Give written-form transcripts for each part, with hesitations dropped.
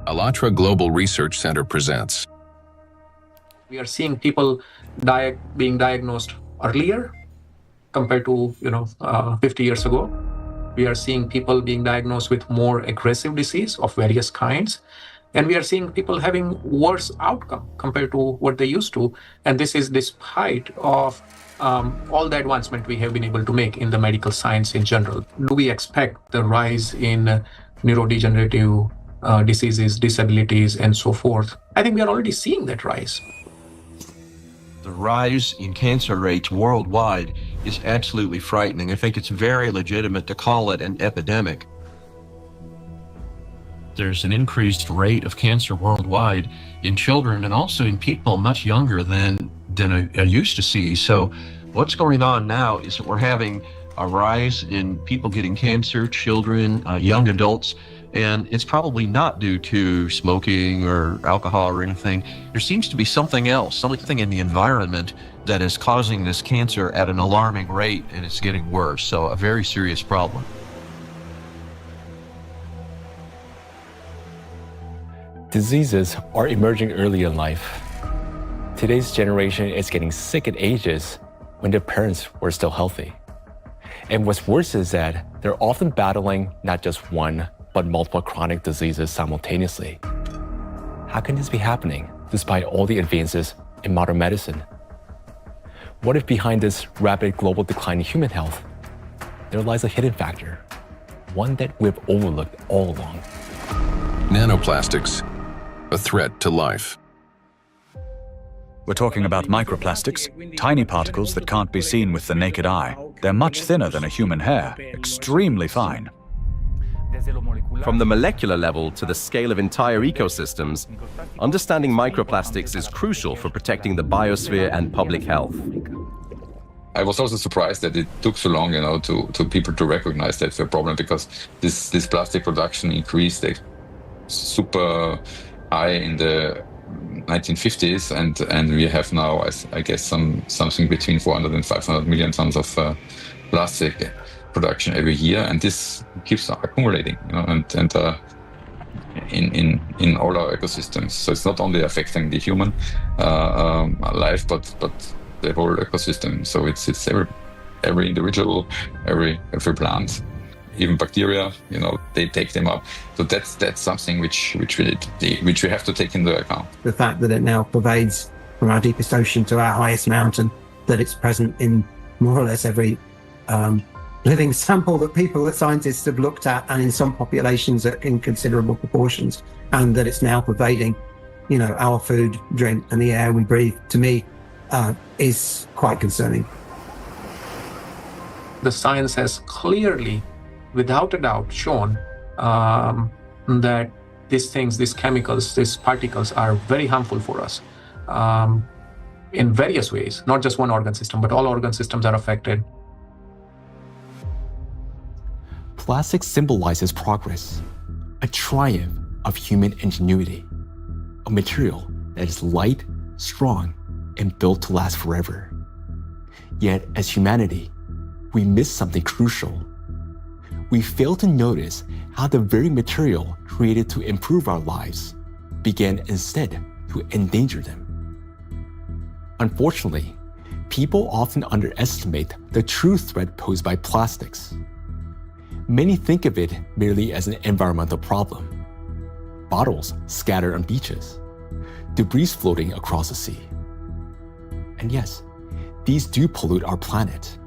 ALLATRA Global Research Center presents. We are seeing people being diagnosed earlier compared to 50 years ago. We are seeing people being diagnosed with more aggressive disease of various kinds. And we are seeing people having worse outcome compared to what they used to. And this is despite of all the advancement we have been able to make in the medical science in general. Do we expect the rise in neurodegenerative diseases, disabilities, and so forth? I think we are already seeing that rise. The rise in cancer rates worldwide is absolutely frightening. I think it's very legitimate to call it an epidemic. There's an increased rate of cancer worldwide in children and also in people much younger than I used to see. So what's going on now is that we're having a rise in people getting cancer, children, young adults, and it's probably not due to smoking or alcohol or anything. There seems to be something else, something in the environment that is causing this cancer at an alarming rate, and it's getting worse. So a very serious problem. Diseases are emerging early in life. Today's generation is getting sick at ages when their parents were still healthy. And what's worse is that they're often battling not just one, but multiple chronic diseases simultaneously. How can this be happening despite all the advances in modern medicine? What if behind this rapid global decline in human health, there lies a hidden factor, one that we've overlooked all along? Nanoplastics, a threat to life. We're talking about microplastics, tiny particles that can't be seen with the naked eye. They're much thinner than a human hair, extremely fine. From the molecular level to the scale of entire ecosystems, understanding microplastics is crucial for protecting the biosphere and public health. I was also surprised that it took so long, to people to recognize that's a problem, because this plastic production increased super high in the 1950s, and we have now, I guess, something between 400 and 500 million tons of plastic production every year, and this keeps accumulating, in all our ecosystems. So it's not only affecting the human life, but the whole ecosystem. So it's every individual, every plant, even bacteria. They take them up. So that's something which we have to take into account. The fact that it now pervades from our deepest ocean to our highest mountain, that it's present in more or less every living sample that scientists have looked at, and in some populations in considerable proportions, and that it's now pervading, our food, drink, and the air we breathe, to me, is quite concerning. The science has clearly, without a doubt, shown that these chemicals, these particles are very harmful for us in various ways, not just one organ system, but all organ systems are affected. Plastic symbolizes progress, a triumph of human ingenuity, a material that is light, strong, and built to last forever. Yet, as humanity, we miss something crucial. We fail to notice how the very material created to improve our lives began instead to endanger them. Unfortunately, people often underestimate the true threat posed by plastics. Many think of it merely as an environmental problem. Bottles scattered on beaches, debris floating across the sea. And yes, these do pollute our planet.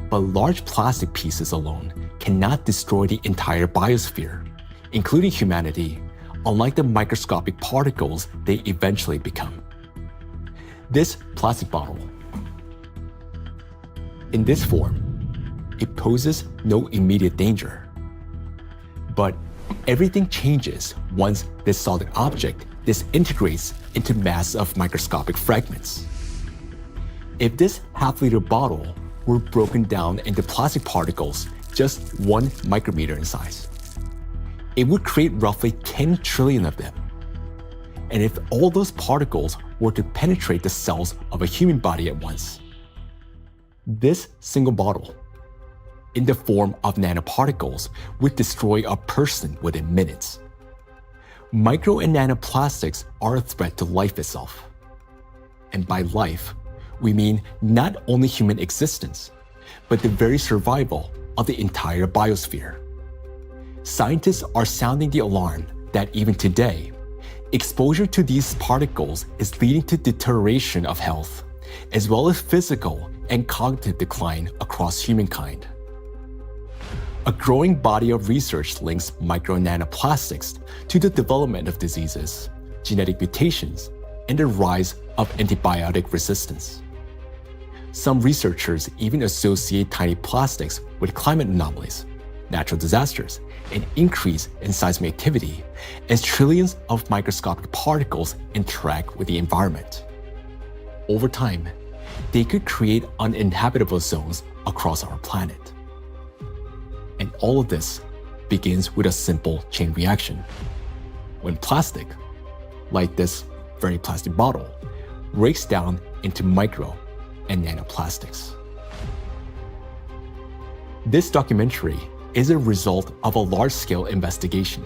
But large plastic pieces alone cannot destroy the entire biosphere, including humanity, unlike the microscopic particles they eventually become. This plastic bottle, in this form, it poses no immediate danger. But everything changes once this solid object disintegrates into masses of microscopic fragments. If this half-liter bottle were broken down into plastic particles just 1 micrometer in size, it would create roughly 10 trillion of them. And if all those particles were to penetrate the cells of a human body at once, this single bottle, in the form of nanoparticles, would destroy a person within minutes. Micro and nanoplastics are a threat to life itself. And by life, we mean not only human existence, but the very survival of the entire biosphere. Scientists are sounding the alarm that even today, exposure to these particles is leading to deterioration of health, as well as physical and cognitive decline across humankind. A growing body of research links micro and nanoplastics to the development of diseases, genetic mutations, and the rise of antibiotic resistance. Some researchers even associate tiny plastics with climate anomalies, natural disasters, an increase in seismic activity as trillions of microscopic particles interact with the environment. Over time, they could create uninhabitable zones across our planet. And all of this begins with a simple chain reaction. When plastic, like this very plastic bottle, breaks down into micro and nanoplastics. This documentary is a result of a large-scale investigation.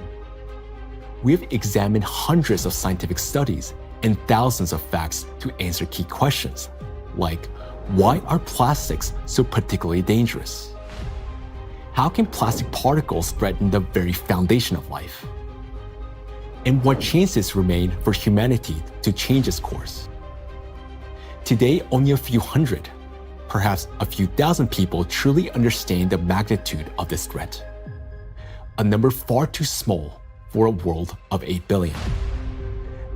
We've examined hundreds of scientific studies and thousands of facts to answer key questions, like why are plastics so particularly dangerous? How can plastic particles threaten the very foundation of life? And what chances remain for humanity to change its course? Today, only a few hundred, perhaps a few thousand people truly understand the magnitude of this threat. A number far too small for a world of 8 billion.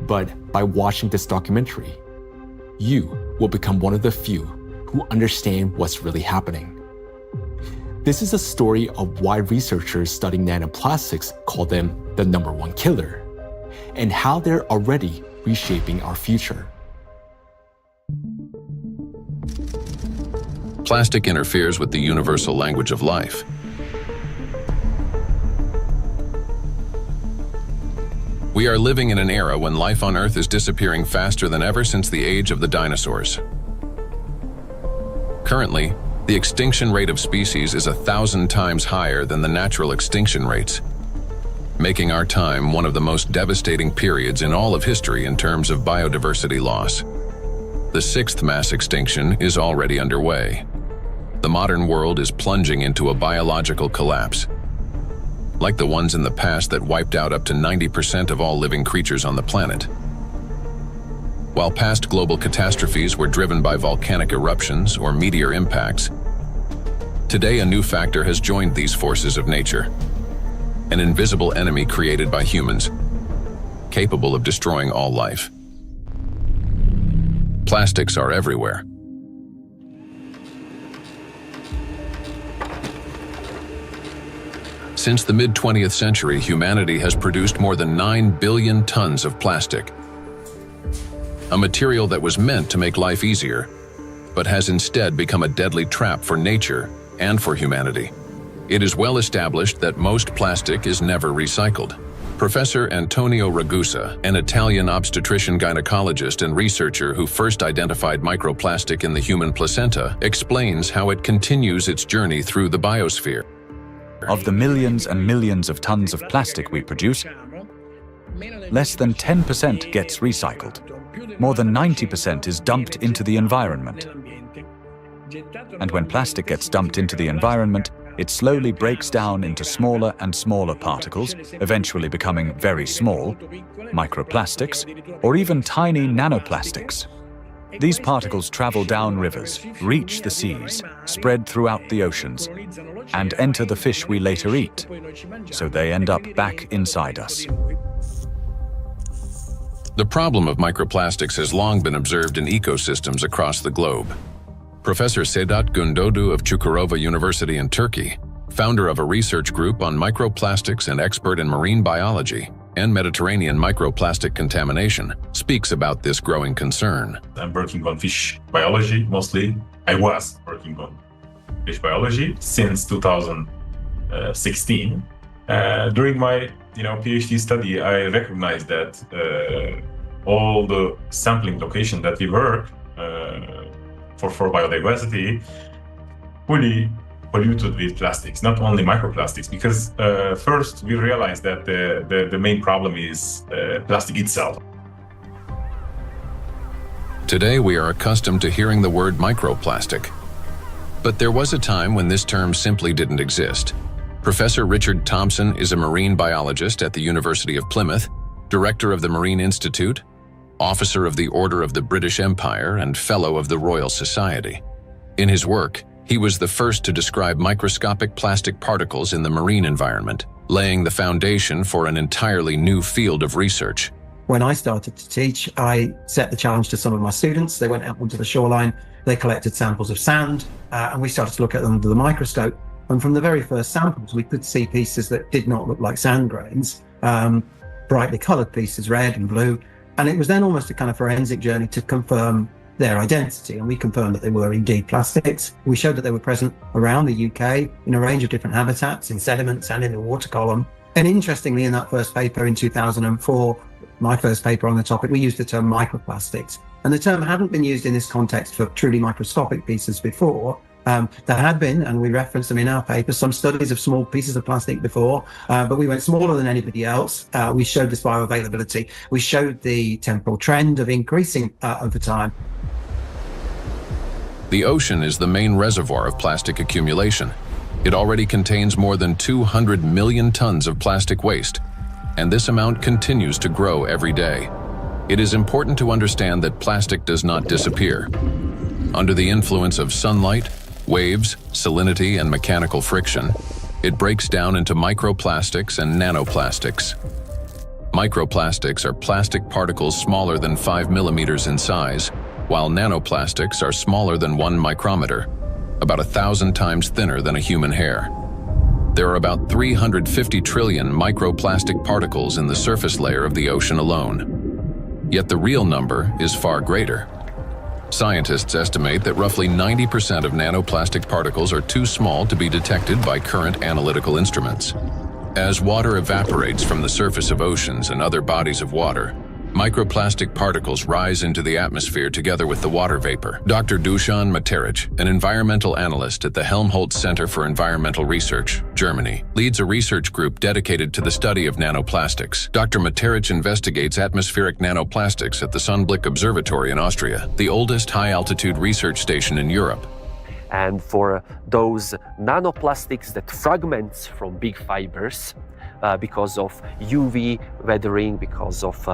But by watching this documentary, you will become one of the few who understand what's really happening. This is a story of why researchers studying nanoplastics call them the #1 killer, and how they're already reshaping our future. Plastic interferes with the universal language of life. We are living in an era when life on Earth is disappearing faster than ever since the age of the dinosaurs. Currently, the extinction rate of species is 1,000 times higher than the natural extinction rates, making our time one of the most devastating periods in all of history in terms of biodiversity loss. The 6th mass extinction is already underway. The modern world is plunging into a biological collapse, like the ones in the past that wiped out up to 90% of all living creatures on the planet. While past global catastrophes were driven by volcanic eruptions or meteor impacts, today a new factor has joined these forces of nature, an invisible enemy created by humans, capable of destroying all life. Plastics are everywhere. Since the mid-20th century, humanity has produced more than 9 billion tons of plastic, a material that was meant to make life easier, but has instead become a deadly trap for nature and for humanity. It is well established that most plastic is never recycled. Professor Antonio Ragusa, an Italian obstetrician gynecologist and researcher who first identified microplastic in the human placenta, explains how it continues its journey through the biosphere. Of the millions and millions of tons of plastic we produce, less than 10% gets recycled. More than 90% is dumped into the environment. And when plastic gets dumped into the environment, it slowly breaks down into smaller and smaller particles, eventually becoming very small, microplastics, or even tiny nanoplastics. These particles travel down rivers, reach the seas, spread throughout the oceans, and enter the fish we later eat, so they end up back inside us. The problem of microplastics has long been observed in ecosystems across the globe. Professor Sedat Gündoğdu of Çukurova University in Turkey, founder of a research group on microplastics and expert in marine biology and Mediterranean microplastic contamination, speaks about this growing concern. I'm working on fish biology mostly. I was working on fish biology since 2016. During my PhD study, I recognized that all the sampling location that we work for biodiversity fully polluted with plastics, not only microplastics, because first we realized that the main problem is plastic itself. Today we are accustomed to hearing the word microplastic. But there was a time when this term simply didn't exist. Professor Richard Thompson is a marine biologist at the University of Plymouth, director of the Marine Institute, officer of the Order of the British Empire, and fellow of the Royal Society. In his work, he was the first to describe microscopic plastic particles in the marine environment, laying the foundation for an entirely new field of research. When I started to teach, I set the challenge to some of my students. They went out onto the shoreline, they collected samples of sand, and we started to look at them under the microscope. And from the very first samples, we could see pieces that did not look like sand grains, brightly colored pieces, red and blue. And it was then almost a kind of forensic journey to confirm their identity. And we confirmed that they were indeed plastics. We showed that they were present around the UK in a range of different habitats, in sediments and in the water column. And interestingly, in that first paper in 2004, my first paper on the topic, we used the term microplastics. And the term hadn't been used in this context for truly microscopic pieces before. There had been, and we referenced them in our paper, some studies of small pieces of plastic before, but we went smaller than anybody else. We showed this bioavailability. We showed the temporal trend of increasing over time. The ocean is the main reservoir of plastic accumulation. It already contains more than 200 million tons of plastic waste, and this amount continues to grow every day. It is important to understand that plastic does not disappear. Under the influence of sunlight, waves, salinity, and mechanical friction, it breaks down into microplastics and nanoplastics. Microplastics are plastic particles smaller than 5 millimeters in size, while nanoplastics are smaller than 1 micrometer, about 1,000 times thinner than a human hair. There are about 350 trillion microplastic particles in the surface layer of the ocean alone. Yet the real number is far greater. Scientists estimate that roughly 90% of nanoplastic particles are too small to be detected by current analytical instruments. As water evaporates from the surface of oceans and other bodies of water, microplastic particles rise into the atmosphere together with the water vapor. Dr. Dusan Materic, an environmental analyst at the Helmholtz Center for Environmental Research, Germany, leads a research group dedicated to the study of nanoplastics. Dr. Materic investigates atmospheric nanoplastics at the Sonnenblick Observatory in Austria, the oldest high-altitude research station in Europe. And for those nanoplastics that fragments from big fibers, because of UV weathering, because of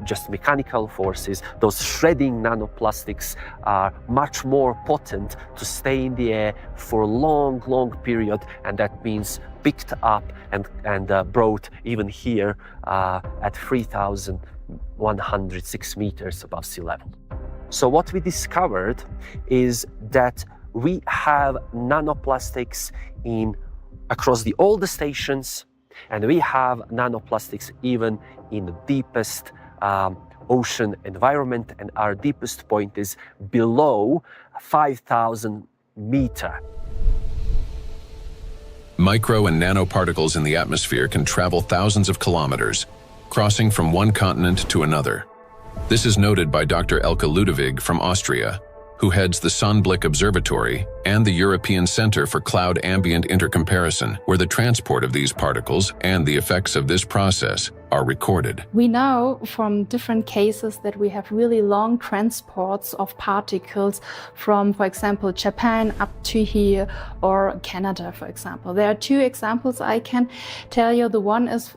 just mechanical forces, those shredding nanoplastics are much more potent to stay in the air for a long, long period, and that means picked up and brought even here at 3,106 meters above sea level. So what we discovered is that we have nanoplastics across all the stations, and we have nanoplastics even in the deepest ocean environment, and our deepest point is below 5,000 meters. Micro and nanoparticles in the atmosphere can travel thousands of kilometers, crossing from one continent to another. This is noted by Dr. Elke Ludewig from Austria, who heads the Sonnenblick Observatory and the European Center for Cloud Ambient Intercomparison, where the transport of these particles and the effects of this process are recorded. We know from different cases that we have really long transports of particles from, for example, Japan up to here, or Canada, for example. There are two examples I can tell you. The one is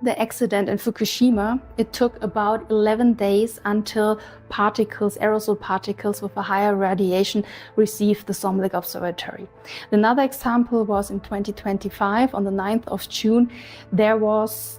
the accident in Fukushima. It took about 11 days until particles, aerosol particles with a higher radiation, received the Sonnenblick Observatory. Another example was in 2025, on the 9th of June, there was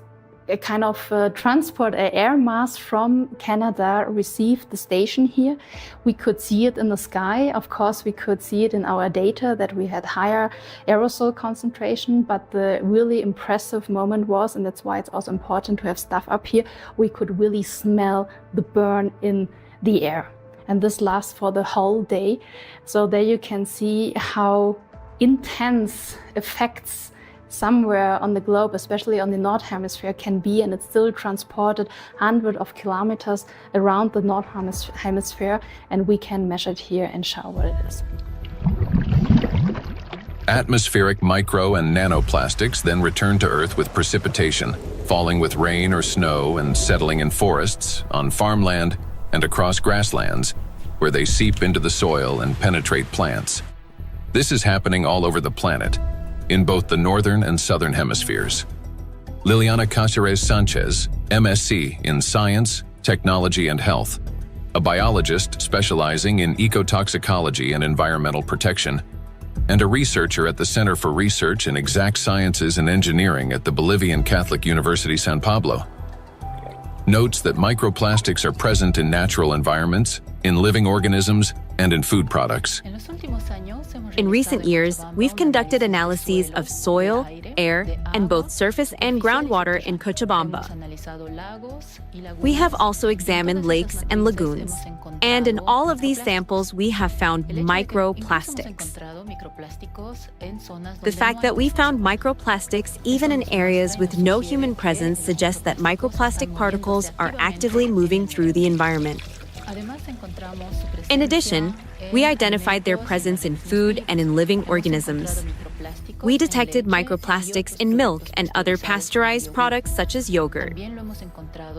a kind of transport, an air mass from Canada received the station here. We could see it in the sky. Of course, we could see it in our data that we had higher aerosol concentration, but the really impressive moment was, and that's why it's also important to have stuff up here, we could really smell the burn in the air. And this lasts for the whole day. So there you can see how intense effects somewhere on the globe, especially on the North Hemisphere, can be, and it's still transported hundreds of kilometers around the North Hemisphere, and we can measure it here and show what it is. Atmospheric micro and nanoplastics then return to Earth with precipitation, falling with rain or snow and settling in forests, on farmland, and across grasslands, where they seep into the soil and penetrate plants. This is happening all over the planet, in both the northern and southern hemispheres. Liliana Cáceres Sanchez, MSc in Science, Technology and Health, a biologist specializing in ecotoxicology and environmental protection, and a researcher at the Center for Research in Exact Sciences and Engineering at the Bolivian Catholic University San Pablo, notes that microplastics are present in natural environments, in living organisms, and in food products. In recent years, we've conducted analyses of soil, air, and both surface and groundwater in Cochabamba. We have also examined lakes and lagoons, and in all of these samples, we have found microplastics. The fact that we found microplastics even in areas with no human presence suggests that microplastic particles are actively moving through the environment. In addition, we identified their presence in food and in living organisms. We detected microplastics in milk and other pasteurized products such as yogurt.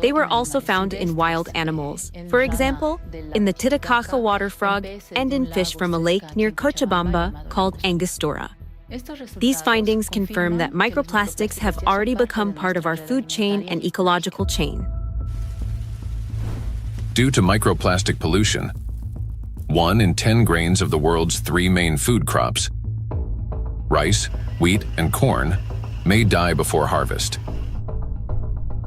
They were also found in wild animals, for example, in the Titicaca water frog and in fish from a lake near Cochabamba called Angostura. These findings confirm that microplastics have already become part of our food chain and ecological chain. Due to microplastic pollution, 1 in 10 grains of the world's 3 main food crops, rice, wheat, and corn, may die before harvest.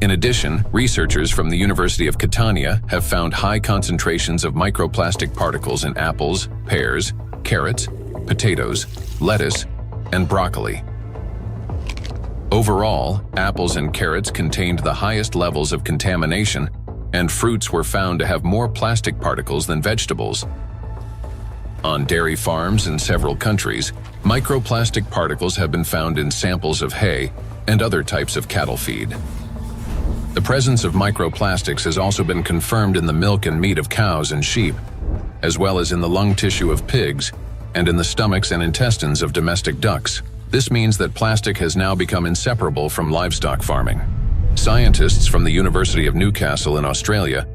In addition, researchers from the University of Catania have found high concentrations of microplastic particles in apples, pears, carrots, potatoes, lettuce, and broccoli. Overall, apples and carrots contained the highest levels of contamination, and fruits were found to have more plastic particles than vegetables. On dairy farms in several countries, microplastic particles have been found in samples of hay and other types of cattle feed. The presence of microplastics has also been confirmed in the milk and meat of cows and sheep, as well as in the lung tissue of pigs and in the stomachs and intestines of domestic ducks. This means that plastic has now become inseparable from livestock farming. Scientists from the University of Newcastle in Australia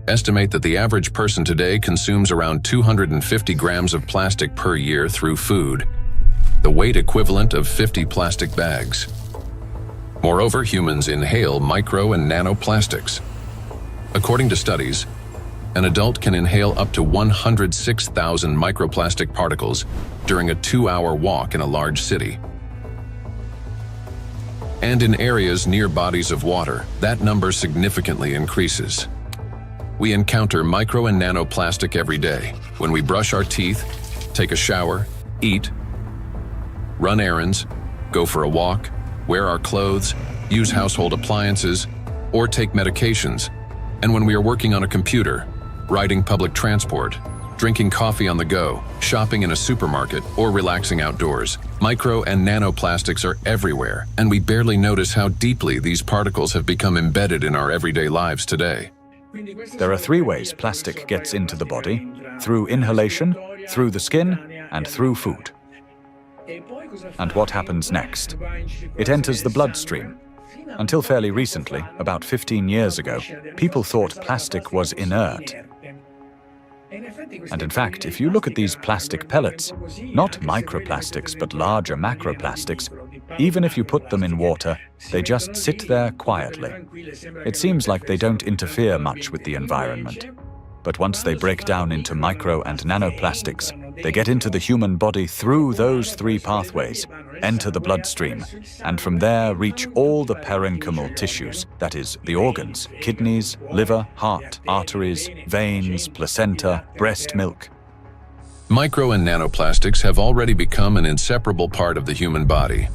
estimate that the average person today consumes around 250 grams of plastic per year through food, the weight equivalent of 50 plastic bags. Moreover, humans inhale micro and nanoplastics. According to studies, an adult can inhale up to 106,000 microplastic particles during a 2-hour walk in a large city. And in areas near bodies of water, that number significantly increases. We encounter micro and nanoplastic every day when we brush our teeth, take a shower, eat, run errands, go for a walk, wear our clothes, use household appliances, or take medications, and when we are working on a computer, riding public transport, drinking coffee on the go, shopping in a supermarket, or relaxing outdoors. Micro and nanoplastics are everywhere, and we barely notice how deeply these particles have become embedded in our everyday lives today. There are 3 ways plastic gets into the body: through inhalation, through the skin, and through food. And what happens next? It enters the bloodstream. Until fairly recently, about 15 years ago, people thought plastic was inert. And in fact, if you look at these plastic pellets, not microplastics but larger macroplastics, even if you put them in water, they just sit there quietly. It seems like they don't interfere much with the environment. But once they break down into micro and nanoplastics, they get into the human body through those 3 pathways, enter the bloodstream, and from there reach all the parenchymal tissues, that is, the organs, kidneys, liver, heart, arteries, veins, placenta, breast milk. Micro and nanoplastics have already become an inseparable part of the human body.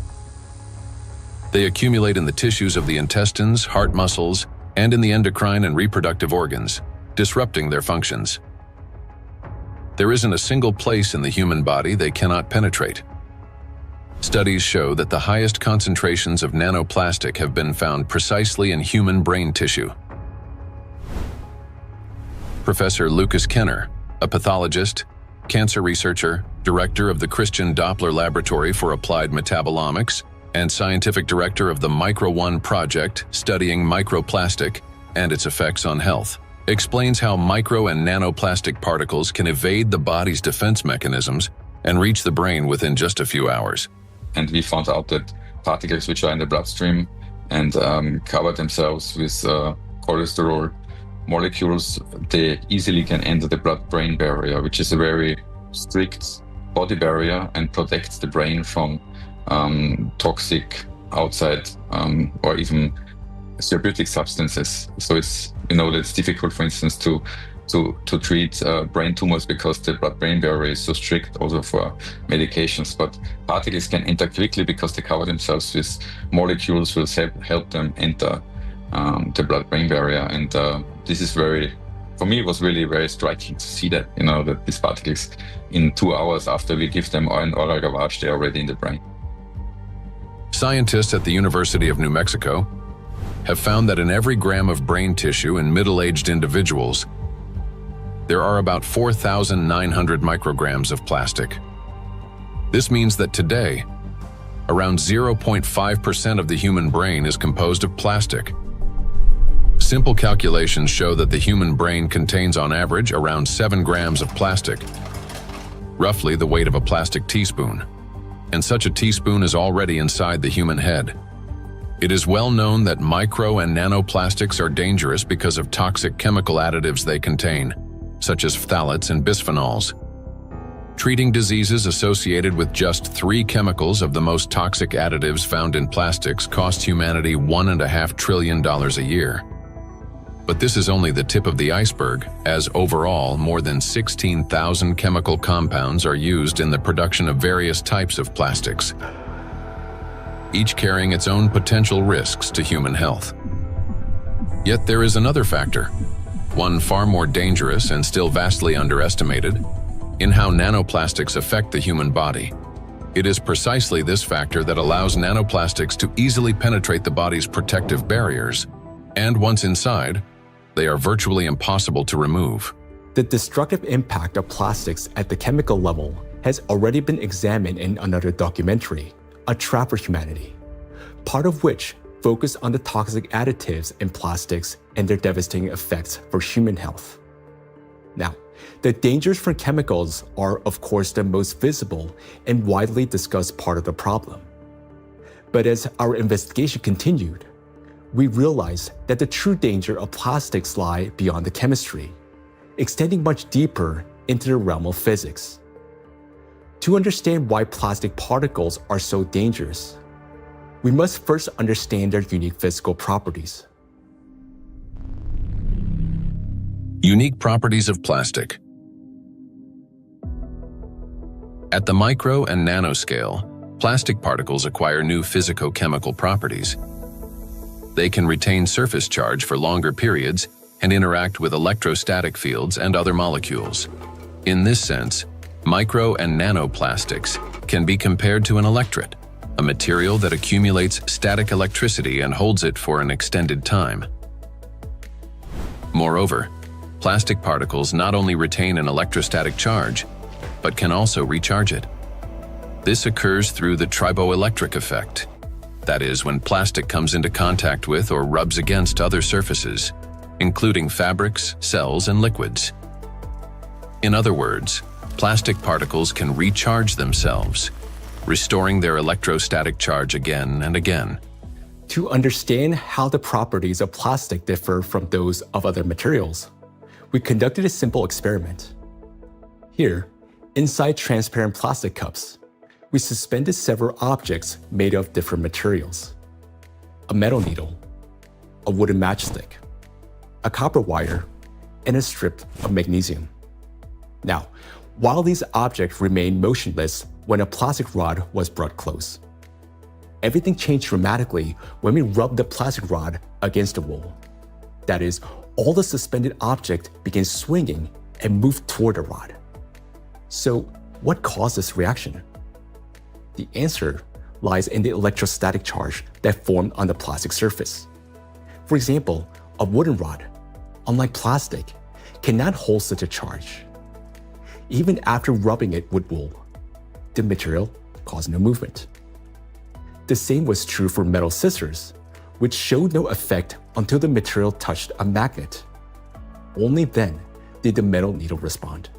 They accumulate in the tissues of the intestines, heart muscles, and in the endocrine and reproductive organs, disrupting their functions. There isn't a single place in the human body they cannot penetrate. Studies show that the highest concentrations of nanoplastic have been found precisely in human brain tissue. Professor Lucas Kenner, a pathologist, cancer researcher, director of the Christian Doppler Laboratory for Applied Metabolomics, and scientific director of the Micro-1 project studying microplastic and its effects on health, explains how micro and nanoplastic particles can evade the body's defense mechanisms and reach the brain within just a few hours. And we found out that particles which are in the bloodstream and cover themselves with cholesterol molecules, they easily can enter the blood-brain barrier, which is a very strict body barrier and protects the brain from toxic outside or even therapeutic substances. So it's, it's difficult, for instance, to treat brain tumors because the blood-brain barrier is so strict also for medications. But particles can enter quickly because they cover themselves with molecules will help them enter the blood-brain barrier. And this is for me, it was really very striking to see that, that these particles in 2 hours after we give them an oral gavage, they're already in the brain. Scientists at the University of New Mexico have found that in every gram of brain tissue in middle-aged individuals, there are about 4,900 micrograms of plastic. This means that today, around 0.5% of the human brain is composed of plastic. Simple calculations show that the human brain contains on average around 7 grams of plastic, roughly the weight of a plastic teaspoon. And such a teaspoon is already inside the human head. It is well known that micro and nanoplastics are dangerous because of toxic chemical additives they contain, such as phthalates and bisphenols. Treating diseases associated with just 3 chemicals of the most toxic additives found in plastics costs humanity $1.5 trillion a year. But this is only the tip of the iceberg, as overall more than 16,000 chemical compounds are used in the production of various types of plastics, each carrying its own potential risks to human health. Yet there is another factor, one far more dangerous and still vastly underestimated, in how nanoplastics affect the human body. It is precisely this factor that allows nanoplastics to easily penetrate the body's protective barriers, and once inside, they are virtually impossible to remove. The destructive impact of plastics at the chemical level has already been examined in another documentary, A Trap for Humanity, part of which focused on the toxic additives in plastics and their devastating effects for human health. Now, the dangers from chemicals are, of course, the most visible and widely discussed part of the problem. But as our investigation continued, we realized that the true danger of plastics lie beyond the chemistry, extending much deeper into the realm of physics. To understand why plastic particles are so dangerous, we must first understand their unique physical properties. Unique properties of plastic. At the micro and nanoscale, plastic particles acquire new physicochemical properties. They can retain surface charge for longer periods and interact with electrostatic fields and other molecules. In this sense, micro and nanoplastics can be compared to an electret, a material that accumulates static electricity and holds it for an extended time. Moreover, plastic particles not only retain an electrostatic charge, but can also recharge it. This occurs through the triboelectric effect. That is, when plastic comes into contact with or rubs against other surfaces, including fabrics, cells, and liquids. In other words, plastic particles can recharge themselves, restoring their electrostatic charge again and again. To understand how the properties of plastic differ from those of other materials, we conducted a simple experiment. Here, inside transparent plastic cups, we suspended several objects made of different materials: a metal needle, a wooden matchstick, a copper wire, and a strip of magnesium. Now, while these objects remained motionless when a plastic rod was brought close, everything changed dramatically when we rubbed the plastic rod against the wall. That is, all the suspended object began swinging and moved toward the rod. So, what caused this reaction? The answer lies in the electrostatic charge that formed on the plastic surface. For example, a wooden rod, unlike plastic, cannot hold such a charge. even after rubbing it with wool. The material caused no movement. The same was true for metal scissors, which showed no effect until the material touched a magnet. Only then did the metal needle respond.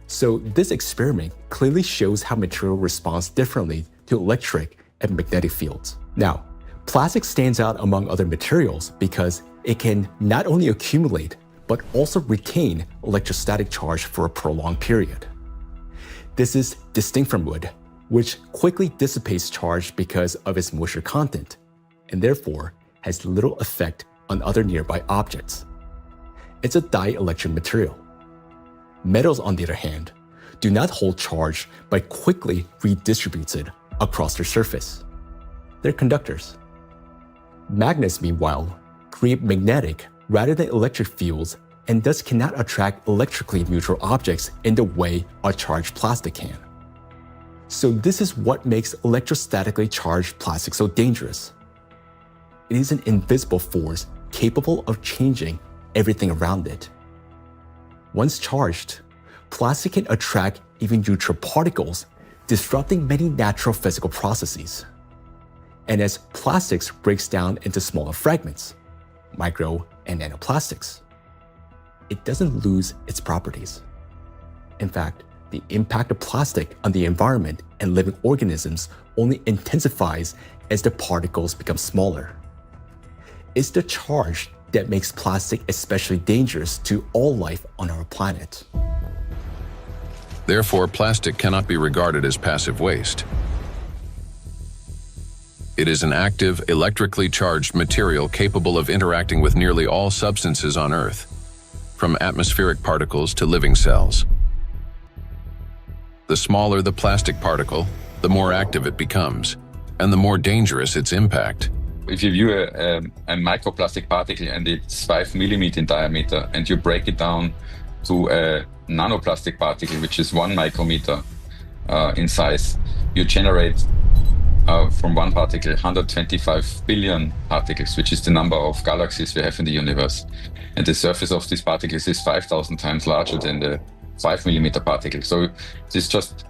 So this experiment clearly shows how material responds differently to electric and magnetic fields. Now, plastic stands out among other materials because it can not only accumulate, but also retain electrostatic charge for a prolonged period. This is distinct from wood, which quickly dissipates charge because of its moisture content, and therefore has little effect on other nearby objects. It's a dielectric material. Metals, on the other hand, do not hold charge but quickly redistributes it across their surface. They're conductors. Magnets, meanwhile, create magnetic rather than electric fields and thus cannot attract electrically neutral objects in the way a charged plastic can. So this is what makes electrostatically charged plastic so dangerous. It is an invisible force capable of changing everything around it. Once charged, plastic can attract even neutral particles, disrupting many natural physical processes. And as plastics breaks down into smaller fragments, micro and nanoplastics, it doesn't lose its properties. In fact, the impact of plastic on the environment and living organisms only intensifies as the particles become smaller. It's the charge that makes plastic especially dangerous to all life on our planet. Therefore, plastic cannot be regarded as passive waste. It is an active, electrically charged material capable of interacting with nearly all substances on Earth, from atmospheric particles to living cells. The smaller the plastic particle, the more active it becomes, and the more dangerous its impact. If you view a microplastic particle and it's 5 millimeter in diameter, and you break it down to a nanoplastic particle, which is 1 micrometer in size, you generate from one particle 125 billion particles, which is the number of galaxies we have in the universe. And the surface of these particles is 5,000 times larger than the 5 millimeter particle. So this just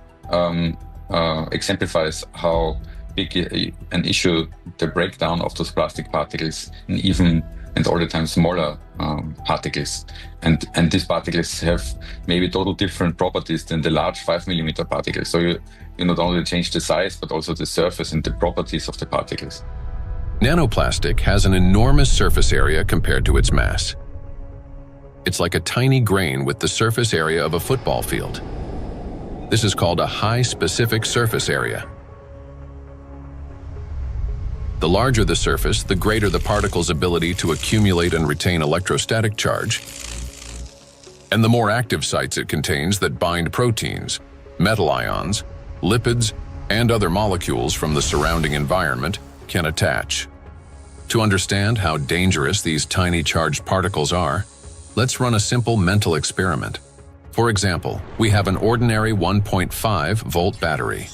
exemplifies how big an issue the breakdown of those plastic particles in even and all the time smaller particles. And these particles have maybe totally different properties than the large 5 millimeter particles. So you not only change the size, but also the surface and the properties of the particles. Nanoplastic has an enormous surface area compared to its mass. It's like a tiny grain with the surface area of a football field. This is called a high specific surface area. The larger the surface, the greater the particle's ability to accumulate and retain electrostatic charge, and the more active sites it contains that bind proteins, metal ions, lipids, and other molecules from the surrounding environment can attach. To understand how dangerous these tiny charged particles are, let's run a simple mental experiment. For example, we have an ordinary 1.5 volt battery.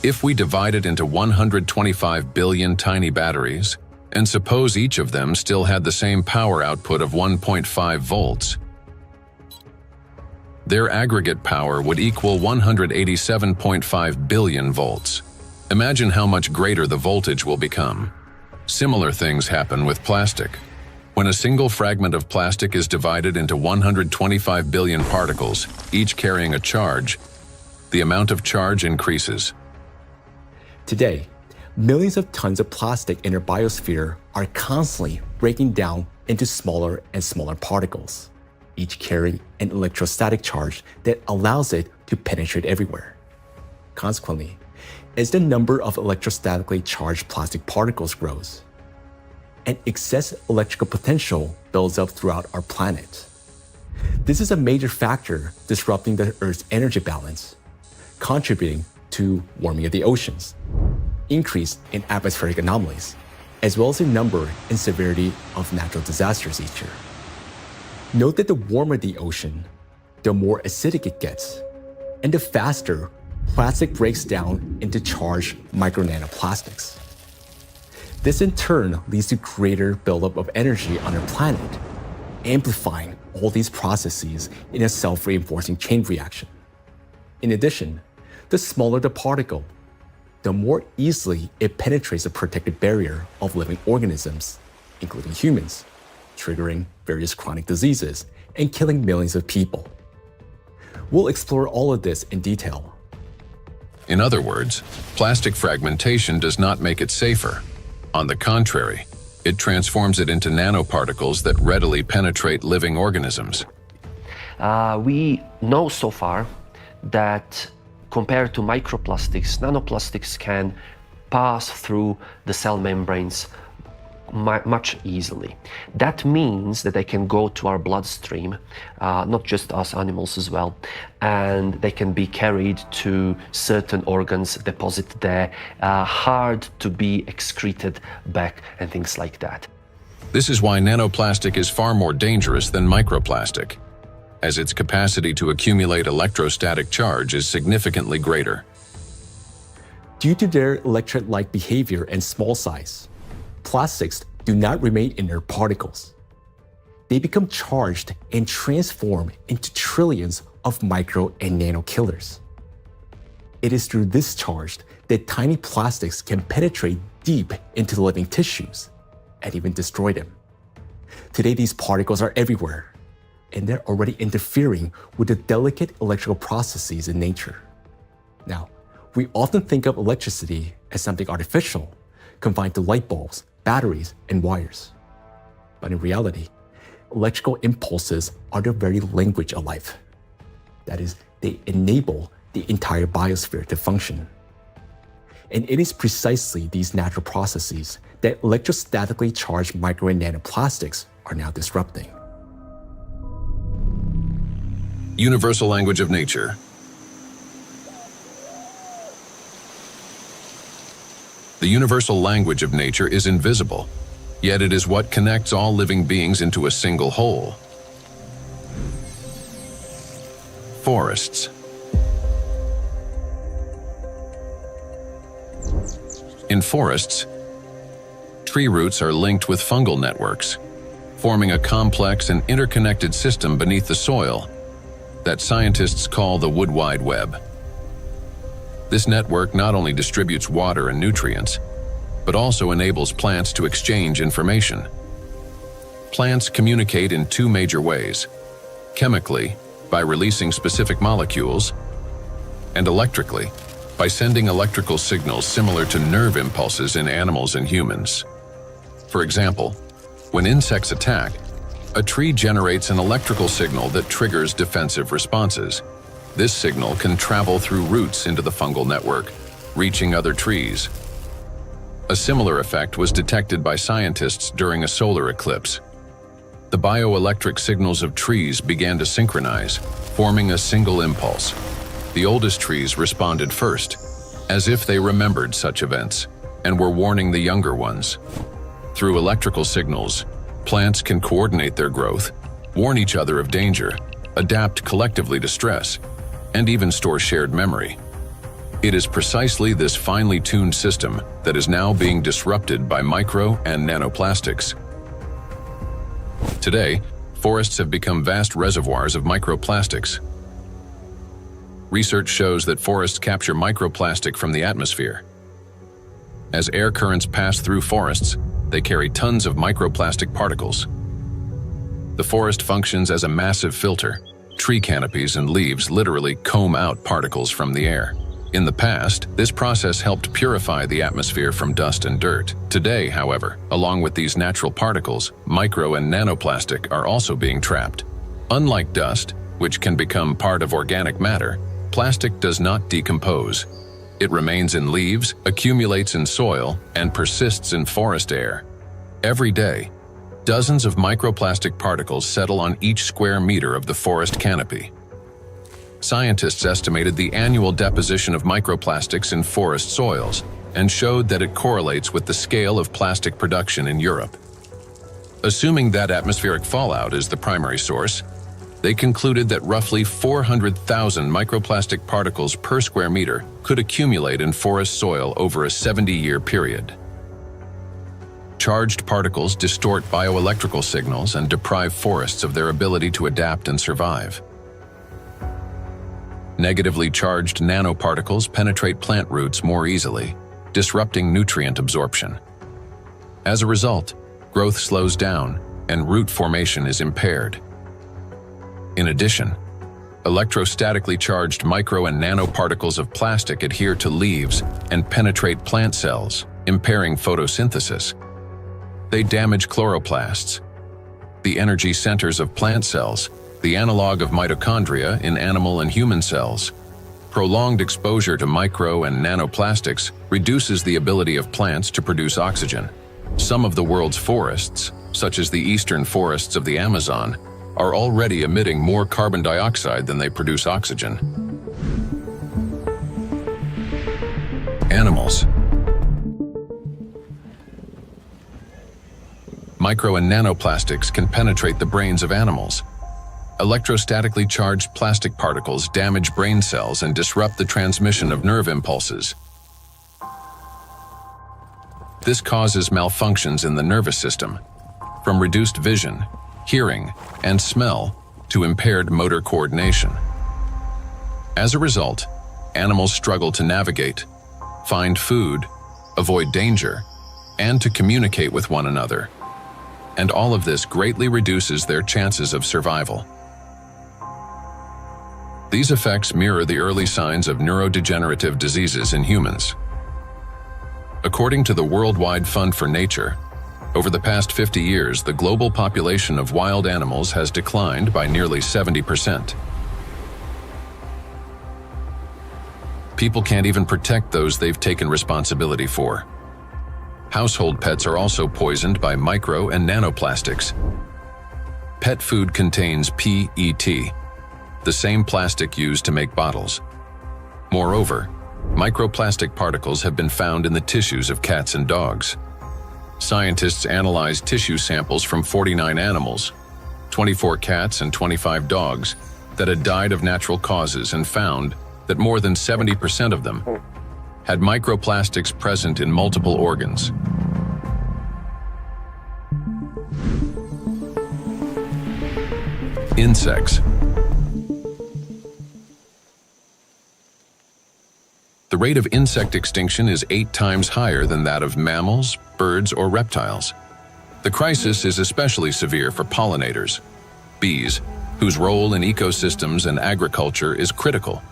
If we divide it into 125 billion tiny batteries, and suppose each of them still had the same power output of 1.5 volts, their aggregate power would equal 187.5 billion volts. Imagine how much greater the voltage will become. Similar things happen with plastic. When a single fragment of plastic is divided into 125 billion particles, each carrying a charge, the amount of charge increases. Today, millions of tons of plastic in our biosphere are constantly breaking down into smaller and smaller particles, each carrying an electrostatic charge that allows it to penetrate everywhere. Consequently, as the number of electrostatically charged plastic particles grows, an excess electrical potential builds up throughout our planet. This is a major factor disrupting the Earth's energy balance, contributing to warming of the oceans, increase in atmospheric anomalies, as well as the number and severity of natural disasters each year. Note that the warmer the ocean, the more acidic it gets, and the faster plastic breaks down into charged micro-nanoplastics. This in turn leads to greater buildup of energy on our planet, amplifying all these processes in a self-reinforcing chain reaction. In addition, the smaller the particle, the more easily it penetrates the protective barrier of living organisms, including humans, triggering various chronic diseases and killing millions of people. We'll explore all of this in detail. In other words, plastic fragmentation does not make it safer. On the contrary, it transforms it into nanoparticles that readily penetrate living organisms. We know so far that compared to microplastics, nanoplastics can pass through the cell membranes much easily. That means that they can go to our bloodstream, not just us animals as well, and they can be carried to certain organs, deposited there, hard to be excreted back and things like that. This is why nanoplastic is far more dangerous than microplastic, as its capacity to accumulate electrostatic charge is significantly greater. Due to their electrolyte behavior and small size, plastics do not remain inert particles. They become charged and transform into trillions of micro and nano killers. It is through this charge that tiny plastics can penetrate deep into the living tissues and even destroy them. Today, these particles are everywhere, and they're already interfering with the delicate electrical processes in nature. Now, we often think of electricity as something artificial, confined to light bulbs, batteries, and wires. But in reality, electrical impulses are the very language of life. That is, they enable the entire biosphere to function. And it is precisely these natural processes that electrostatically charged micro and nanoplastics are now disrupting. Universal language of nature. The universal language of nature is invisible, yet it is what connects all living beings into a single whole. Forests. In forests, tree roots are linked with fungal networks, forming a complex and interconnected system beneath the soil that scientists call the wood wide web. This network not only distributes water and nutrients, but also enables plants to exchange information. Plants communicate in two major ways: chemically, by releasing specific molecules, and electrically, by sending electrical signals similar to nerve impulses in animals and humans. For example, when insects attack, a tree generates an electrical signal that triggers defensive responses. This signal can travel through roots into the fungal network, reaching other trees. A similar effect was detected by scientists during a solar eclipse. The bioelectric signals of trees began to synchronize, forming a single impulse. The oldest trees responded first, as if they remembered such events, and were warning the younger ones. Through electrical signals, plants can coordinate their growth, warn each other of danger, adapt collectively to stress, and even store shared memory. It is precisely this finely tuned system that is now being disrupted by micro and nanoplastics. Today, forests have become vast reservoirs of microplastics. Research shows that forests capture microplastic from the atmosphere. As air currents pass through forests, they carry tons of microplastic particles. The forest functions as a massive filter. Tree canopies and leaves literally comb out particles from the air. In the past, this process helped purify the atmosphere from dust and dirt. Today, however, along with these natural particles, micro and nanoplastic are also being trapped. Unlike dust, which can become part of organic matter, plastic does not decompose. It remains in leaves, accumulates in soil, and persists in forest air. Every day, dozens of microplastic particles settle on each square meter of the forest canopy. Scientists estimated the annual deposition of microplastics in forest soils and showed that it correlates with the scale of plastic production in Europe. Assuming that atmospheric fallout is the primary source, they concluded that roughly 400,000 microplastic particles per square meter could accumulate in forest soil over a 70-year period. Charged particles distort bioelectrical signals and deprive forests of their ability to adapt and survive. Negatively charged nanoparticles penetrate plant roots more easily, disrupting nutrient absorption. As a result, growth slows down and root formation is impaired. In addition, electrostatically charged micro and nanoparticles of plastic adhere to leaves and penetrate plant cells, impairing photosynthesis. They damage chloroplasts, the energy centers of plant cells, the analog of mitochondria in animal and human cells. Prolonged exposure to micro and nanoplastics reduces the ability of plants to produce oxygen. Some of the world's forests, such as the eastern forests of the Amazon, are already emitting more carbon dioxide than they produce oxygen. Animals. Micro and nanoplastics can penetrate the brains of animals. Electrostatically charged plastic particles damage brain cells and disrupt the transmission of nerve impulses. This causes malfunctions in the nervous system, from reduced vision, hearing, and smell to impaired motor coordination. As a result, animals struggle to navigate, find food, avoid danger, and to communicate with one another. And all of this greatly reduces their chances of survival. These effects mirror the early signs of neurodegenerative diseases in humans. According to the Worldwide Fund for Nature, over the past 50 years, the global population of wild animals has declined by nearly 70%. People can't even protect those they've taken responsibility for. Household pets are also poisoned by micro and nanoplastics. Pet food contains PET, the same plastic used to make bottles. Moreover, microplastic particles have been found in the tissues of cats and dogs. Scientists analyzed tissue samples from 49 animals, 24 cats and 25 dogs, that had died of natural causes and found that more than 70% of them had microplastics present in multiple organs. Insects. The rate of insect extinction is 8 times higher than that of mammals, birds, or reptiles. The crisis is especially severe for pollinators, bees, whose role in ecosystems and agriculture is critical.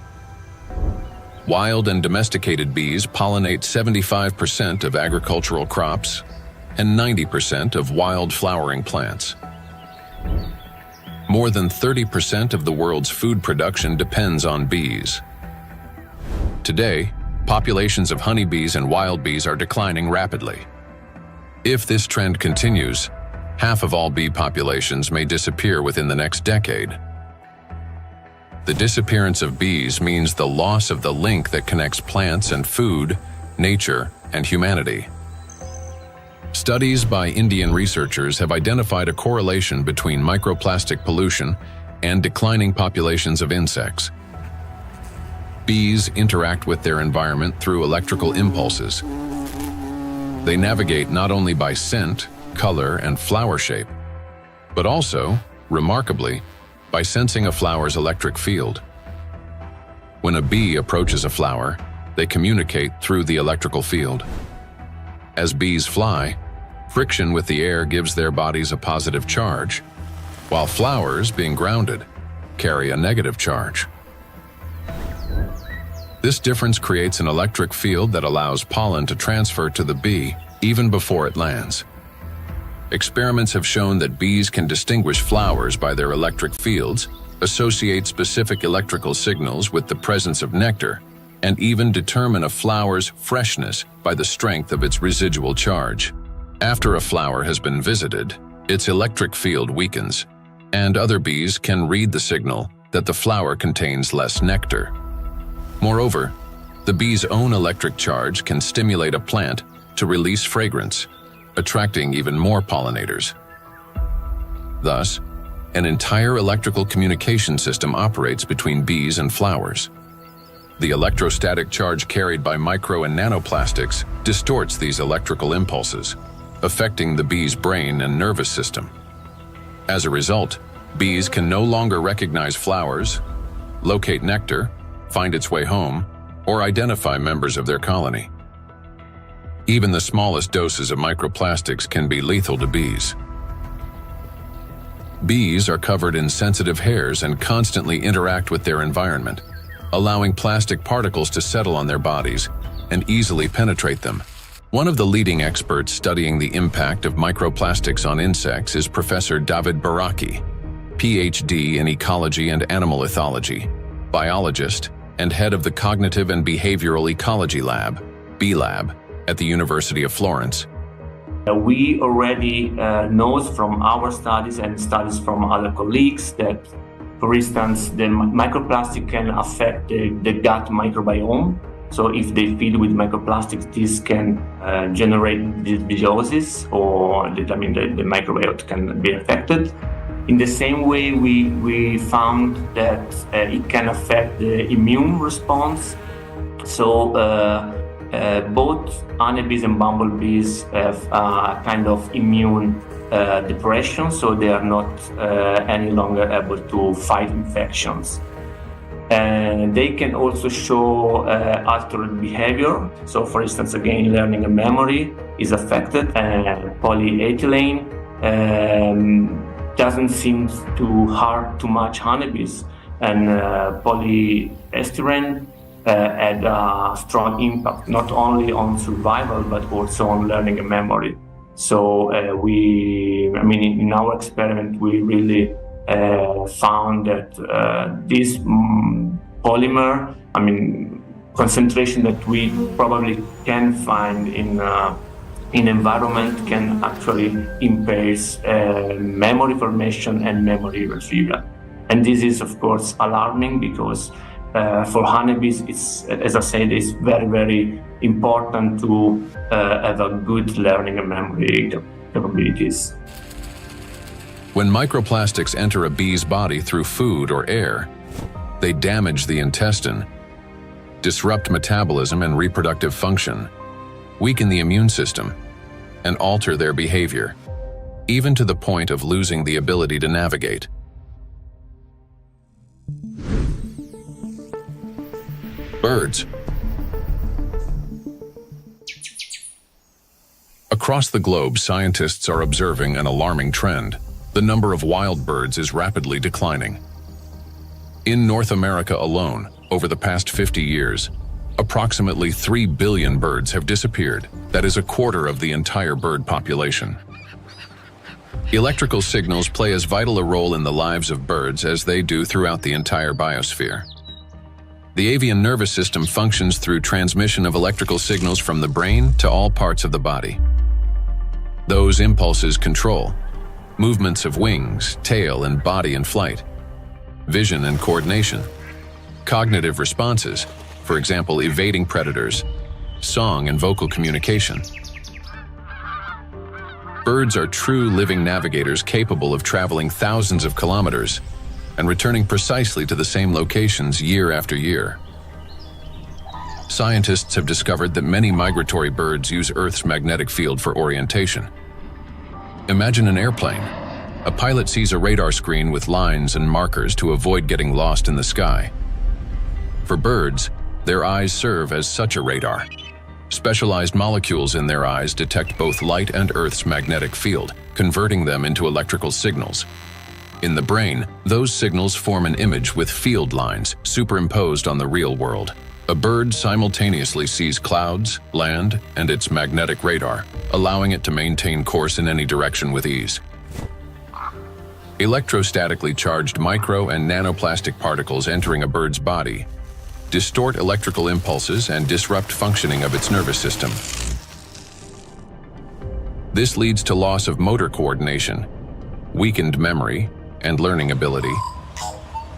Wild and domesticated bees pollinate 75% of agricultural crops and 90% of wild flowering plants. More than 30% of the world's food production depends on bees. Today, populations of honeybees and wild bees are declining rapidly. If this trend continues, half of all bee populations may disappear within the next decade. The disappearance of bees means the loss of the link that connects plants and food, nature, and humanity. Studies by Indian researchers have identified a correlation between microplastic pollution and declining populations of insects. Bees interact with their environment through electrical impulses. They navigate not only by scent, color, and flower shape, but also, remarkably, by sensing a flower's electric field. When a bee approaches a flower, they communicate through the electrical field. As bees fly, friction with the air gives their bodies a positive charge, while flowers, being grounded, carry a negative charge. This difference creates an electric field that allows pollen to transfer to the bee even before it lands. Experiments have shown that bees can distinguish flowers by their electric fields, associate specific electrical signals with the presence of nectar, and even determine a flower's freshness by the strength of its residual charge. After a flower has been visited, its electric field weakens, and other bees can read the signal that the flower contains less nectar. Moreover, the bee's own electric charge can stimulate a plant to release fragrance, attracting even more pollinators. Thus, an entire electrical communication system operates between bees and flowers. The electrostatic charge carried by micro and nanoplastics distorts these electrical impulses, affecting the bee's brain and nervous system. As a result, bees can no longer recognize flowers, locate nectar, find its way home, or identify members of their colony. Even the smallest doses of microplastics can be lethal to bees. Bees are covered in sensitive hairs and constantly interact with their environment, allowing plastic particles to settle on their bodies and easily penetrate them. One of the leading experts studying the impact of microplastics on insects is Professor David Baraki, PhD in ecology and animal ethology, biologist, and head of the Cognitive and Behavioral Ecology Lab, B-Lab, at the University of Florence. We already know from our studies and studies from other colleagues that, for instance, the microplastic can affect the gut microbiome. So if they feed with microplastics, this can generate dysbiosis, or the microbiota can be affected. In the same way, we found that it can affect the immune response. So both honeybees and bumblebees have a kind of immune depression, so they are not any longer able to fight infections. And they can also show altered behavior. So, for instance, again, learning and memory is affected. Polyethylene doesn't seem to harm too much honeybees, and polyestyrene had a strong impact not only on survival but also on learning and memory. So in our experiment, we really found that this polymer, concentration that we probably can find in environment, can actually impair memory formation and memory retrieval. And this is, of course, alarming because for honeybees, it's, as I said, it's very, very important to have a good learning and memory capabilities. When microplastics enter a bee's body through food or air, they damage the intestine, disrupt metabolism and reproductive function, weaken the immune system, and alter their behavior, even to the point of losing the ability to navigate. Birds. Across the globe, scientists are observing an alarming trend. The number of wild birds is rapidly declining. In North America alone, over the past 50 years, approximately 3 billion birds have disappeared. That is a quarter of the entire bird population. Electrical signals play as vital a role in the lives of birds as they do throughout the entire biosphere. The avian nervous system functions through transmission of electrical signals from the brain to all parts of the body. Those impulses control movements of wings, tail, and body in flight, vision and coordination, cognitive responses, for example, evading predators, song and vocal communication. Birds are true living navigators capable of traveling thousands of kilometers and returning precisely to the same locations year after year. Scientists have discovered that many migratory birds use Earth's magnetic field for orientation. Imagine an airplane. A pilot sees a radar screen with lines and markers to avoid getting lost in the sky. For birds, their eyes serve as such a radar. Specialized molecules in their eyes detect both light and Earth's magnetic field, converting them into electrical signals. In the brain, those signals form an image with field lines superimposed on the real world. A bird simultaneously sees clouds, land, and its magnetic radar, allowing it to maintain course in any direction with ease. Electrostatically charged micro and nanoplastic particles entering a bird's body distort electrical impulses and disrupt functioning of its nervous system. This leads to loss of motor coordination, weakened memory and learning ability,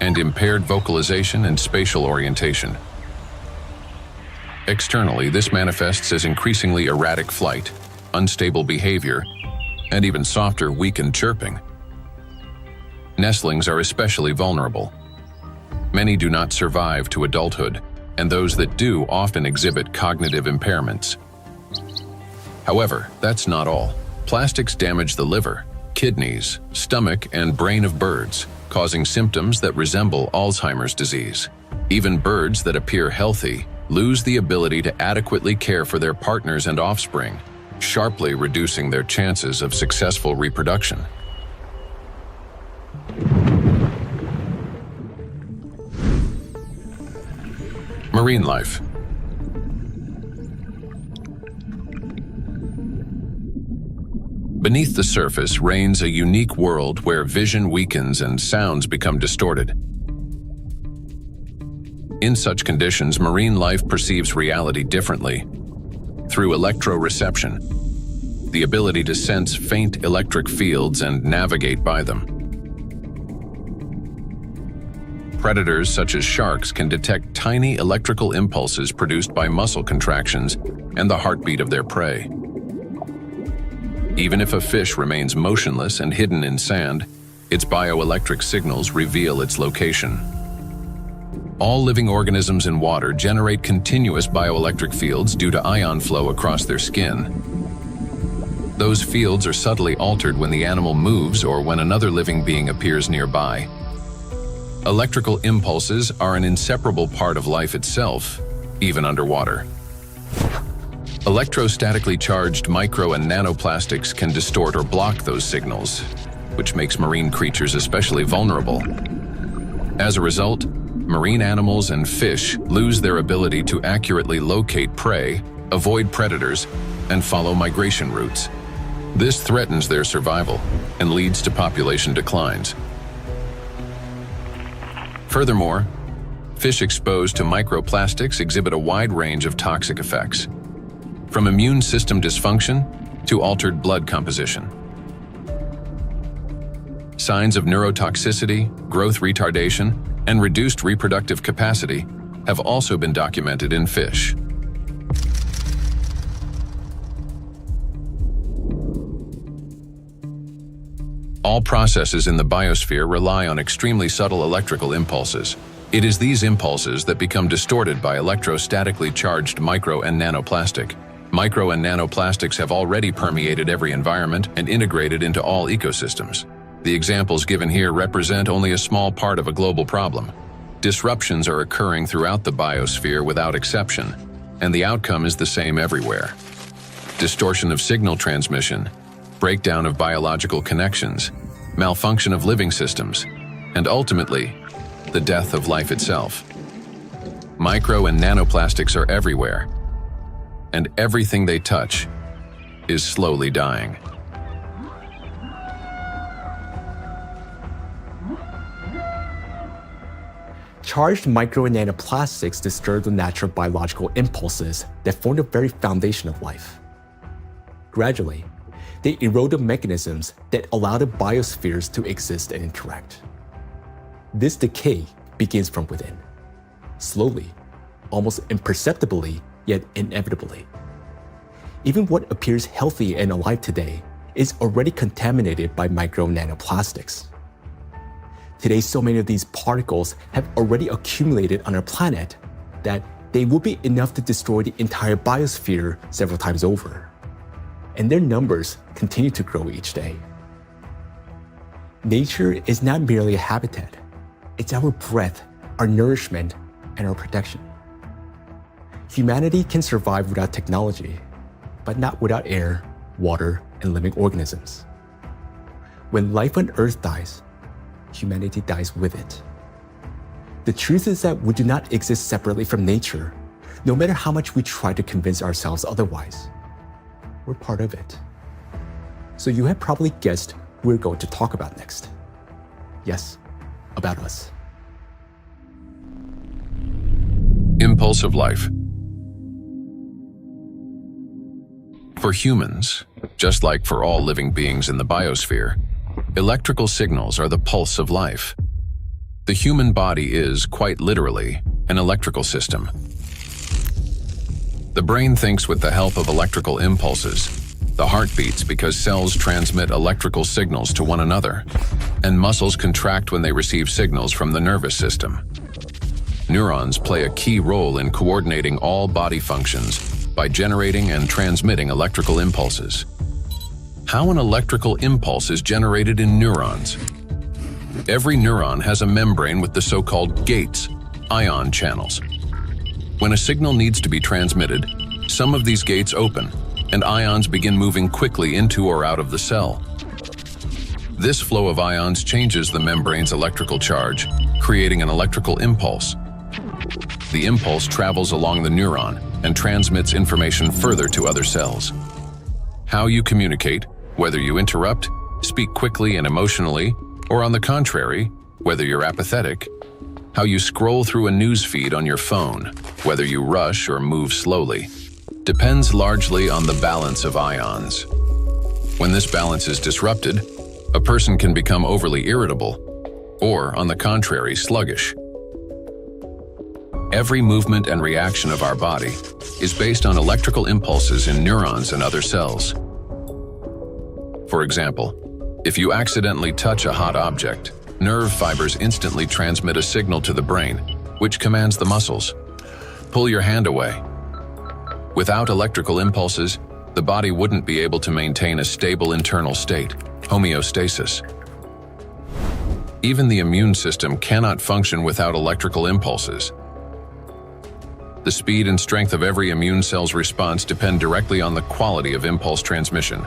and impaired vocalization and spatial orientation. Externally, this manifests as increasingly erratic flight, unstable behavior, and even softer, weakened chirping. Nestlings are especially vulnerable. Many do not survive to adulthood, and those that do often exhibit cognitive impairments. However, that's not all. Plastics damage the liver, kidneys, stomach, and brain of birds, causing symptoms that resemble Alzheimer's disease. Even birds that appear healthy lose the ability to adequately care for their partners and offspring, sharply reducing their chances of successful reproduction. Marine life. Beneath the surface reigns a unique world where vision weakens and sounds become distorted. In such conditions, marine life perceives reality differently. Through electroreception, the ability to sense faint electric fields and navigate by them. Predators such as sharks can detect tiny electrical impulses produced by muscle contractions and the heartbeat of their prey. Even if a fish remains motionless and hidden in sand, its bioelectric signals reveal its location. All living organisms in water generate continuous bioelectric fields due to ion flow across their skin. Those fields are subtly altered when the animal moves or when another living being appears nearby. Electrical impulses are an inseparable part of life itself, even underwater. Electrostatically charged micro and nanoplastics can distort or block those signals, which makes marine creatures especially vulnerable. As a result, marine animals and fish lose their ability to accurately locate prey, avoid predators, and follow migration routes. This threatens their survival and leads to population declines. Furthermore, fish exposed to microplastics exhibit a wide range of toxic effects, from immune system dysfunction to altered blood composition. Signs of neurotoxicity, growth retardation, and reduced reproductive capacity have also been documented in fish. All processes in the biosphere rely on extremely subtle electrical impulses. It is these impulses that become distorted by electrostatically charged micro and nanoplastic. Micro and nanoplastics have already permeated every environment and integrated into all ecosystems. The examples given here represent only a small part of a global problem. Disruptions are occurring throughout the biosphere without exception, and the outcome is the same everywhere. Distortion of signal transmission, breakdown of biological connections, malfunction of living systems, and ultimately, the death of life itself. Micro and nanoplastics are everywhere, and everything they touch is slowly dying. Charged micro and nanoplastics disturb the natural biological impulses that form the very foundation of life. Gradually, they erode the mechanisms that allow the biospheres to exist and interact. This decay begins from within, slowly, almost imperceptibly, yet inevitably. Even what appears healthy and alive today is already contaminated by micro nanoplastics. Today, so many of these particles have already accumulated on our planet that they will be enough to destroy the entire biosphere several times over. And their numbers continue to grow each day. Nature is not merely a habitat. It's our breath, our nourishment, and our protection. Humanity can survive without technology, but not without air, water, and living organisms. When life on Earth dies, humanity dies with it. The truth is that we do not exist separately from nature, no matter how much we try to convince ourselves otherwise. We're part of it. So you have probably guessed who we're going to talk about next. Yes, about us. Impulse of life. For humans, just like for all living beings in the biosphere, electrical signals are the pulse of life. The human body is, quite literally, an electrical system. The brain thinks with the help of electrical impulses. The heart beats because cells transmit electrical signals to one another, and muscles contract when they receive signals from the nervous system. Neurons play a key role in coordinating all body functions by generating and transmitting electrical impulses. How an electrical impulse is generated in neurons. Every neuron has a membrane with the so-called gates, ion channels. When a signal needs to be transmitted, some of these gates open, and ions begin moving quickly into or out of the cell. This flow of ions changes the membrane's electrical charge, creating an electrical impulse. The impulse travels along the neuron and transmits information further to other cells. How you communicate, whether you interrupt, speak quickly and emotionally, or on the contrary, whether you're apathetic. How you scroll through a news feed on your phone, whether you rush or move slowly, depends largely on the balance of ions. When this balance is disrupted, a person can become overly irritable, or, on the contrary, sluggish. Every movement and reaction of our body is based on electrical impulses in neurons and other cells. For example, if you accidentally touch a hot object, nerve fibers instantly transmit a signal to the brain, which commands the muscles. Pull your hand away. Without electrical impulses, the body wouldn't be able to maintain a stable internal state, homeostasis. Even the immune system cannot function without electrical impulses. The speed and strength of every immune cell's response depend directly on the quality of impulse transmission.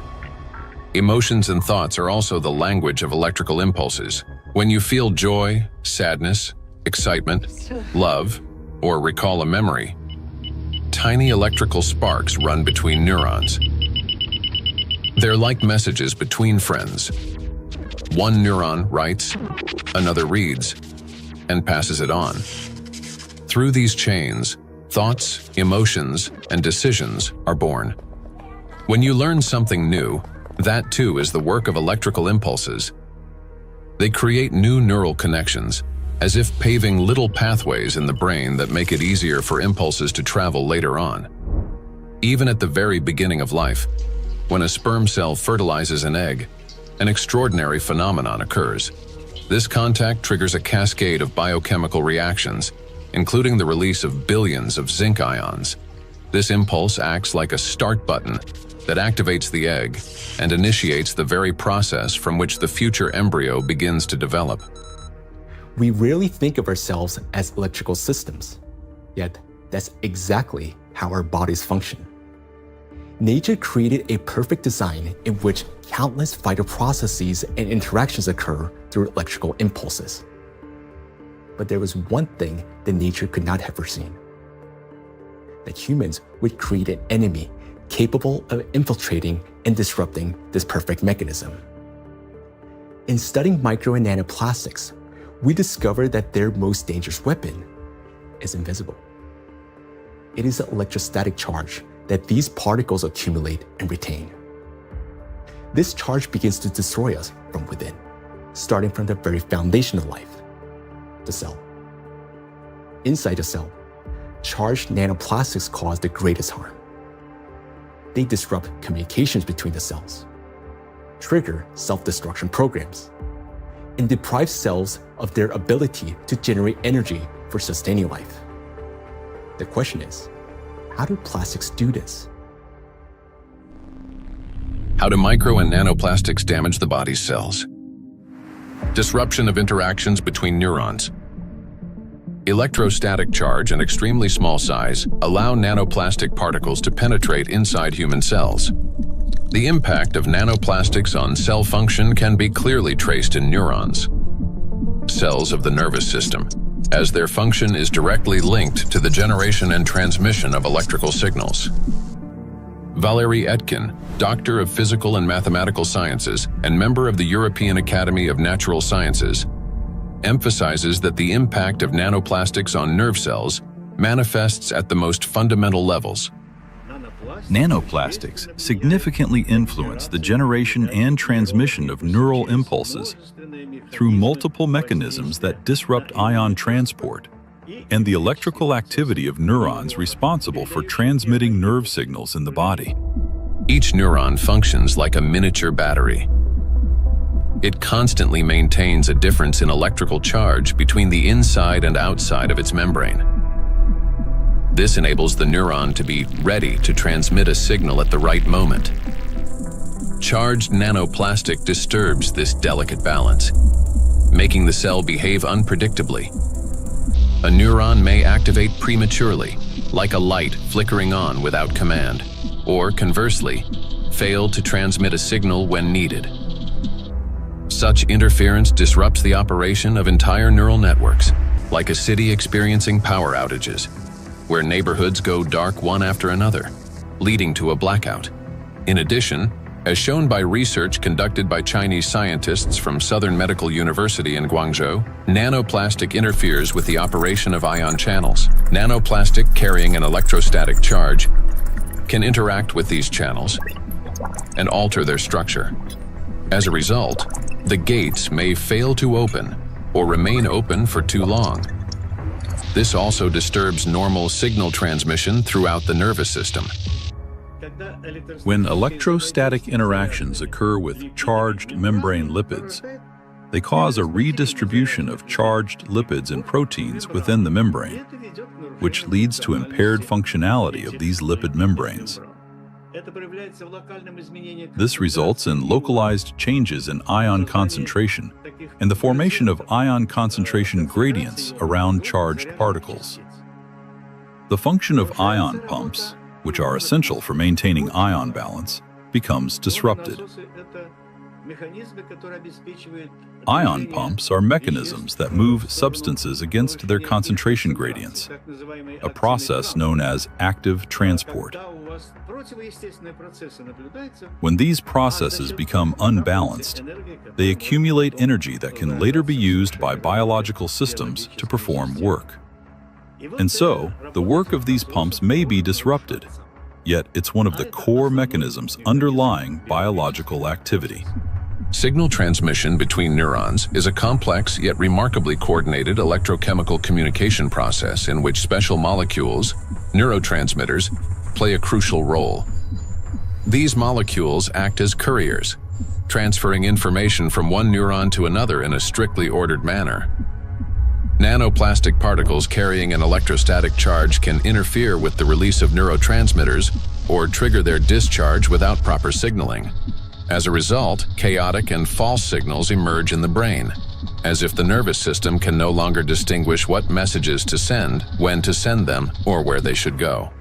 Emotions and thoughts are also the language of electrical impulses. When you feel joy, sadness, excitement, love, or recall a memory, tiny electrical sparks run between neurons. They're like messages between friends. One neuron writes, another reads, and passes it on. Through these chains, thoughts, emotions, and decisions are born. When you learn something new, that too is the work of electrical impulses. They create new neural connections, as if paving little pathways in the brain that make it easier for impulses to travel later on. Even at the very beginning of life, when a sperm cell fertilizes an egg, an extraordinary phenomenon occurs. This contact triggers a cascade of biochemical reactions, including the release of billions of zinc ions. This impulse acts like a start button that activates the egg and initiates the very process from which the future embryo begins to develop. We rarely think of ourselves as electrical systems, yet that's exactly how our bodies function. Nature created a perfect design in which countless vital processes and interactions occur through electrical impulses. But there was one thing that nature could not have foreseen: that humans would create an enemy capable of infiltrating and disrupting this perfect mechanism. In studying micro and nanoplastics, we discovered that their most dangerous weapon is invisible. It is the electrostatic charge that these particles accumulate and retain. This charge begins to destroy us from within, starting from the very foundation of life, the cell. Inside the cell, charged nanoplastics cause the greatest harm. They disrupt communications between the cells, trigger self-destruction programs, and deprive cells of their ability to generate energy for sustaining life. The question is, how do plastics do this? How do micro and nanoplastics damage the body's cells? Disruption of interactions between neurons. Electrostatic charge and extremely small size allow nanoplastic particles to penetrate inside human cells. The impact of nanoplastics on cell function can be clearly traced in neurons, cells of the nervous system, as their function is directly linked to the generation and transmission of electrical signals. Valérie Etkin, Doctor of Physical and Mathematical Sciences and member of the European Academy of Natural Sciences, emphasizes that the impact of nanoplastics on nerve cells manifests at the most fundamental levels. Nanoplastics significantly influence the generation and transmission of neural impulses through multiple mechanisms that disrupt ion transport and the electrical activity of neurons responsible for transmitting nerve signals in the body. Each neuron functions like a miniature battery. It constantly maintains a difference in electrical charge between the inside and outside of its membrane. This enables the neuron to be ready to transmit a signal at the right moment. Charged nanoplastic disturbs this delicate balance, making the cell behave unpredictably. A neuron may activate prematurely, like a light flickering on without command, or conversely, fail to transmit a signal when needed. Such interference disrupts the operation of entire neural networks, like a city experiencing power outages, where neighborhoods go dark one after another, leading to a blackout. In addition, as shown by research conducted by Chinese scientists from Southern Medical University in Guangzhou, nanoplastic interferes with the operation of ion channels. Nanoplastic carrying an electrostatic charge can interact with these channels and alter their structure. As a result, the gates may fail to open or remain open for too long. This also disturbs normal signal transmission throughout the nervous system. When electrostatic interactions occur with charged membrane lipids, they cause a redistribution of charged lipids and proteins within the membrane, which leads to impaired functionality of these lipid membranes. This results in localized changes in ion concentration and the formation of ion concentration gradients around charged particles. The function of ion pumps, which are essential for maintaining ion balance, becomes disrupted. Ion pumps are mechanisms that move substances against their concentration gradients, a process known as active transport. When these processes become unbalanced, they accumulate energy that can later be used by biological systems to perform work. And so, the work of these pumps may be disrupted, yet it's one of the core mechanisms underlying biological activity. Signal transmission between neurons is a complex yet remarkably coordinated electrochemical communication process in which special molecules, neurotransmitters, play a crucial role. These molecules act as couriers, transferring information from one neuron to another in a strictly ordered manner. Nanoplastic particles carrying an electrostatic charge can interfere with the release of neurotransmitters or trigger their discharge without proper signaling. As a result, chaotic and false signals emerge in the brain, as if the nervous system can no longer distinguish what messages to send, when to send them, or where they should go.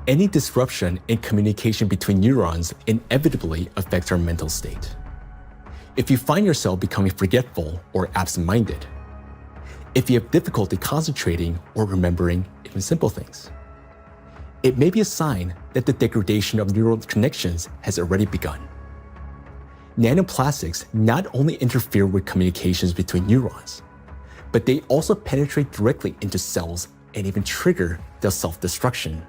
Any disruption in communication between neurons inevitably affects our mental state. If you find yourself becoming forgetful or absent-minded, if you have difficulty concentrating or remembering even simple things, it may be a sign that the degradation of neural connections has already begun. Nanoplastics not only interfere with communications between neurons, but they also penetrate directly into cells and even trigger their self-destruction.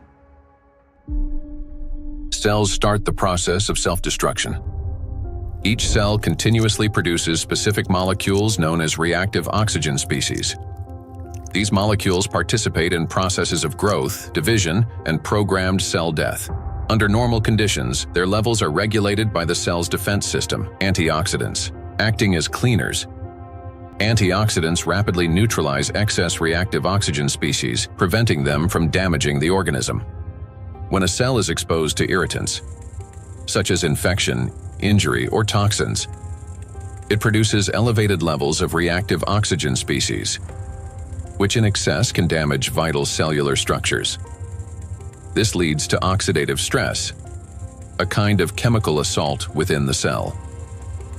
Cells start the process of self-destruction. Each cell continuously produces specific molecules known as reactive oxygen species. These molecules participate in processes of growth, division, and programmed cell death. Under normal conditions, their levels are regulated by the cell's defense system, antioxidants, acting as cleaners. Antioxidants rapidly neutralize excess reactive oxygen species, preventing them from damaging the organism. When a cell is exposed to irritants, such as infection, injury, or toxins, it produces elevated levels of reactive oxygen species, which in excess can damage vital cellular structures. This leads to oxidative stress, a kind of chemical assault within the cell.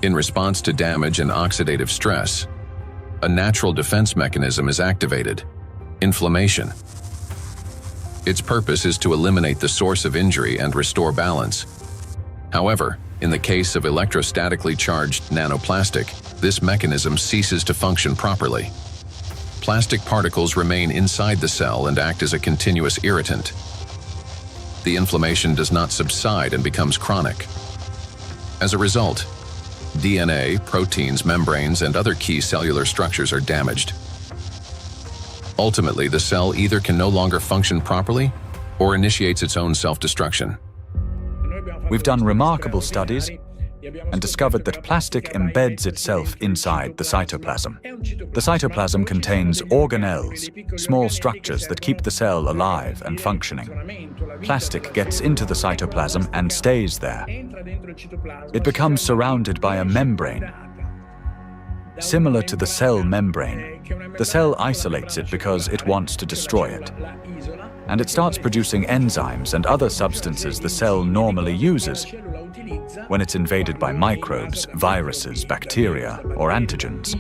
In response to damage and oxidative stress, a natural defense mechanism is activated: inflammation. Its purpose is to eliminate the source of injury and restore balance. However, in the case of electrostatically charged nanoplastic, this mechanism ceases to function properly. Plastic particles remain inside the cell and act as a continuous irritant. The inflammation does not subside and becomes chronic. As a result, DNA, proteins, membranes, and other key cellular structures are damaged. Ultimately, the cell either can no longer function properly or initiates its own self-destruction. We've done remarkable studies and discovered that plastic embeds itself inside the cytoplasm. The cytoplasm contains organelles, small structures that keep the cell alive and functioning. Plastic gets into the cytoplasm and stays there. It becomes surrounded by a membrane. Similar to the cell membrane, the cell isolates it because it wants to destroy it. And it starts producing enzymes and other substances the cell normally uses when it's invaded by microbes, viruses, bacteria, or antigens.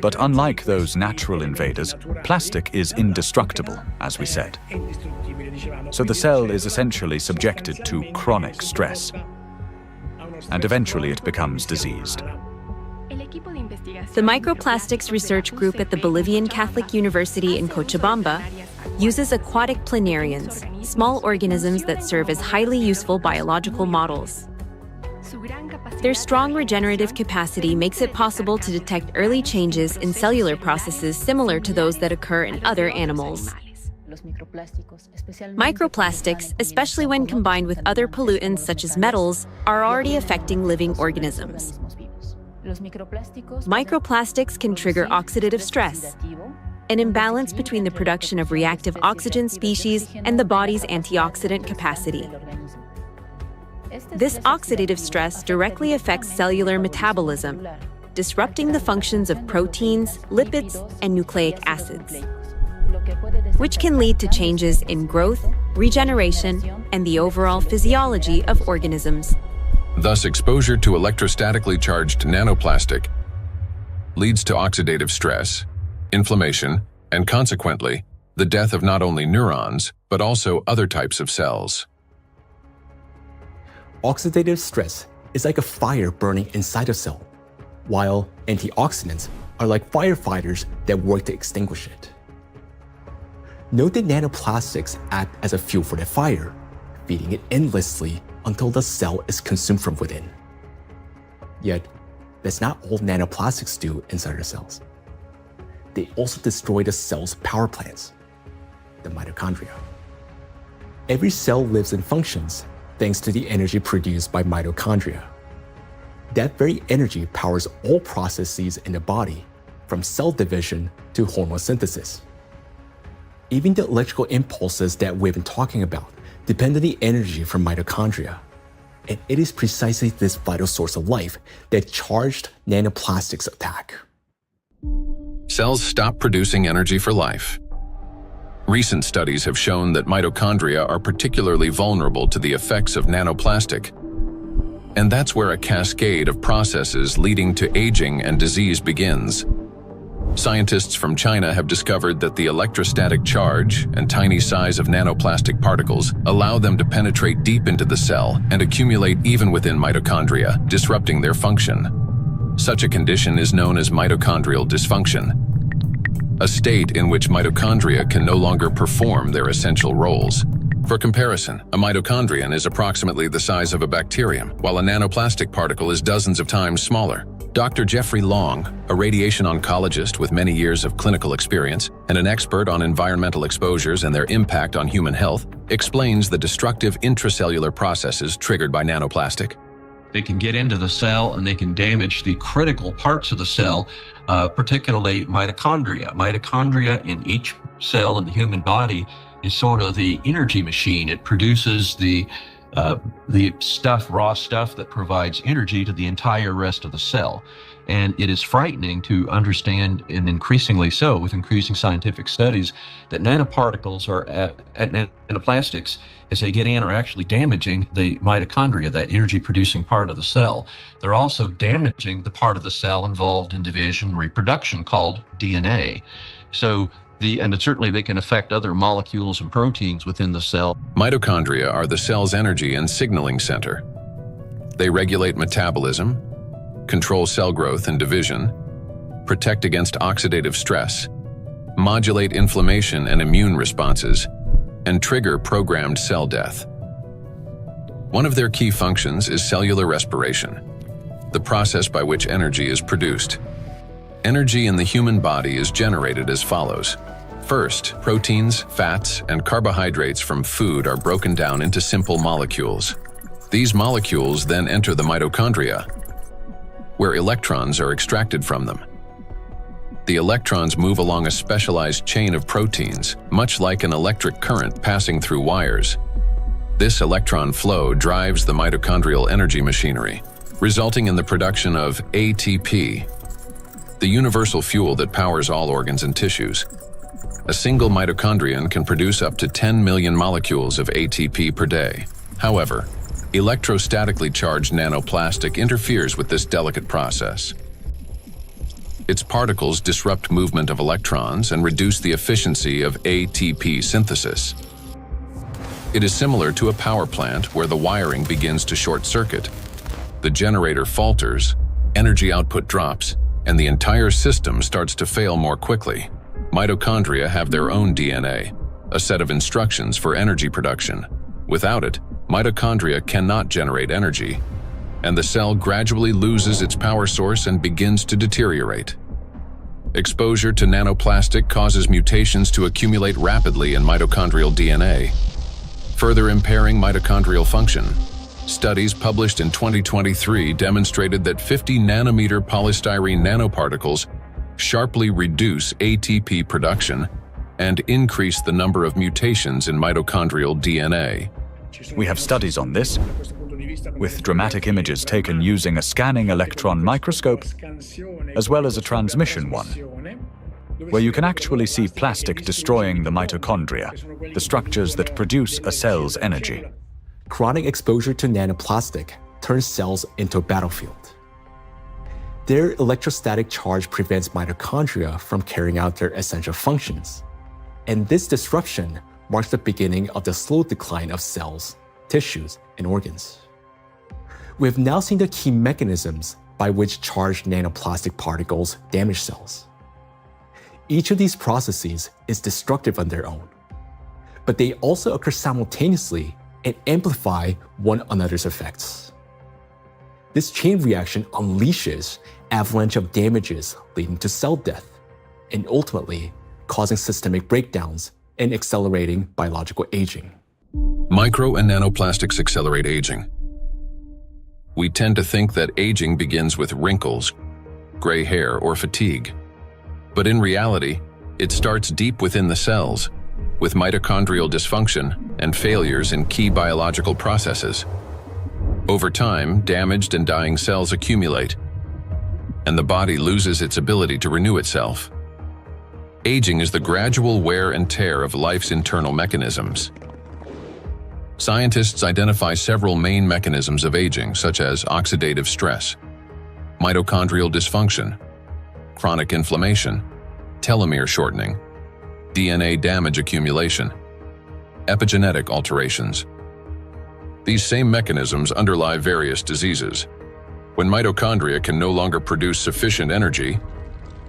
But unlike those natural invaders, plastic is indestructible, as we said. So the cell is essentially subjected to chronic stress, and eventually it becomes diseased. The Microplastics Research Group at the Bolivian Catholic University in Cochabamba uses aquatic planarians, small organisms that serve as highly useful biological models. Their strong regenerative capacity makes it possible to detect early changes in cellular processes similar to those that occur in other animals. Microplastics, especially when combined with other pollutants such as metals, are already affecting living organisms. Microplastics can trigger oxidative stress, an imbalance between the production of reactive oxygen species and the body's antioxidant capacity. This oxidative stress directly affects cellular metabolism, disrupting the functions of proteins, lipids, and nucleic acids, which can lead to changes in growth, regeneration, and the overall physiology of organisms. Thus, exposure to electrostatically charged nanoplastic leads to oxidative stress, inflammation, and consequently, the death of not only neurons, but also other types of cells. Oxidative stress is like a fire burning inside a cell, while antioxidants are like firefighters that work to extinguish it. Note that nanoplastics act as a fuel for the fire, feeding it endlessly until the cell is consumed from within. Yet, that's not all nanoplastics do inside our cells. They also destroy the cell's power plants, the mitochondria. Every cell lives and functions thanks to the energy produced by mitochondria. That very energy powers all processes in the body, from cell division to hormone synthesis. Even the electrical impulses that we've been talking about depend on the energy from mitochondria. And it is precisely this vital source of life that charged nanoplastics attack. Cells stop producing energy for life. Recent studies have shown that mitochondria are particularly vulnerable to the effects of nanoplastic. And that's where a cascade of processes leading to aging and disease begins. Scientists from China have discovered that the electrostatic charge and tiny size of nanoplastic particles allow them to penetrate deep into the cell and accumulate even within mitochondria, disrupting their function. Such a condition is known as mitochondrial dysfunction, a state in which mitochondria can no longer perform their essential roles. For comparison, a mitochondrion is approximately the size of a bacterium, while a nanoplastic particle is dozens of times smaller. Dr. Jeffrey Long, a radiation oncologist with many years of clinical experience and an expert on environmental exposures and their impact on human health, explains the destructive intracellular processes triggered by nanoplastic. They can get into the cell and they can damage the critical parts of the cell, particularly mitochondria. Mitochondria in each cell in the human body is sort of the energy machine. It produces the raw stuff that provides energy to the entire rest of the cell. And it is frightening to understand, and increasingly so with increasing scientific studies, that nanoparticles nanoplastics, as they get in, are actually damaging the mitochondria, that energy-producing part of the cell. They're also damaging the part of the cell involved in division and reproduction called DNA. And certainly they can affect other molecules and proteins within the cell. Mitochondria are the cell's energy and signaling center. They regulate metabolism, control cell growth and division, protect against oxidative stress, modulate inflammation and immune responses, and trigger programmed cell death. One of their key functions is cellular respiration, the process by which energy is produced. Energy in the human body is generated as follows. First, proteins, fats, and carbohydrates from food are broken down into simple molecules. These molecules then enter the mitochondria, where electrons are extracted from them. The electrons move along a specialized chain of proteins, much like an electric current passing through wires. This electron flow drives the mitochondrial energy machinery, resulting in the production of ATP, the universal fuel that powers all organs and tissues. A single mitochondrion can produce up to 10 million molecules of ATP per day. However, electrostatically charged nanoplastic interferes with this delicate process. Its particles disrupt movement of electrons and reduce the efficiency of ATP synthesis. It is similar to a power plant where the wiring begins to short circuit. The generator falters, energy output drops, and the entire system starts to fail more quickly. Mitochondria have their own DNA, a set of instructions for energy production. Without it, mitochondria cannot generate energy, and the cell gradually loses its power source and begins to deteriorate. Exposure to nanoplastic causes mutations to accumulate rapidly in mitochondrial DNA, further impairing mitochondrial function. Studies published in 2023 demonstrated that 50 nanometer polystyrene nanoparticles sharply reduce ATP production and increase the number of mutations in mitochondrial DNA. We have studies on this, with dramatic images taken using a scanning electron microscope, as well as a transmission one, where you can actually see plastic destroying the mitochondria, the structures that produce a cell's energy. Chronic exposure to nanoplastic turns cells into a battlefield. Their electrostatic charge prevents mitochondria from carrying out their essential functions, and this disruption marks the beginning of the slow decline of cells, tissues, and organs. We have now seen the key mechanisms by which charged nanoplastic particles damage cells. Each of these processes is destructive on their own, but they also occur simultaneously and amplify one another's effects. This chain reaction unleashes avalanche of damages leading to cell death, and ultimately causing systemic breakdowns and accelerating biological aging. Micro and nanoplastics accelerate aging. We tend to think that aging begins with wrinkles, gray hair, or fatigue. But in reality, it starts deep within the cells, with mitochondrial dysfunction and failures in key biological processes. Over time, damaged and dying cells accumulate, and the body loses its ability to renew itself. Aging is the gradual wear and tear of life's internal mechanisms. Scientists identify several main mechanisms of aging, such as oxidative stress, mitochondrial dysfunction, chronic inflammation, telomere shortening, DNA damage accumulation, epigenetic alterations. These same mechanisms underlie various diseases. When mitochondria can no longer produce sufficient energy,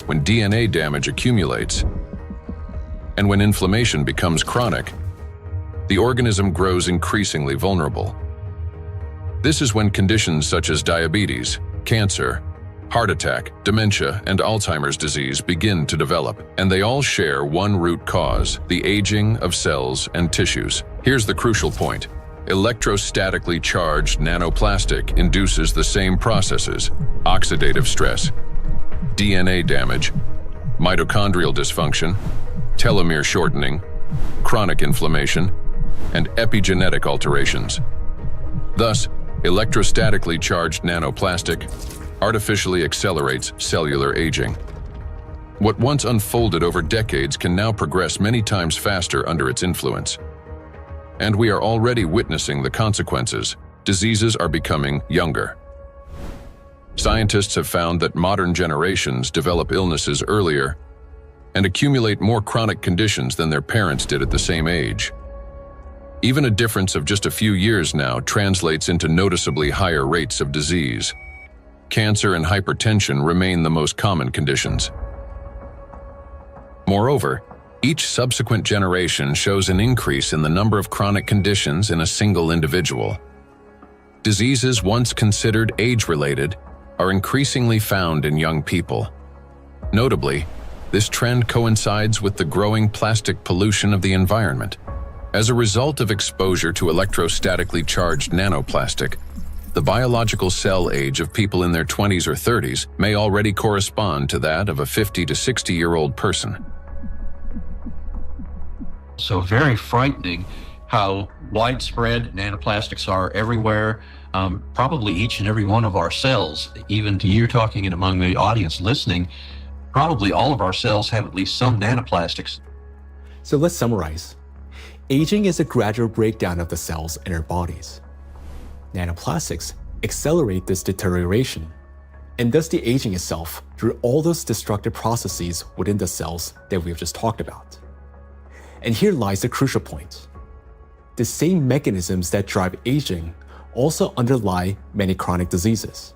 when DNA damage accumulates, and when inflammation becomes chronic, the organism grows increasingly vulnerable. This is when conditions such as diabetes, cancer, heart attack, dementia, and Alzheimer's disease begin to develop, and they all share one root cause: the aging of cells and tissues. Here's the crucial point. Electrostatically charged nanoplastic induces the same processes: oxidative stress, DNA damage, mitochondrial dysfunction, telomere shortening, chronic inflammation, and epigenetic alterations. Thus, electrostatically charged nanoplastic artificially accelerates cellular aging. What once unfolded over decades can now progress many times faster under its influence. And we are already witnessing the consequences. Diseases are becoming younger. Scientists have found that modern generations develop illnesses earlier and accumulate more chronic conditions than their parents did at the same age. Even a difference of just a few years now translates into noticeably higher rates of disease. Cancer and hypertension remain the most common conditions. Moreover, each subsequent generation shows an increase in the number of chronic conditions in a single individual. Diseases once considered age-related are increasingly found in young people. Notably, this trend coincides with the growing plastic pollution of the environment. As a result of exposure to electrostatically charged nanoplastic, the biological cell age of people in their 20s or 30s may already correspond to that of a 50 to 60-year-old person. So very frightening how widespread nanoplastics are everywhere, probably each and every one of our cells. Even to you talking and among the audience listening, probably all of our cells have at least some nanoplastics. So let's summarize. Aging is a gradual breakdown of the cells in our bodies. Nanoplastics accelerate this deterioration, and thus the aging itself through all those destructive processes within the cells that we've just talked about. And here lies the crucial point. The same mechanisms that drive aging also underlie many chronic diseases.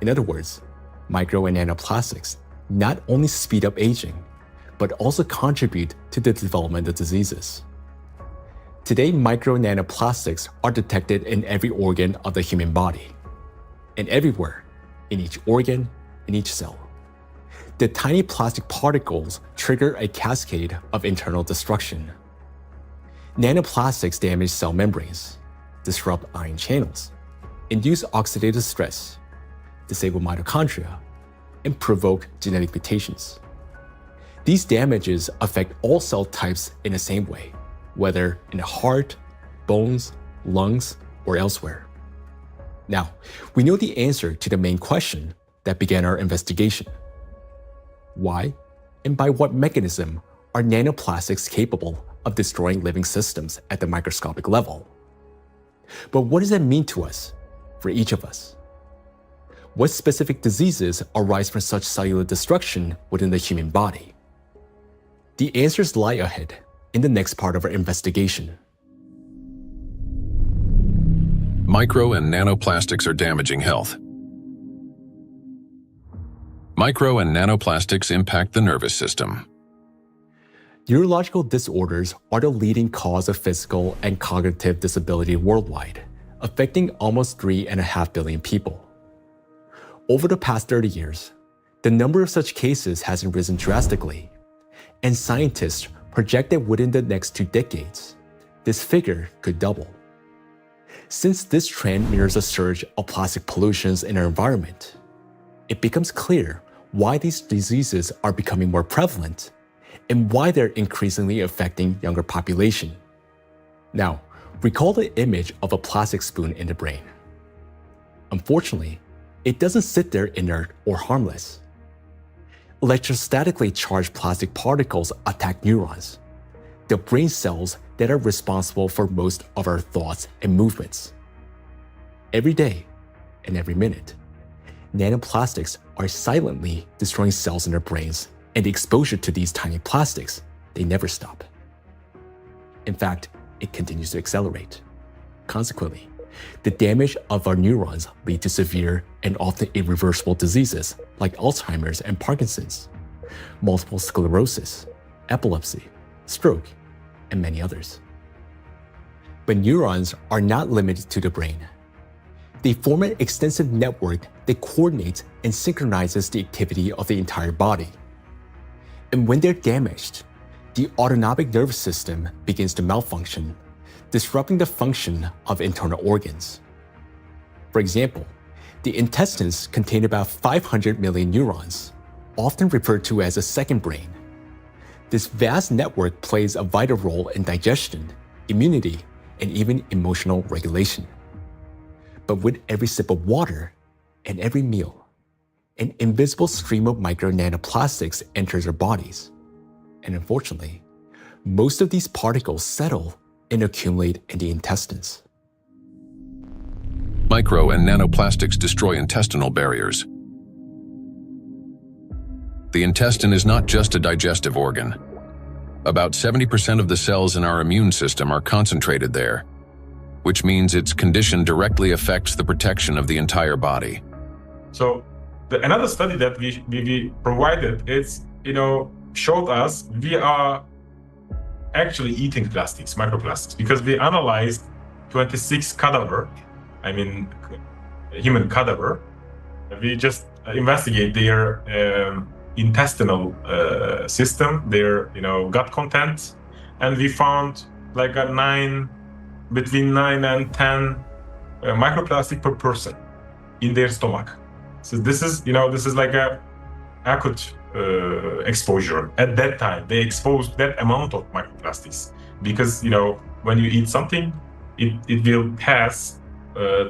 In other words, micro and nanoplastics not only speed up aging, but also contribute to the development of diseases. Today, micro and nanoplastics are detected in every organ of the human body, and everywhere, in each organ, in each cell. The tiny plastic particles trigger a cascade of internal destruction. Nanoplastics damage cell membranes, disrupt ion channels, induce oxidative stress, disable mitochondria, and provoke genetic mutations. These damages affect all cell types in the same way, whether in the heart, bones, lungs, or elsewhere. Now, we know the answer to the main question that began our investigation. Why and by what mechanism are nanoplastics capable of destroying living systems at the microscopic level? But what does that mean to us, for each of us? What specific diseases arise from such cellular destruction within the human body? The answers lie ahead in the next part of our investigation. Micro and nanoplastics are damaging health. Micro and nanoplastics impact the nervous system. Neurological disorders are the leading cause of physical and cognitive disability worldwide, affecting almost 3.5 billion people. Over the past 30 years, the number of such cases has risen drastically, and scientists project that within the next 2 decades, this figure could double. Since this trend mirrors a surge of plastic pollutions in our environment, it becomes clear why these diseases are becoming more prevalent and why they're increasingly affecting younger population. Now, recall the image of a plastic spoon in the brain. Unfortunately, it doesn't sit there inert or harmless. Electrostatically charged plastic particles attack neurons, the brain cells that are responsible for most of our thoughts and movements. Every day and every minute, nanoplastics are silently destroying cells in our brains, and the exposure to these tiny plastics, they never stop. In fact, it continues to accelerate. Consequently, the damage of our neurons lead to severe and often irreversible diseases like Alzheimer's and Parkinson's, multiple sclerosis, epilepsy, stroke, and many others. But neurons are not limited to the brain. They form an extensive network that coordinates and synchronizes the activity of the entire body. And when they're damaged, the autonomic nervous system begins to malfunction, disrupting the function of internal organs. For example, the intestines contain about 500 million neurons, often referred to as a second brain. This vast network plays a vital role in digestion, immunity, and even emotional regulation. But with every sip of water and every meal, an invisible stream of micro nanoplastics enters our bodies. And unfortunately, most of these particles settle and accumulate in the intestines. Micro and nanoplastics destroy intestinal barriers. The intestine is not just a digestive organ. About 70% of the cells in our immune system are concentrated there, which means its condition directly affects the protection of the entire body. So another study that we provided, showed us we are actually eating plastics, microplastics, because we analyzed 26 human cadaver. We just investigate their intestinal system, their gut content, and we found like between 9 and 10 microplastic per person in their stomach. So this is like a acute exposure. At that time, they exposed that amount of microplastics because, when you eat something, it will pass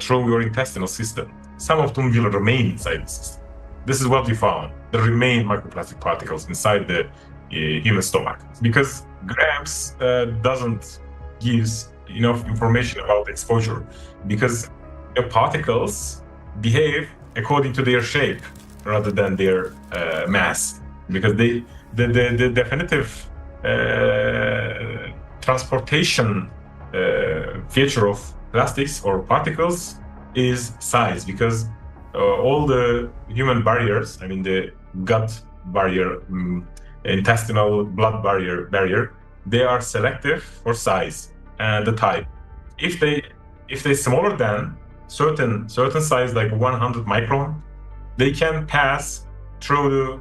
through your intestinal system. Some of them will remain inside the system. This is what we found. There remain microplastic particles inside the human stomach because grams doesn't give enough information about exposure because the particles behave according to their shape rather than their mass, because the definitive transportation feature of plastics or particles is size, because all the human barriers, the gut barrier, intestinal blood barrier, they are selective for size and the type. If they smaller than certain size, like 100 micron, they can pass through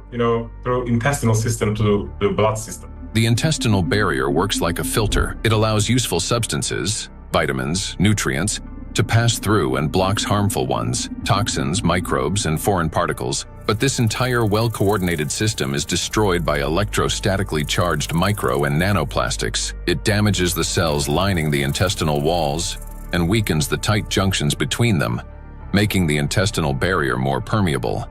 through intestinal system to the blood system. The intestinal barrier works like a filter. It allows useful substances, vitamins, nutrients, to pass through and blocks harmful ones, toxins, microbes, and foreign particles. But this entire well-coordinated system is destroyed by electrostatically charged micro and nanoplastics. It damages the cells lining the intestinal walls and weakens the tight junctions between them, making the intestinal barrier more permeable.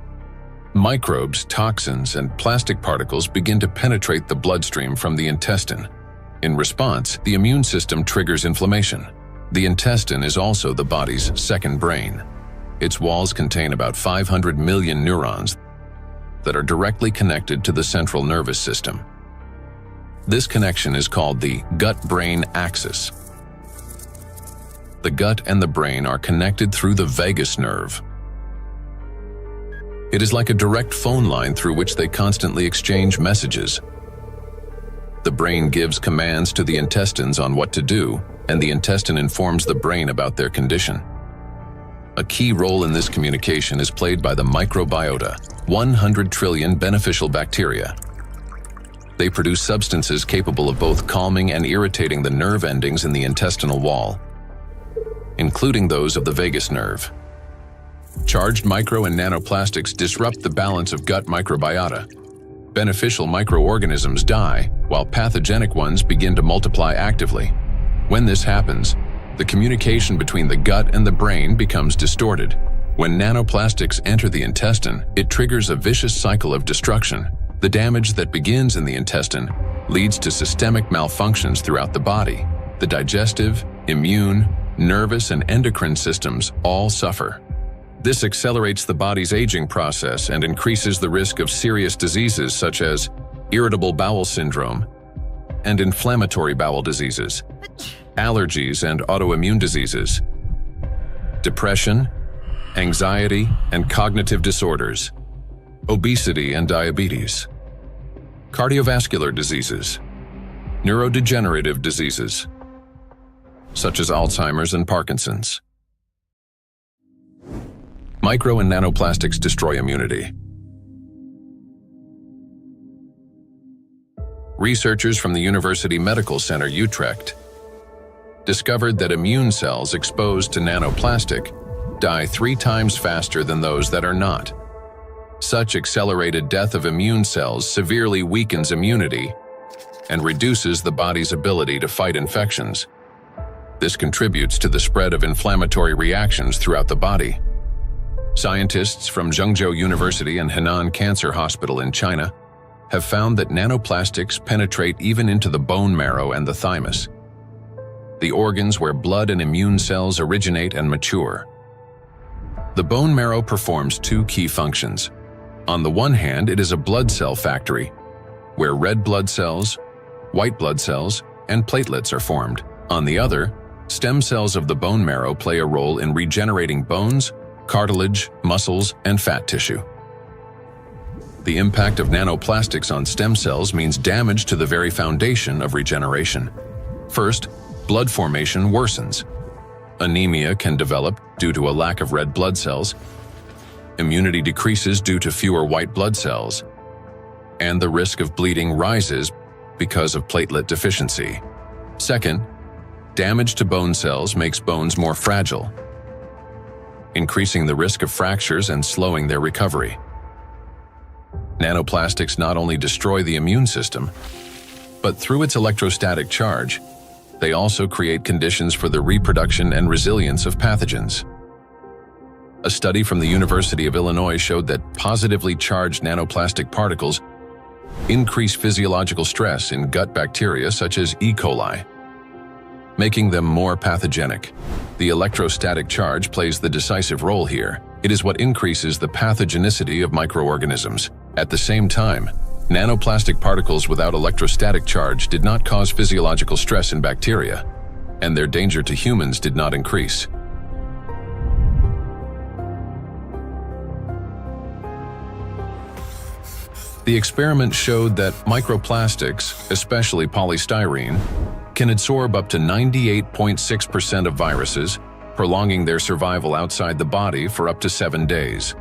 Microbes, toxins, and plastic particles begin to penetrate the bloodstream from the intestine. In response, the immune system triggers inflammation. The intestine is also the body's second brain. Its walls contain about 500 million neurons that are directly connected to the central nervous system. This connection is called the gut-brain axis. The gut and the brain are connected through the vagus nerve. It is like a direct phone line through which they constantly exchange messages. The brain gives commands to the intestines on what to do, and the intestine informs the brain about their condition. A key role in this communication is played by the microbiota, 100 trillion beneficial bacteria. They produce substances capable of both calming and irritating the nerve endings in the intestinal wall, including those of the vagus nerve. Charged micro and nanoplastics disrupt the balance of gut microbiota. Beneficial microorganisms die, while pathogenic ones begin to multiply actively. When this happens, the communication between the gut and the brain becomes distorted. When nanoplastics enter the intestine, it triggers a vicious cycle of destruction. The damage that begins in the intestine leads to systemic malfunctions throughout the body. The digestive, immune, nervous, and endocrine systems all suffer. This accelerates the body's aging process and increases the risk of serious diseases such as irritable bowel syndrome and inflammatory bowel diseases, allergies and autoimmune diseases, depression, anxiety and cognitive disorders, obesity and diabetes, cardiovascular diseases, neurodegenerative diseases, such as Alzheimer's and Parkinson's. Micro and nanoplastics destroy immunity. Researchers from the University Medical Center Utrecht discovered that immune cells exposed to nanoplastic die 3 times faster than those that are not. Such accelerated death of immune cells severely weakens immunity and reduces the body's ability to fight infections. This contributes to the spread of inflammatory reactions throughout the body. Scientists from Zhengzhou University and Henan Cancer Hospital in China have found that nanoplastics penetrate even into the bone marrow and the thymus, the organs where blood and immune cells originate and mature. The bone marrow performs 2 key functions. On the one hand, it is a blood cell factory, where red blood cells, white blood cells, and platelets are formed. On the other, stem cells of the bone marrow play a role in regenerating bones, cartilage, muscles, and fat tissue. The impact of nanoplastics on stem cells means damage to the very foundation of regeneration. First, blood formation worsens. Anemia can develop due to a lack of red blood cells. Immunity decreases due to fewer white blood cells. And the risk of bleeding rises because of platelet deficiency. Second, Damage to bone cells makes bones more fragile, increasing the risk of fractures and slowing their recovery. Nanoplastics not only destroy the immune system, but through its electrostatic charge, they also create conditions for the reproduction and resilience of pathogens. A study from the University of Illinois showed that positively charged nanoplastic particles increase physiological stress in gut bacteria such as E. coli, making them more pathogenic. The electrostatic charge plays the decisive role here. It is what increases the pathogenicity of microorganisms. At the same time, nanoplastic particles without electrostatic charge did not cause physiological stress in bacteria, and their danger to humans did not increase. The experiment showed that microplastics, especially polystyrene, can absorb up to 98.6% of viruses, prolonging their survival outside the body for up to 7 days.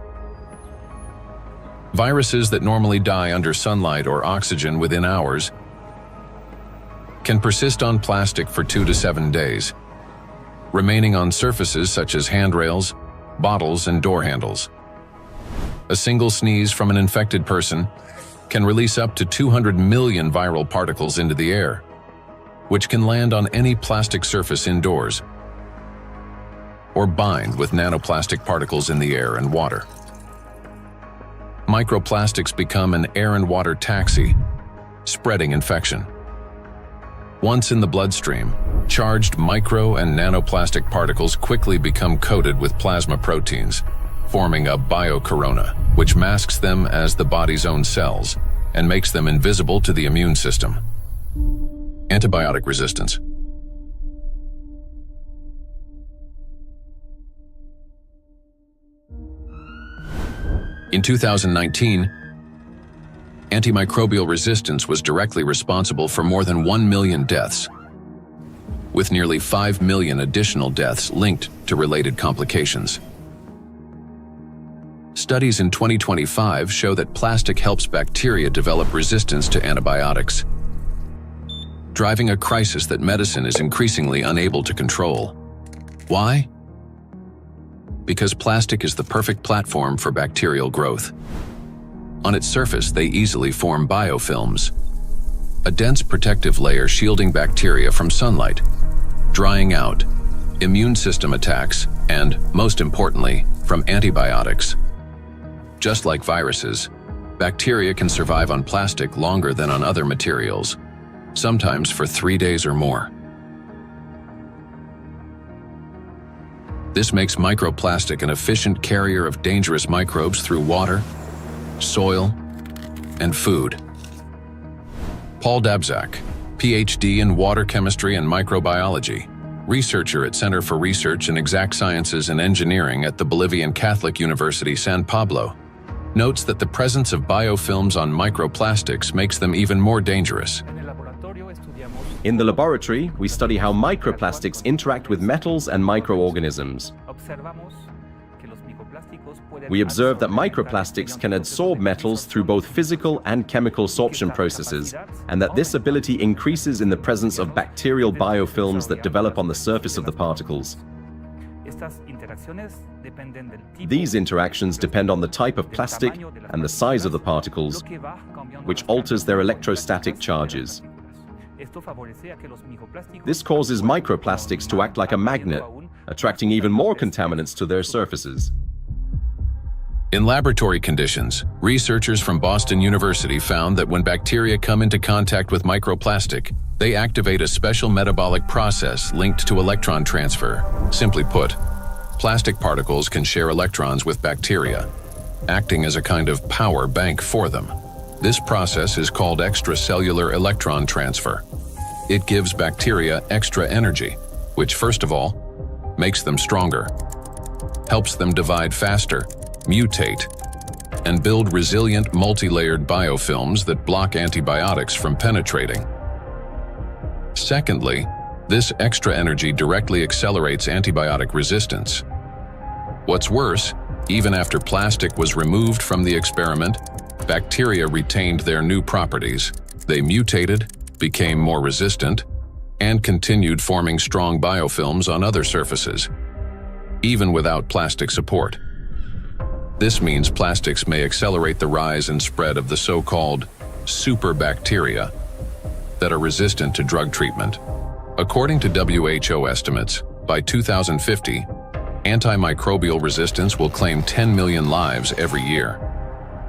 Viruses that normally die under sunlight or oxygen within hours can persist on plastic for 2 to 7 days, remaining on surfaces such as handrails, bottles, and door handles. A single sneeze from an infected person can release up to 200 million viral particles into the air, which can land on any plastic surface indoors or bind with nanoplastic particles in the air and water. Microplastics become an air and water taxi, spreading infection. Once in the bloodstream, charged micro and nanoplastic particles quickly become coated with plasma proteins, forming a biocorona, which masks them as the body's own cells and makes them invisible to the immune system. Antibiotic resistance. In 2019, antimicrobial resistance was directly responsible for more than 1 million deaths, with nearly 5 million additional deaths linked to related complications. Studies in 2025 show that plastic helps bacteria develop resistance to antibiotics, driving a crisis that medicine is increasingly unable to control. Why? Because plastic is the perfect platform for bacterial growth. On its surface, they easily form biofilms, a dense protective layer shielding bacteria from sunlight, drying out, immune system attacks, and, most importantly, from antibiotics. Just like viruses, bacteria can survive on plastic longer than on other materials, sometimes for 3 days or more. This makes microplastic an efficient carrier of dangerous microbes through water, soil, and food. Paul Dabzak, PhD in water chemistry and microbiology, researcher at Center for Research in Exact Sciences and Engineering at the Bolivian Catholic University San Pablo, notes that the presence of biofilms on microplastics makes them even more dangerous. In the laboratory, we study how microplastics interact with metals and microorganisms. We observe that microplastics can adsorb metals through both physical and chemical sorption processes, and that this ability increases in the presence of bacterial biofilms that develop on the surface of the particles. These interactions depend on the type of plastic and the size of the particles, which alters their electrostatic charges. This causes microplastics to act like a magnet, attracting even more contaminants to their surfaces. In laboratory conditions, researchers from Boston University found that when bacteria come into contact with microplastic, they activate a special metabolic process linked to electron transfer. Simply put, plastic particles can share electrons with bacteria, acting as a kind of power bank for them. This process is called extracellular electron transfer. It gives bacteria extra energy, which first of all, makes them stronger, helps them divide faster, mutate, and build resilient multi-layered biofilms that block antibiotics from penetrating. Secondly, this extra energy directly accelerates antibiotic resistance. What's worse, even after plastic was removed from the experiment, bacteria retained their new properties. They mutated, became more resistant, and continued forming strong biofilms on other surfaces, even without plastic support. This means plastics may accelerate the rise and spread of the so-called superbacteria that are resistant to drug treatment. According to WHO estimates, by 2050, antimicrobial resistance will claim 10 million lives every year.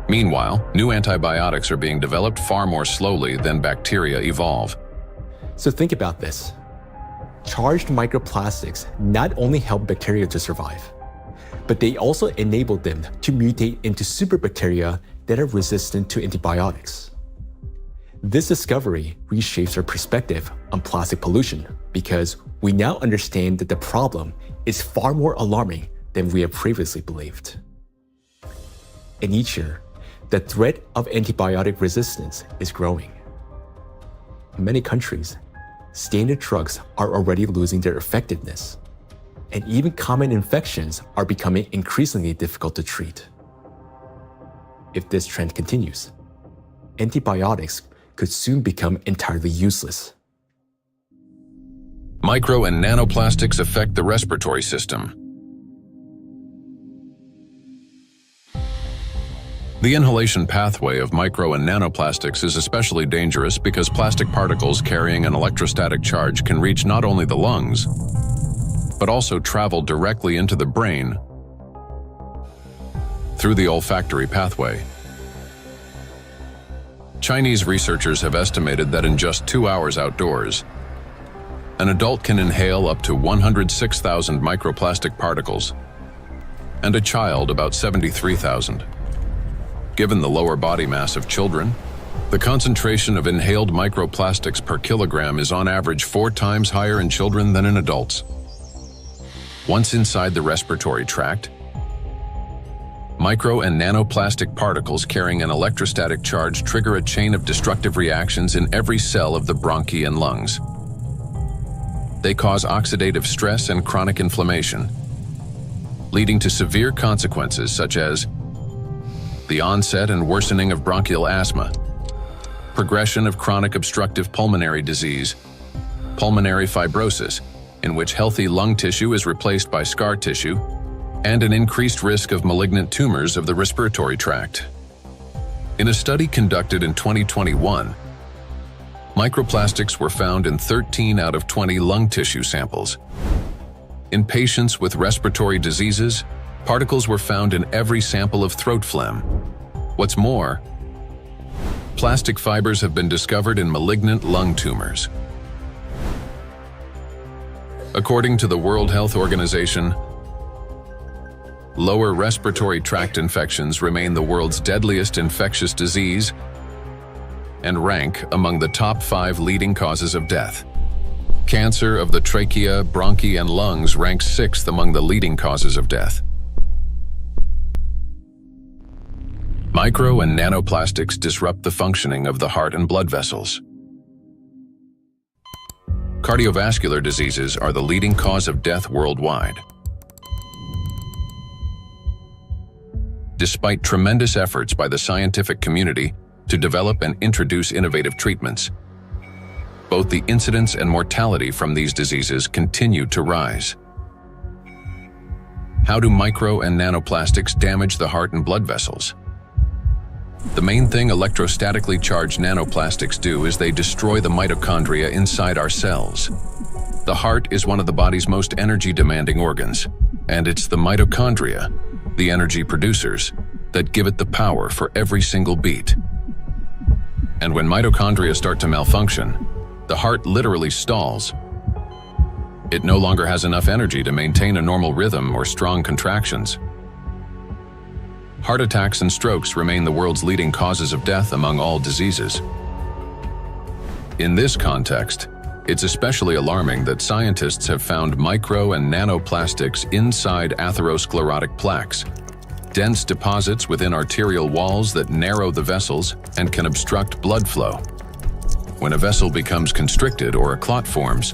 Meanwhile, new antibiotics are being developed far more slowly than bacteria evolve. So think about this. Charged microplastics not only help bacteria to survive, but they also enable them to mutate into superbacteria that are resistant to antibiotics. This discovery reshapes our perspective on plastic pollution because we now understand that the problem is far more alarming than we have previously believed. And each year, the threat of antibiotic resistance is growing. In many countries, standard drugs are already losing their effectiveness, and even common infections are becoming increasingly difficult to treat. If this trend continues, antibiotics could soon become entirely useless. Micro and nanoplastics affect the respiratory system. The inhalation pathway of micro and nanoplastics is especially dangerous because plastic particles carrying an electrostatic charge can reach not only the lungs, but also travel directly into the brain through the olfactory pathway. Chinese researchers have estimated that in just 2 hours outdoors, an adult can inhale up to 106,000 microplastic particles, and a child about 73,000. Given the lower body mass of children, the concentration of inhaled microplastics per kilogram is on average 4 times higher in children than in adults. Once inside the respiratory tract, micro and nanoplastic particles carrying an electrostatic charge trigger a chain of destructive reactions in every cell of the bronchi and lungs. They cause oxidative stress and chronic inflammation, leading to severe consequences such as the onset and worsening of bronchial asthma, progression of chronic obstructive pulmonary disease, pulmonary fibrosis, in which healthy lung tissue is replaced by scar tissue, and an increased risk of malignant tumors of the respiratory tract. In a study conducted in 2021, microplastics were found in 13 out of 20 lung tissue samples. In patients with respiratory diseases, particles were found in every sample of throat phlegm. What's more, plastic fibers have been discovered in malignant lung tumors. According to the World Health Organization, lower respiratory tract infections remain the world's deadliest infectious disease and rank among the top 5 leading causes of death. Cancer of the trachea, bronchi, and lungs ranks 6th among the leading causes of death. Micro and nanoplastics disrupt the functioning of the heart and blood vessels. Cardiovascular diseases are the leading cause of death worldwide. Despite tremendous efforts by the scientific community to develop and introduce innovative treatments, both the incidence and mortality from these diseases continue to rise. How do micro and nanoplastics damage the heart and blood vessels? The main thing electrostatically charged nanoplastics do is they destroy the mitochondria inside our cells. The heart is one of the body's most energy-demanding organs, and it's the mitochondria, the energy producers, that give it the power for every single beat. And when mitochondria start to malfunction, the heart literally stalls. It no longer has enough energy to maintain a normal rhythm or strong contractions. Heart attacks and strokes remain the world's leading causes of death among all diseases. In this context, it's especially alarming that scientists have found micro and nanoplastics inside atherosclerotic plaques, dense deposits within arterial walls that narrow the vessels and can obstruct blood flow. When a vessel becomes constricted or a clot forms,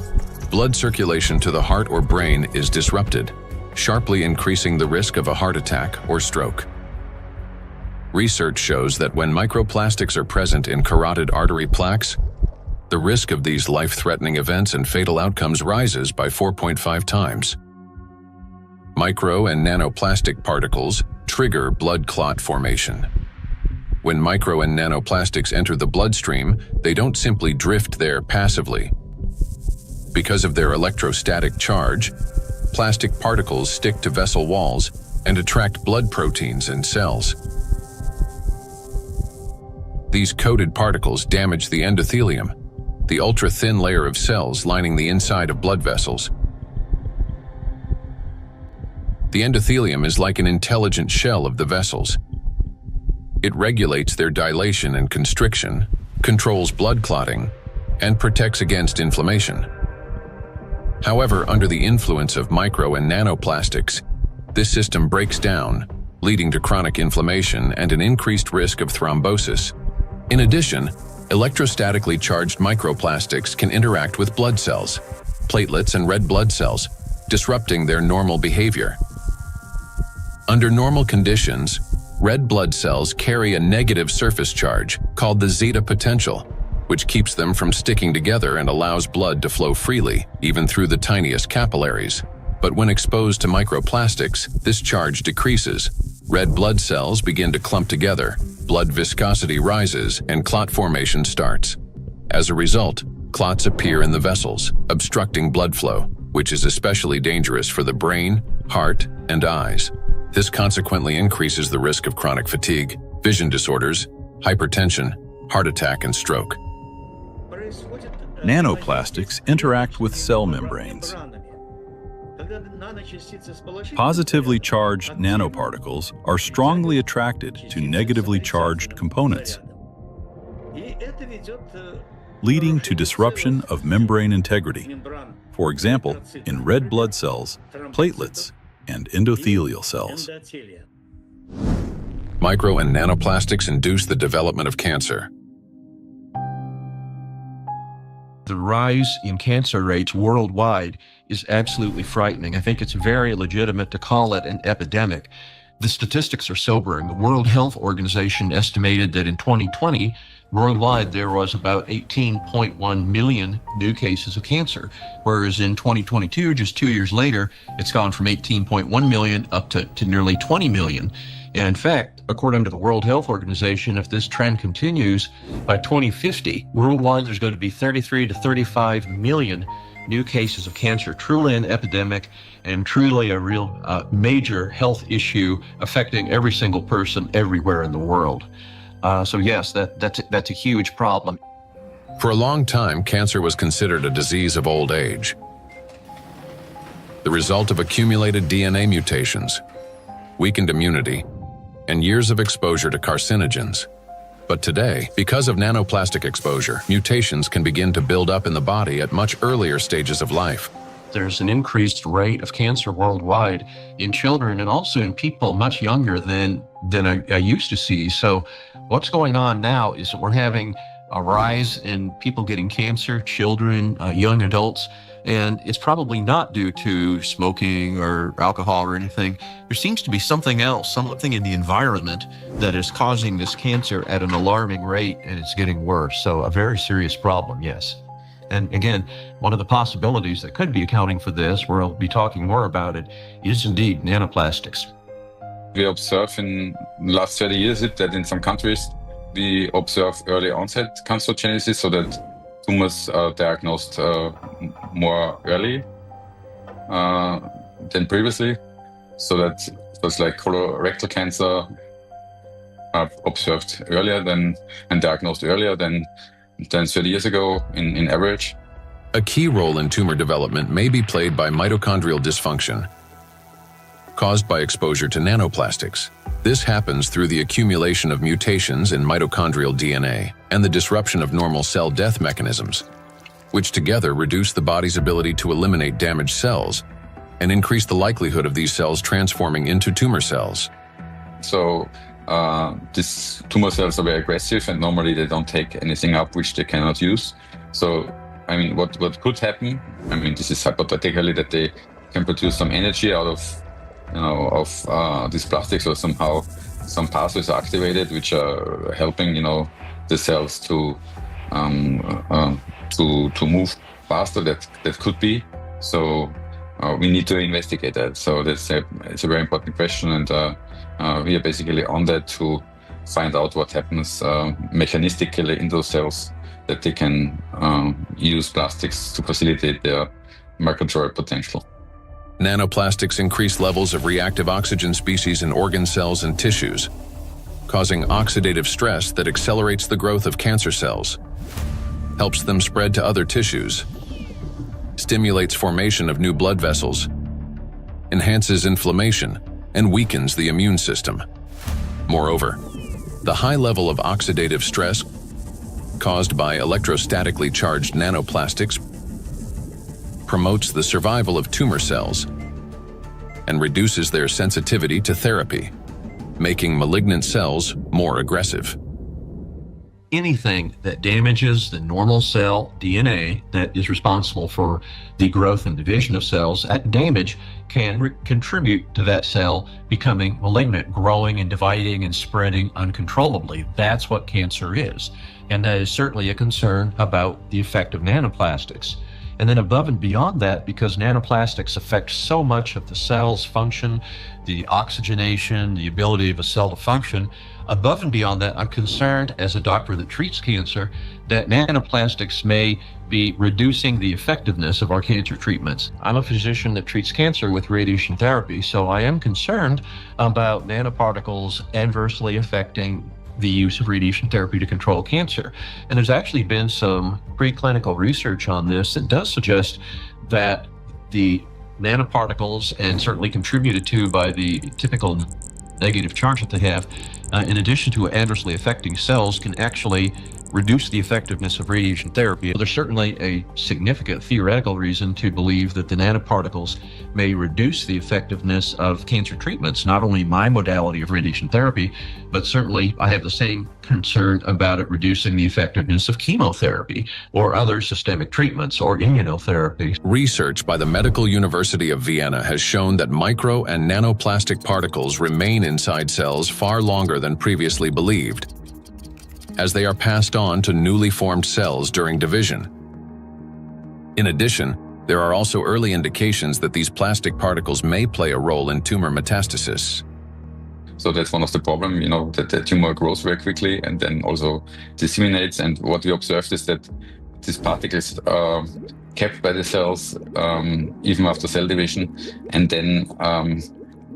blood circulation to the heart or brain is disrupted, sharply increasing the risk of a heart attack or stroke. Research shows that when microplastics are present in carotid artery plaques, the risk of these life-threatening events and fatal outcomes rises by 4.5 times. Micro and nanoplastic particles trigger blood clot formation. When micro and nanoplastics enter the bloodstream, they don't simply drift there passively. Because of their electrostatic charge, plastic particles stick to vessel walls and attract blood proteins and cells. These coated particles damage the endothelium, the ultra-thin layer of cells lining the inside of blood vessels. The endothelium is like an intelligent shell of the vessels. It regulates their dilation and constriction, controls blood clotting, and protects against inflammation. However, under the influence of micro and nanoplastics, this system breaks down, leading to chronic inflammation and an increased risk of thrombosis. In addition, electrostatically charged microplastics can interact with blood cells, platelets and red blood cells, disrupting their normal behavior. Under normal conditions, red blood cells carry a negative surface charge called the zeta potential, which keeps them from sticking together and allows blood to flow freely, even through the tiniest capillaries. But when exposed to microplastics, this charge decreases. Red blood cells begin to clump together, blood viscosity rises, and clot formation starts. As a result, clots appear in the vessels, obstructing blood flow, which is especially dangerous for the brain, heart, and eyes. This consequently increases the risk of chronic fatigue, vision disorders, hypertension, heart attack, and stroke. Nanoplastics interact with cell membranes. Positively charged nanoparticles are strongly attracted to negatively charged components, leading to disruption of membrane integrity, for example, in red blood cells, platelets, and endothelial cells. Micro and nanoplastics induce the development of cancer. The rise in cancer rates worldwide is absolutely frightening. I think it's very legitimate to call it an epidemic. The statistics are sobering. The World Health Organization estimated that in 2020, worldwide there was about 18.1 million new cases of cancer, whereas in 2022, just 2 years later, it's gone from 18.1 million up to nearly 20 million. And in fact, according to the World Health Organization, if this trend continues, by 2050, worldwide there's going to be 33 to 35 million new cases of cancer, truly an epidemic and truly a real major health issue affecting every single person everywhere in the world. So yes, that's a huge problem. For a long time, cancer was considered a disease of old age, the result of accumulated DNA mutations, weakened immunity, and years of exposure to carcinogens. But today, because of nanoplastic exposure, mutations can begin to build up in the body at much earlier stages of life. There's an increased rate of cancer worldwide in children and also in people much younger than I used to see. So what's going on now is that we're having a rise in people getting cancer, children, young adults, and it's probably not due to smoking or alcohol or anything. There seems to be something else, something in the environment that is causing this cancer at an alarming rate, and it's getting worse. So a very serious problem, yes. And again, one of the possibilities that could be accounting for this, we'll be talking more about it, is indeed nanoplastics. We observe in the last 30 years that in some countries we observe early onset cancerogenesis, so that tumors are diagnosed more early than previously. So that was like colorectal cancer observed earlier and diagnosed earlier than 30 years ago in average. A key role in tumor development may be played by mitochondrial dysfunction, caused by exposure to nanoplastics. This happens through the accumulation of mutations in mitochondrial DNA and the disruption of normal cell death mechanisms, which together reduce the body's ability to eliminate damaged cells and increase the likelihood of these cells transforming into tumor cells. So these tumor cells are very aggressive, and normally they don't take anything up which they cannot use. So, I mean, what could happen? I mean, this is hypothetically that they can produce some energy out of these plastics, or somehow some pathways are activated which are helping the cells to to move faster. That could be. So we need to investigate that. So it's a very important question, and we are basically on that to find out what happens mechanistically in those cells, that they can use plastics to facilitate their migratory potential. Nanoplastics increase levels of reactive oxygen species in organ cells and tissues, causing oxidative stress that accelerates the growth of cancer cells, helps them spread to other tissues, stimulates formation of new blood vessels, enhances inflammation, and weakens the immune system. Moreover, the high level of oxidative stress caused by electrostatically charged nanoplastics promotes the survival of tumor cells and reduces their sensitivity to therapy, making malignant cells more aggressive. Anything that damages the normal cell DNA that is responsible for the growth and division of cells, that damage can contribute to that cell becoming malignant, growing and dividing and spreading uncontrollably. That's what cancer is. And that is certainly a concern about the effect of nanoplastics. And then above and beyond that, because nanoplastics affect so much of the cell's function, the oxygenation, the ability of a cell to function, above and beyond that, I'm concerned as a doctor that treats cancer that nanoplastics may be reducing the effectiveness of our cancer treatments. I'm a physician that treats cancer with radiation therapy, so I am concerned about nanoparticles adversely affecting the use of radiation therapy to control cancer. And there's actually been some preclinical research on this that does suggest that the nanoparticles, and certainly contributed to by the typical negative charge that they have, in addition to adversely affecting cells, can actually reduce the effectiveness of radiation therapy. There's certainly a significant theoretical reason to believe that the nanoparticles may reduce the effectiveness of cancer treatments, not only my modality of radiation therapy, but certainly I have the same concern about it reducing the effectiveness of chemotherapy or other systemic treatments or immunotherapy. Research by the Medical University of Vienna has shown that micro and nanoplastic particles remain inside cells far longer than previously believed, as they are passed on to newly formed cells during division. In addition, there are also early indications that these plastic particles may play a role in tumor metastasis. So that's one of the problems, that the tumor grows very quickly and then also disseminates. And what we observed is that these particles are kept by the cells even after cell division, and then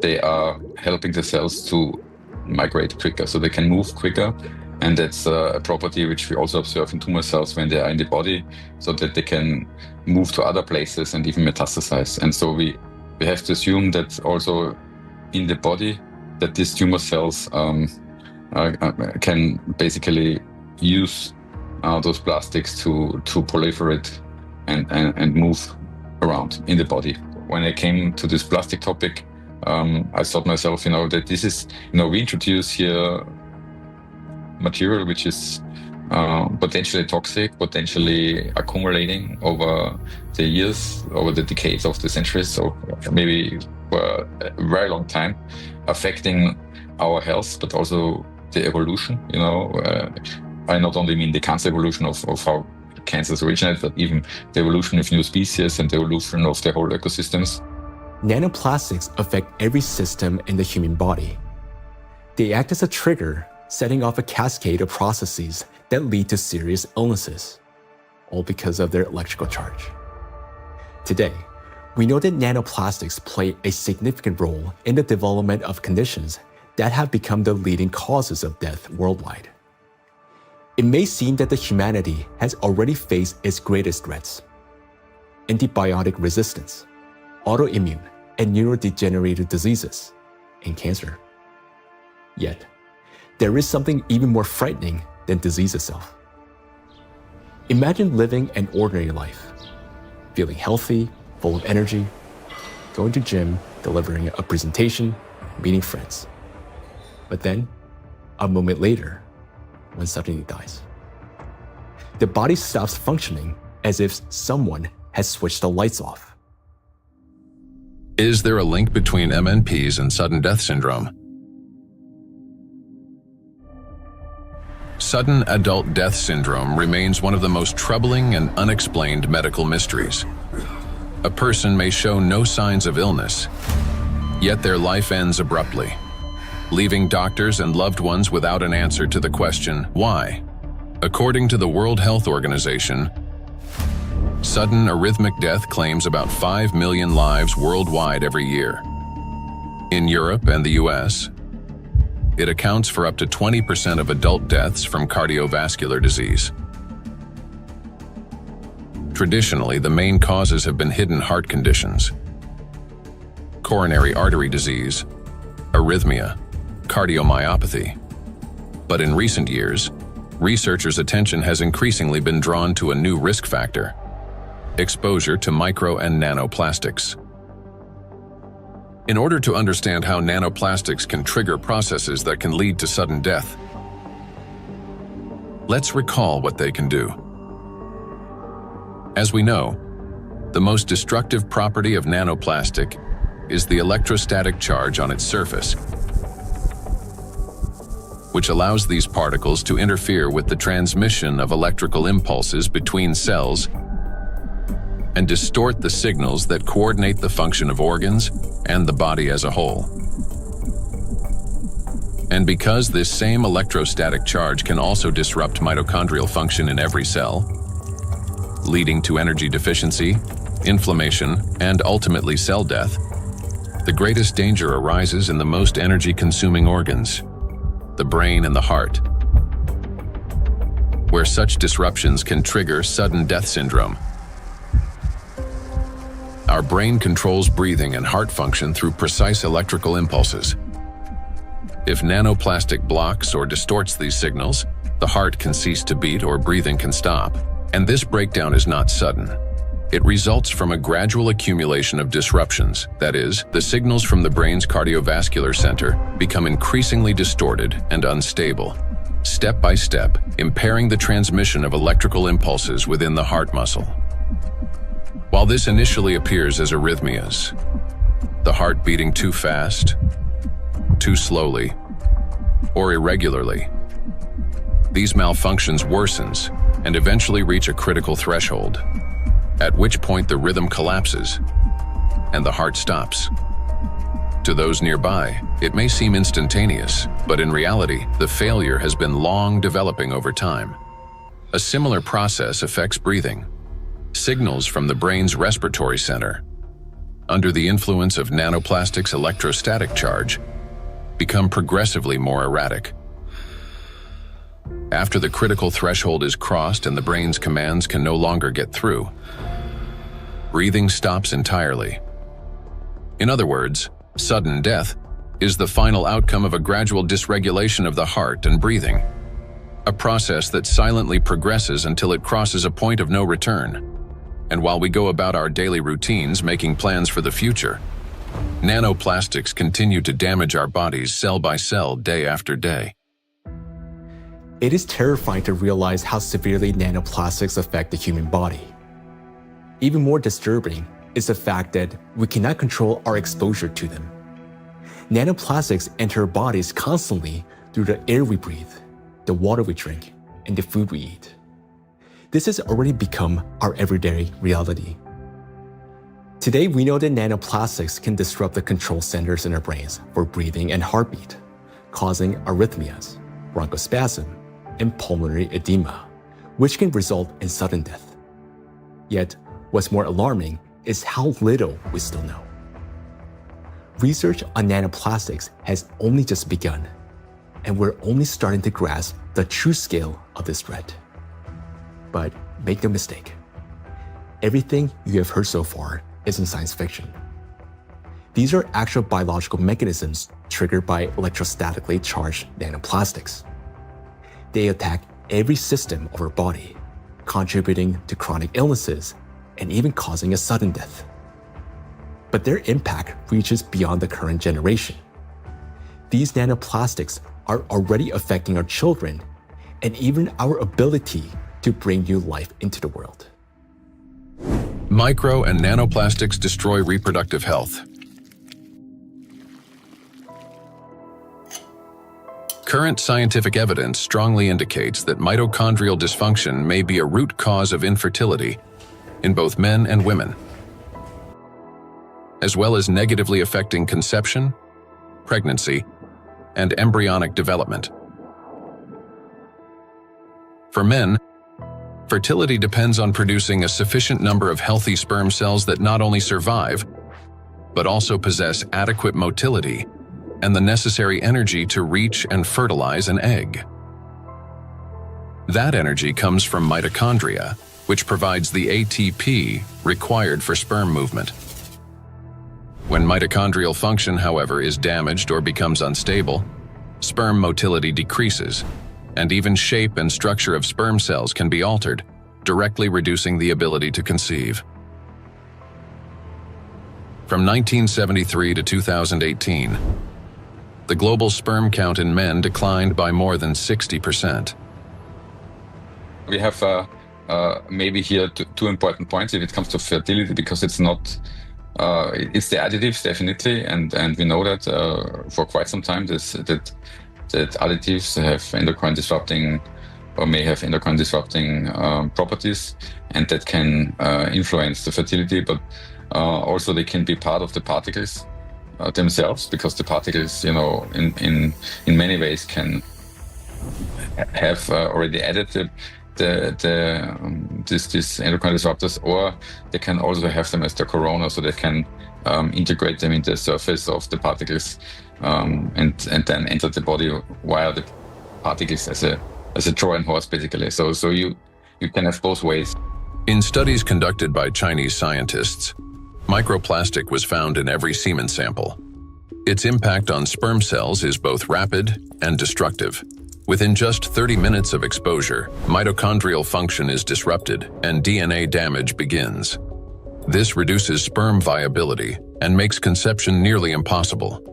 they are helping the cells to migrate quicker, so they can move quicker. And that's a property which we also observe in tumor cells when they are in the body, so that they can move to other places and even metastasize. And so we have to assume that also in the body, that these tumor cells can basically use those plastics to proliferate and move around in the body. When I came to this plastic topic, I thought myself, that this is, we introduce here material which is potentially toxic, potentially accumulating over the years, over the decades of the centuries, so maybe for a very long time, affecting our health, but also the evolution. I not only mean the cancer evolution of how cancers originate, but even the evolution of new species and the evolution of the whole ecosystems. Nanoplastics affect every system in the human body. They act as a trigger, setting off a cascade of processes that lead to serious illnesses, all because of their electrical charge. Today, we know that nanoplastics play a significant role in the development of conditions that have become the leading causes of death worldwide. It may seem that the humanity has already faced its greatest threats: antibiotic resistance, autoimmune and neurodegenerative diseases, and cancer. Yet, there is something even more frightening than disease itself. Imagine living an ordinary life, feeling healthy, full of energy, going to gym, delivering a presentation, meeting friends. But then, a moment later, one suddenly dies. The body stops functioning as if someone has switched the lights off. Is there a link between MNPs and sudden death syndrome? Sudden adult death syndrome remains one of the most troubling and unexplained medical mysteries. A person may show no signs of illness, yet their life ends abruptly, leaving doctors and loved ones without an answer to the question, why? According to the World Health Organization, sudden arrhythmic death claims about 5 million lives worldwide every year. In Europe and the US, it accounts for up to 20% of adult deaths from cardiovascular disease. Traditionally, the main causes have been hidden heart conditions, coronary artery disease, arrhythmia, cardiomyopathy. But in recent years, researchers' attention has increasingly been drawn to a new risk factor: exposure to micro and nanoplastics. In order to understand how nanoplastics can trigger processes that can lead to sudden death, let's recall what they can do. As we know, the most destructive property of nanoplastic is the electrostatic charge on its surface, which allows these particles to interfere with the transmission of electrical impulses between cells and distort the signals that coordinate the function of organs and the body as a whole. And because this same electrostatic charge can also disrupt mitochondrial function in every cell, leading to energy deficiency, inflammation, and ultimately cell death, the greatest danger arises in the most energy-consuming organs, the brain and the heart, where such disruptions can trigger sudden death syndrome. Our brain controls breathing and heart function through precise electrical impulses. If nanoplastic blocks or distorts these signals, the heart can cease to beat or breathing can stop. And this breakdown is not sudden. It results from a gradual accumulation of disruptions. That is, the signals from the brain's cardiovascular center become increasingly distorted and unstable, step by step, impairing the transmission of electrical impulses within the heart muscle. While this initially appears as arrhythmias, the heart beating too fast, too slowly, or irregularly, these malfunctions worsens and eventually reach a critical threshold, at which point the rhythm collapses and the heart stops. To those nearby, it may seem instantaneous, but in reality, the failure has been long developing over time. A similar process affects breathing. Signals from the brain's respiratory center, under the influence of nanoplastics' electrostatic charge, become progressively more erratic. After the critical threshold is crossed and the brain's commands can no longer get through, breathing stops entirely. In other words, sudden death is the final outcome of a gradual dysregulation of the heart and breathing, a process that silently progresses until it crosses a point of no return. And while we go about our daily routines making plans for the future, nanoplastics continue to damage our bodies cell by cell, day after day. It is terrifying to realize how severely nanoplastics affect the human body. Even more disturbing is the fact that we cannot control our exposure to them. Nanoplastics enter our bodies constantly through the air we breathe, the water we drink, and the food we eat. This has already become our everyday reality. Today, we know that nanoplastics can disrupt the control centers in our brains for breathing and heartbeat, causing arrhythmias, bronchospasm, and pulmonary edema, which can result in sudden death. Yet, what's more alarming is how little we still know. Research on nanoplastics has only just begun, and we're only starting to grasp the true scale of this threat. But make no mistake, everything you have heard so far isn't science fiction. These are actual biological mechanisms triggered by electrostatically charged nanoplastics. They attack every system of our body, contributing to chronic illnesses and even causing a sudden death. But their impact reaches beyond the current generation. These nanoplastics are already affecting our children and even our ability to bring new life into the world. Micro and nanoplastics destroy reproductive health. Current scientific evidence strongly indicates that mitochondrial dysfunction may be a root cause of infertility in both men and women, as well as negatively affecting conception, pregnancy, and embryonic development. For men, fertility depends on producing a sufficient number of healthy sperm cells that not only survive, but also possess adequate motility and the necessary energy to reach and fertilize an egg. That energy comes from mitochondria, which provides the ATP required for sperm movement. When mitochondrial function, however, is damaged or becomes unstable, sperm motility decreases, and even shape and structure of sperm cells can be altered, directly reducing the ability to conceive. From 1973 to 2018, the global sperm count in men declined by more than 60%. We have maybe here two important points if it comes to fertility, because it's not, it's the additives definitely, and we know that for quite some time that additives have endocrine disrupting or may have endocrine disrupting properties, and that can influence the fertility, but also they can be part of the particles themselves, because the particles, you know, in many ways can have already added these endocrine disruptors, or they can also have them as the corona, so they can integrate them into the surface of the particles and then enter the body via the particles as a Trojan horse, basically. So you can have both ways. In studies conducted by Chinese scientists, microplastic was found in every semen sample. Its impact on sperm cells is both rapid and destructive. Within just 30 minutes of exposure, mitochondrial function is disrupted and DNA damage begins. This reduces sperm viability and makes conception nearly impossible.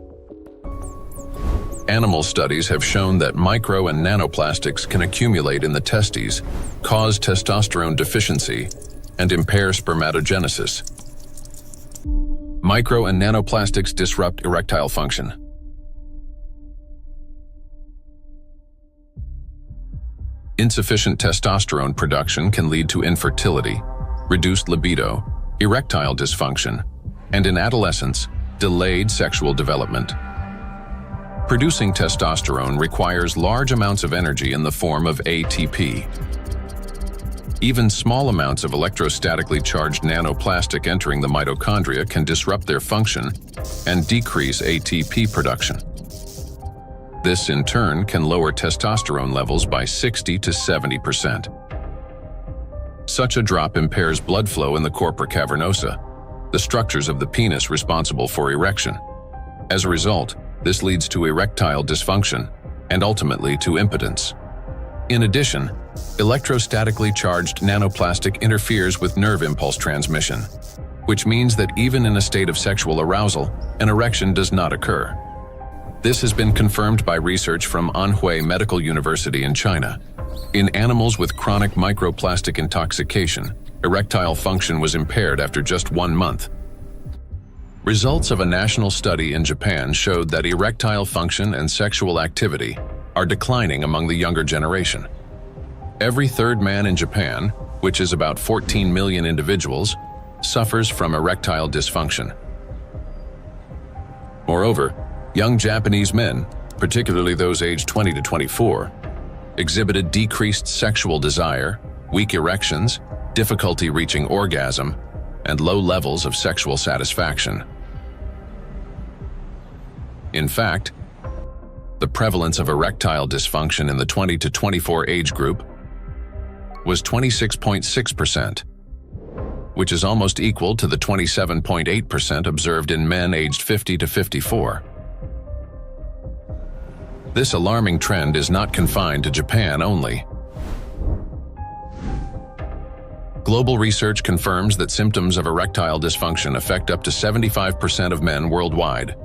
Animal studies have shown that micro and nanoplastics can accumulate in the testes, cause testosterone deficiency, and impair spermatogenesis. Micro and nanoplastics disrupt erectile function. Insufficient testosterone production can lead to infertility, reduced libido, erectile dysfunction, and in adolescence, delayed sexual development. Producing testosterone requires large amounts of energy in the form of ATP. Even small amounts of electrostatically charged nanoplastic entering the mitochondria can disrupt their function and decrease ATP production. This, in turn, can lower testosterone levels by 60 to 70%. Such a drop impairs blood flow in the corpora cavernosa, the structures of the penis responsible for erection. As a result, this leads to erectile dysfunction and ultimately to impotence. In addition, electrostatically charged nanoplastic interferes with nerve impulse transmission, which means that even in a state of sexual arousal, an erection does not occur. This has been confirmed by research from Anhui Medical University in China. In animals with chronic microplastic intoxication, erectile function was impaired after just 1 month. Results of a national study in Japan showed that erectile function and sexual activity are declining among the younger generation. Every third man in Japan, which is about 14 million individuals, suffers from erectile dysfunction. Moreover, young Japanese men, particularly those aged 20 to 24, exhibited decreased sexual desire, weak erections, difficulty reaching orgasm, and low levels of sexual satisfaction. In fact, the prevalence of erectile dysfunction in the 20 to 24 age group was 26.6%, which is almost equal to the 27.8% observed in men aged 50 to 54. This alarming trend is not confined to Japan only. Global research confirms that symptoms of erectile dysfunction affect up to 75% of men worldwide,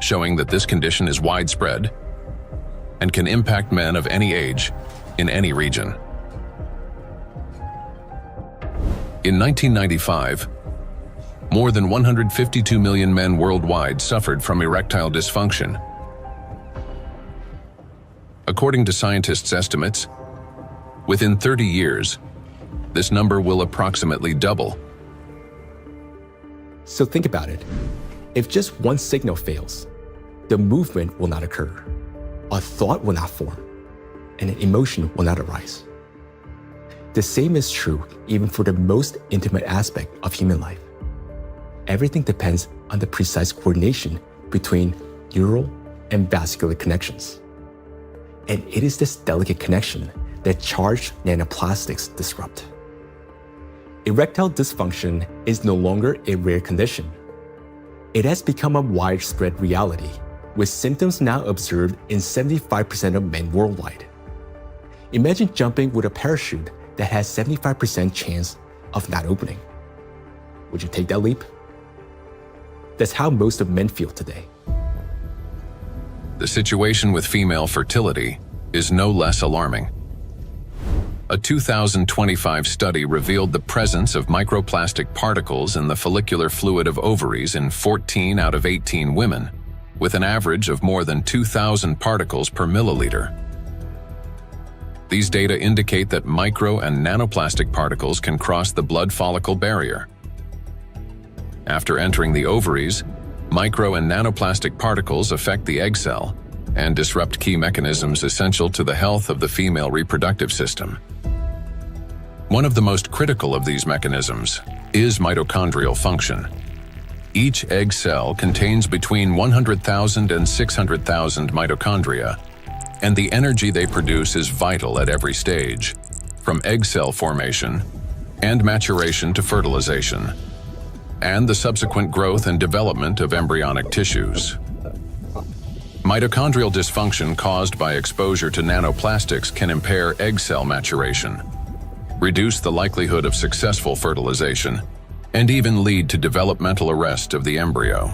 showing that this condition is widespread and can impact men of any age in any region. In 1995, more than 152 million men worldwide suffered from erectile dysfunction. According to scientists' estimates, within 30 years, this number will approximately double. So think about it. If just one signal fails, the movement will not occur, a thought will not form, and an emotion will not arise. The same is true even for the most intimate aspect of human life. Everything depends on the precise coordination between neural and vascular connections. And it is this delicate connection that charged nanoplastics disrupt. Erectile dysfunction is no longer a rare condition. It has become a widespread reality, with symptoms now observed in 75% of men worldwide. Imagine jumping with a parachute that has 75% chance of not opening. Would you take that leap? That's how most of men feel today. The situation with female fertility is no less alarming. A 2025 study revealed the presence of microplastic particles in the follicular fluid of ovaries in 14 out of 18 women, with an average of more than 2,000 particles per milliliter. These data indicate that micro and nanoplastic particles can cross the blood follicle barrier. After entering the ovaries, micro and nanoplastic particles affect the egg cell and disrupt key mechanisms essential to the health of the female reproductive system. One of the most critical of these mechanisms is mitochondrial function. Each egg cell contains between 100,000 and 600,000 mitochondria, and the energy they produce is vital at every stage, from egg cell formation and maturation to fertilization, and the subsequent growth and development of embryonic tissues. Mitochondrial dysfunction caused by exposure to nanoplastics can impair egg cell maturation, reduce the likelihood of successful fertilization, and even lead to developmental arrest of the embryo.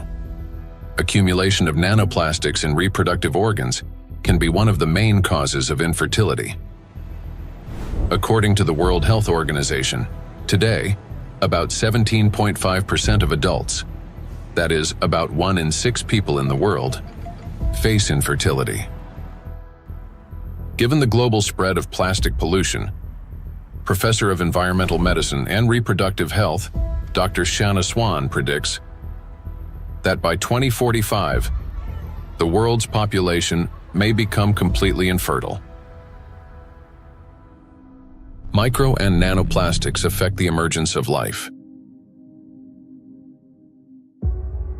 Accumulation of nanoplastics in reproductive organs can be one of the main causes of infertility. According to the World Health Organization, today, about 17.5% of adults, that is, about 1 in 6 people in the world, face infertility. Given the global spread of plastic pollution, Professor of Environmental Medicine and Reproductive Health, Dr. Shanna Swan predicts that by 2045, the world's population may become completely infertile. Micro and nanoplastics affect the emergence of life.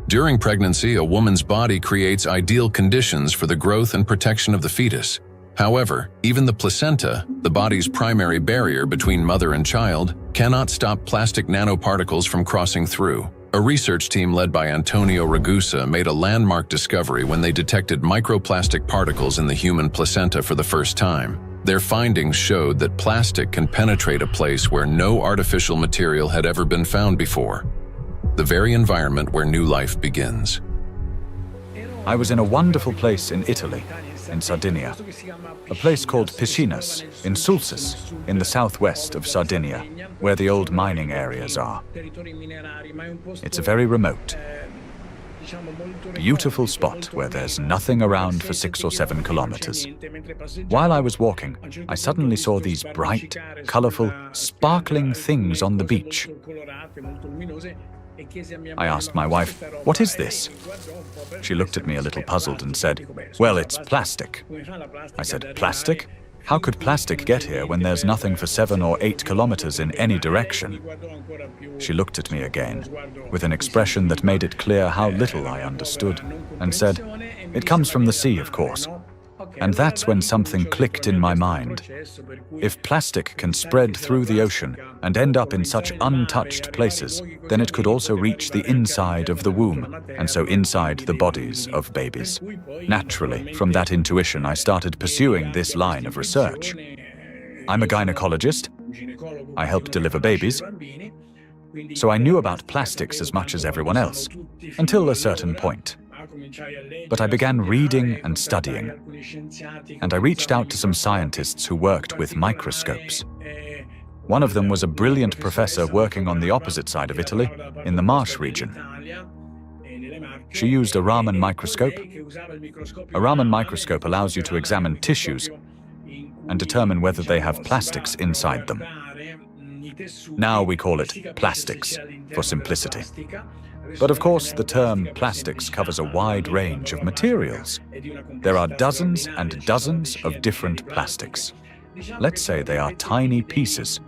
During pregnancy, a woman's body creates ideal conditions for the growth and protection of the fetus. However, even the placenta, the body's primary barrier between mother and child, cannot stop plastic nanoparticles from crossing through. A research team led by Antonio Ragusa made a landmark discovery when they detected microplastic particles in the human placenta for the first time. Their findings showed that plastic can penetrate a place where no artificial material had ever been found before, the very environment where new life begins. I was in a wonderful place in Italy, in Sardinia, a place called Piscinas, in Sulcis, in the southwest of Sardinia, where the old mining areas are. It's a very remote, beautiful spot where there's nothing around for 6 or 7 kilometers. While I was walking, I suddenly saw these bright, colorful, sparkling things on the beach. I asked my wife, "What is this?" She looked at me a little puzzled and said, "Well, it's plastic." I said, "Plastic? How could plastic get here when there's nothing for 7 or 8 kilometers in any direction?" She looked at me again, with an expression that made it clear how little I understood, and said, "It comes from the sea, of course." And that's when something clicked in my mind. If plastic can spread through the ocean and end up in such untouched places, then it could also reach the inside of the womb, and so inside the bodies of babies. Naturally, from that intuition, I started pursuing this line of research. I'm a gynecologist. I help deliver babies. So I knew about plastics as much as everyone else, until a certain point. But I began reading and studying, and I reached out to some scientists who worked with microscopes. One of them was a brilliant professor working on the opposite side of Italy, in the Marsh region. She used a Raman microscope. A Raman microscope allows you to examine tissues and determine whether they have plastics inside them. Now we call it plastics, for simplicity. But of course, the term plastics covers a wide range of materials. There are dozens and dozens of different plastics. Let's say they are tiny pieces,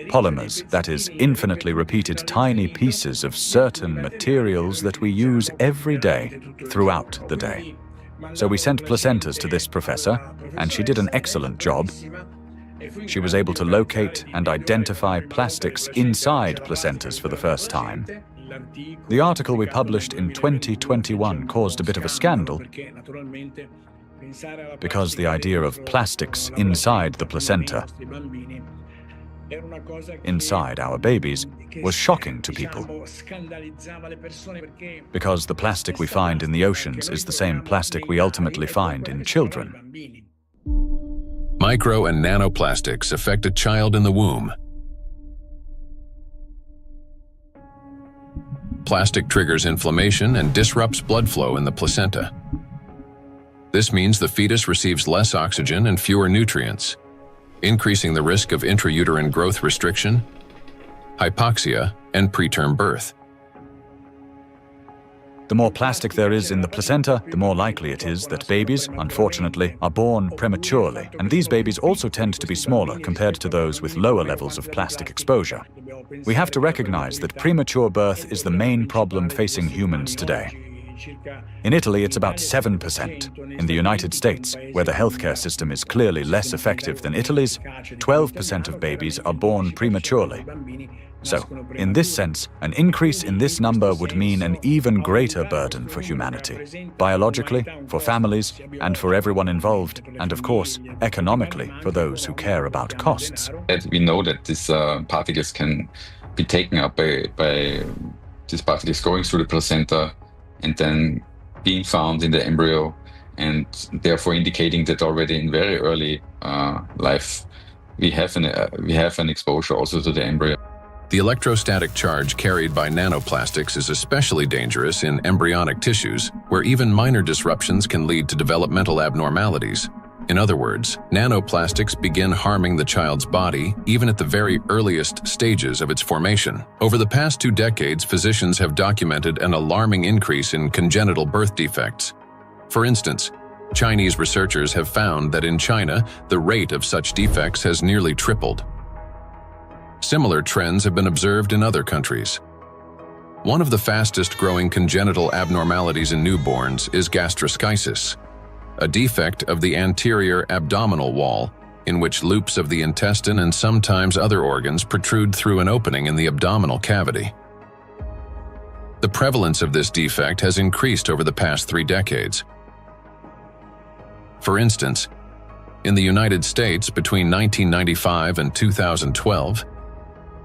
polymers, that is, infinitely repeated tiny pieces of certain materials that we use every day, throughout the day. So we sent placentas to this professor, and she did an excellent job. She was able to locate and identify plastics inside placentas for the first time. The article we published in 2021 caused a bit of a scandal because the idea of plastics inside the placenta, inside our babies, was shocking to people. Because the plastic we find in the oceans is the same plastic we ultimately find in children. Micro and nanoplastics affect a child in the womb. Plastic triggers inflammation and disrupts blood flow in the placenta. This means the fetus receives less oxygen and fewer nutrients, increasing the risk of intrauterine growth restriction, hypoxia, and preterm birth. The more plastic there is in the placenta, the more likely it is that babies, unfortunately, are born prematurely. And these babies also tend to be smaller compared to those with lower levels of plastic exposure. We have to recognize that premature birth is the main problem facing humans today. In Italy, it's about 7%. In the United States, where the healthcare system is clearly less effective than Italy's, 12% of babies are born prematurely. So, in this sense, an increase in this number would mean an even greater burden for humanity, biologically, for families, and for everyone involved, and of course, economically, for those who care about costs. We know that these particles can be taken up by these particles going through the placenta and then being found in the embryo, and therefore indicating that already in very early life we have an exposure also to the embryo. The electrostatic charge carried by nanoplastics is especially dangerous in embryonic tissues, where even minor disruptions can lead to developmental abnormalities. In other words, nanoplastics begin harming the child's body even at the very earliest stages of its formation. Over the past 2 decades, physicians have documented an alarming increase in congenital birth defects. For instance, Chinese researchers have found that in China, the rate of such defects has nearly tripled. Similar trends have been observed in other countries. One of the fastest-growing congenital abnormalities in newborns is gastroschisis, a defect of the anterior abdominal wall in which loops of the intestine and sometimes other organs protrude through an opening in the abdominal cavity. The prevalence of this defect has increased over the past 3 decades. For instance, in the United States between 1995 and 2012,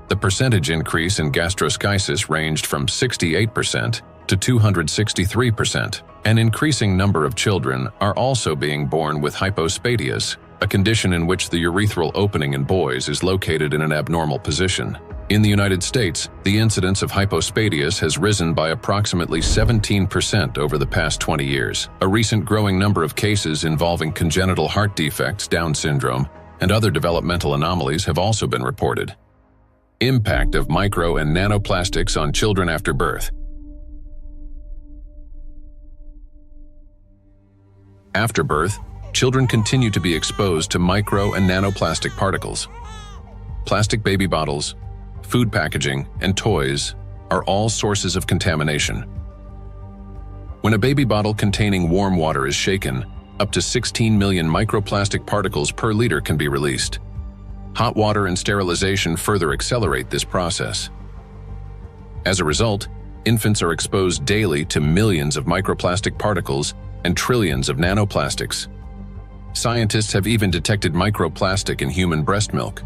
the percentage increase in gastroschisis ranged from 68% to 263%. An increasing number of children are also being born with hypospadias, a condition in which the urethral opening in boys is located in an abnormal position. In the United States, the incidence of hypospadias has risen by approximately 17% over the past 20 years. A recent growing number of cases involving congenital heart defects, Down syndrome, and other developmental anomalies have also been reported. Impact of micro and nanoplastics on children after birth. After birth, children continue to be exposed to micro and nanoplastic particles. Plastic baby bottles, food packaging, and toys are all sources of contamination. When a baby bottle containing warm water is shaken, up to 16 million microplastic particles per liter can be released. Hot water and sterilization further accelerate this process. As a result, infants are exposed daily to millions of microplastic particles and trillions of nanoplastics. Scientists have even detected microplastic in human breast milk.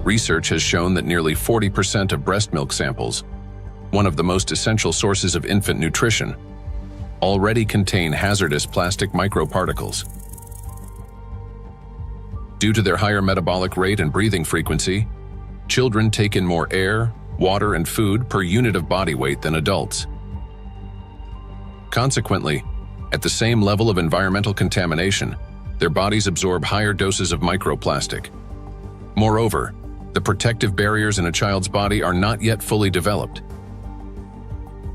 Research has shown that nearly 40% of breast milk samples, one of the most essential sources of infant nutrition, already contain hazardous plastic microparticles. Due to their higher metabolic rate and breathing frequency, children take in more air, water, and food per unit of body weight than adults. Consequently, at the same level of environmental contamination, their bodies absorb higher doses of microplastic. Moreover, the protective barriers in a child's body are not yet fully developed.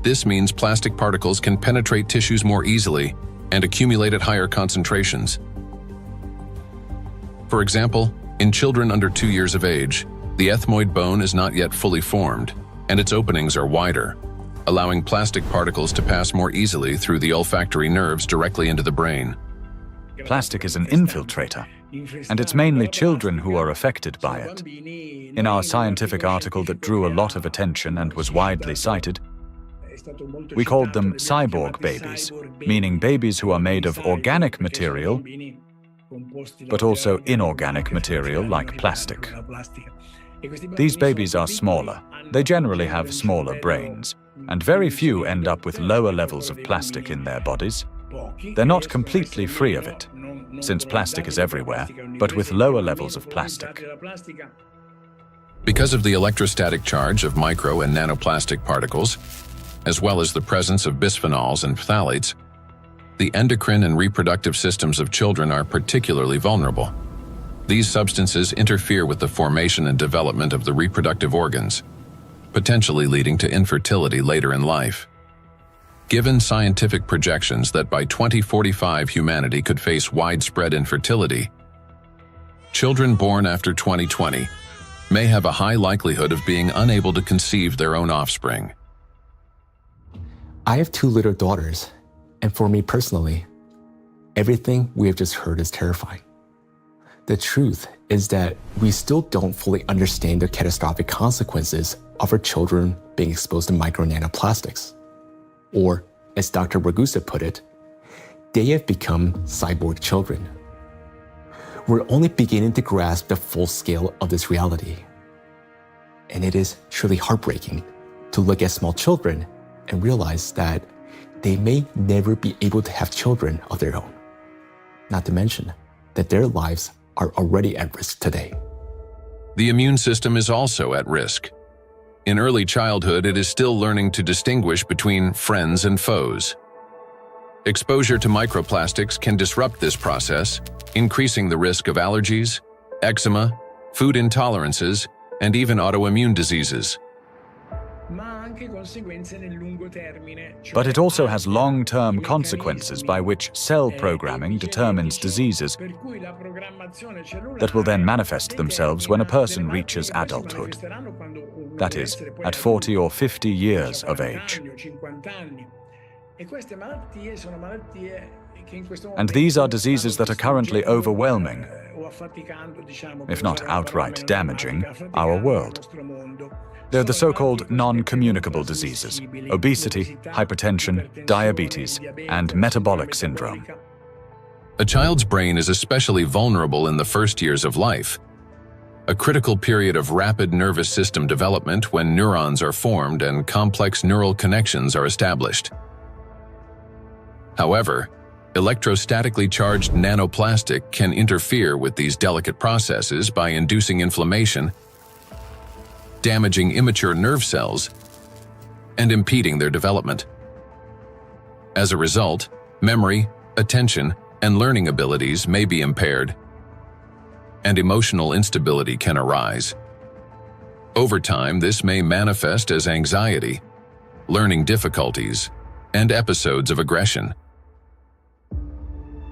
This means plastic particles can penetrate tissues more easily and accumulate at higher concentrations. For example, in children under 2 years of age, the ethmoid bone is not yet fully formed, and its openings are wider, allowing plastic particles to pass more easily through the olfactory nerves directly into the brain. Plastic is an infiltrator, and it's mainly children who are affected by it. In our scientific article that drew a lot of attention and was widely cited, we called them cyborg babies, meaning babies who are made of organic material, but also inorganic material like plastic. These babies are smaller. They generally have smaller brains, and very few end up with lower levels of plastic in their bodies. They're not completely free of it, since plastic is everywhere, but with lower levels of plastic. Because of the electrostatic charge of micro and nanoplastic particles, as well as the presence of bisphenols and phthalates, the endocrine and reproductive systems of children are particularly vulnerable. These substances interfere with the formation and development of the reproductive organs, potentially leading to infertility later in life. Given scientific projections that by 2045 humanity could face widespread infertility, children born after 2020 may have a high likelihood of being unable to conceive their own offspring. I have 2 little daughters, and for me personally, everything we have just heard is terrifying. The truth is that we still don't fully understand the catastrophic consequences of our children being exposed to micro nanoplastics. Or, as Dr. Ragusa put it, they have become cyborg children. We're only beginning to grasp the full scale of this reality. And it is truly heartbreaking to look at small children and realize that they may never be able to have children of their own. Not to mention that their lives are already at risk today. The immune system is also at risk. In early childhood, it is still learning to distinguish between friends and foes. Exposure to microplastics can disrupt this process, increasing the risk of allergies, eczema, food intolerances, and even autoimmune diseases. But it also has long-term consequences by which cell programming determines diseases that will then manifest themselves when a person reaches adulthood. That is, at 40 or 50 years of age. And these are diseases that are currently overwhelming, if not outright damaging, our world. They're the so-called non-communicable diseases: obesity, hypertension, diabetes, and metabolic syndrome. A child's brain is especially vulnerable in the first years of life, a critical period of rapid nervous system development when neurons are formed and complex neural connections are established. However, electrostatically charged nanoplastic can interfere with these delicate processes by inducing inflammation, damaging immature nerve cells, and impeding their development. As a result, memory, attention, and learning abilities may be impaired, and emotional instability can arise. Over time, this may manifest as anxiety, learning difficulties, and episodes of aggression.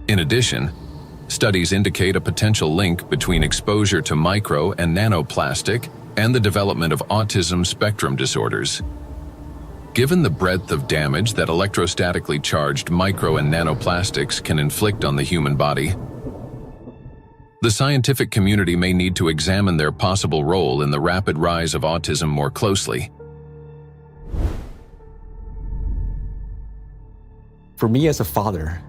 In addition, studies indicate a potential link between exposure to micro and nanoplastic and the development of autism spectrum disorders. Given the breadth of damage that electrostatically charged micro and nanoplastics can inflict on the human body, the scientific community may need to examine their possible role in the rapid rise of autism more closely. For me as a father,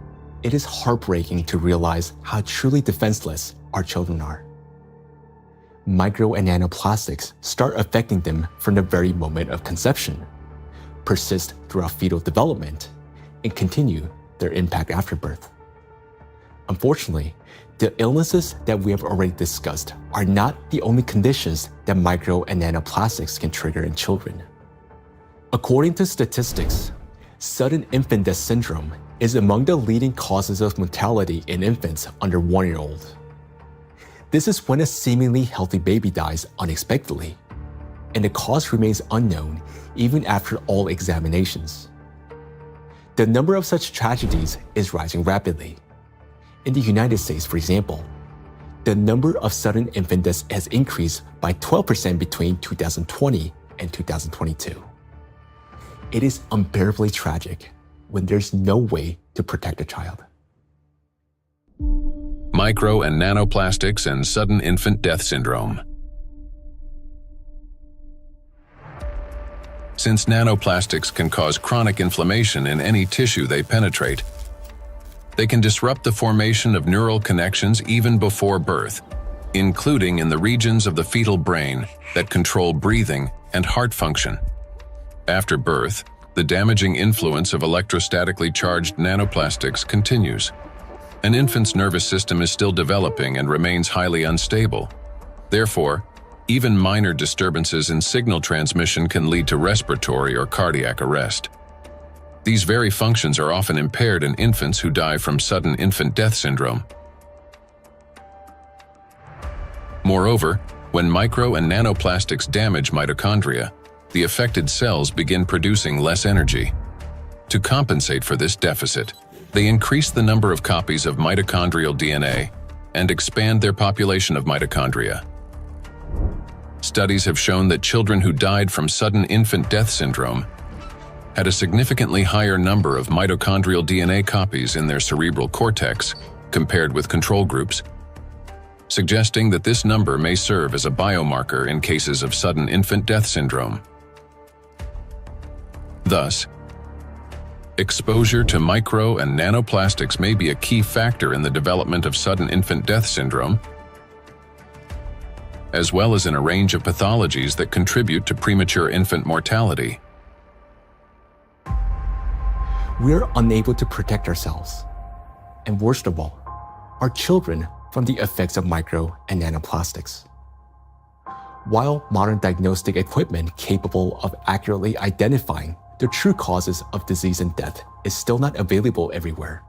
it is heartbreaking to realize how truly defenseless our children are. Micro and nanoplastics start affecting them from the very moment of conception, persist throughout fetal development, and continue their impact after birth. Unfortunately, the illnesses that we have already discussed are not the only conditions that micro and nanoplastics can trigger in children. According to statistics, Sudden infant death syndrome is among the leading causes of mortality in infants under 1 year old. This is when a seemingly healthy baby dies unexpectedly, and the cause remains unknown even after all examinations. The number of such tragedies is rising rapidly. In the United States, for example, the number of sudden infant deaths has increased by 12% between 2020 and 2022. It is unbearably tragic when there's no way to protect a child. Micro and nanoplastics and sudden infant death syndrome. Since nanoplastics can cause chronic inflammation in any tissue they penetrate, they can disrupt the formation of neural connections even before birth, including in the regions of the fetal brain that control breathing and heart function. After birth, the damaging influence of electrostatically charged nanoplastics continues. An infant's nervous system is still developing and remains highly unstable. Therefore, even minor disturbances in signal transmission can lead to respiratory or cardiac arrest. These very functions are often impaired in infants who die from sudden infant death syndrome. Moreover, when micro and nanoplastics damage mitochondria, the affected cells begin producing less energy. To compensate for this deficit, they increase the number of copies of mitochondrial DNA and expand their population of mitochondria. Studies have shown that children who died from sudden infant death syndrome had a significantly higher number of mitochondrial DNA copies in their cerebral cortex compared with control groups, suggesting that this number may serve as a biomarker in cases of sudden infant death syndrome. Thus, exposure to micro and nanoplastics may be a key factor in the development of sudden infant death syndrome, as well as in a range of pathologies that contribute to premature infant mortality. We're unable to protect ourselves, and worst of all, our children from the effects of micro and nanoplastics. While modern diagnostic equipment capable of accurately identifying the true causes of disease and death is still not available everywhere,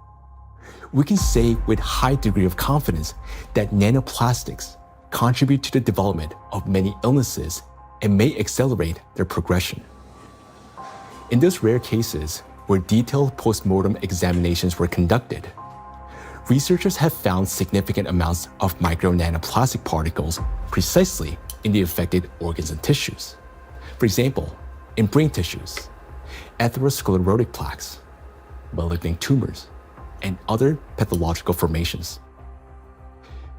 we can say with high degree of confidence that nanoplastics contribute to the development of many illnesses and may accelerate their progression. In those rare cases where detailed postmortem examinations were conducted, researchers have found significant amounts of micro-nanoplastic particles precisely in the affected organs and tissues. For example, in brain tissues, atherosclerotic plaques, malignant tumors, and other pathological formations.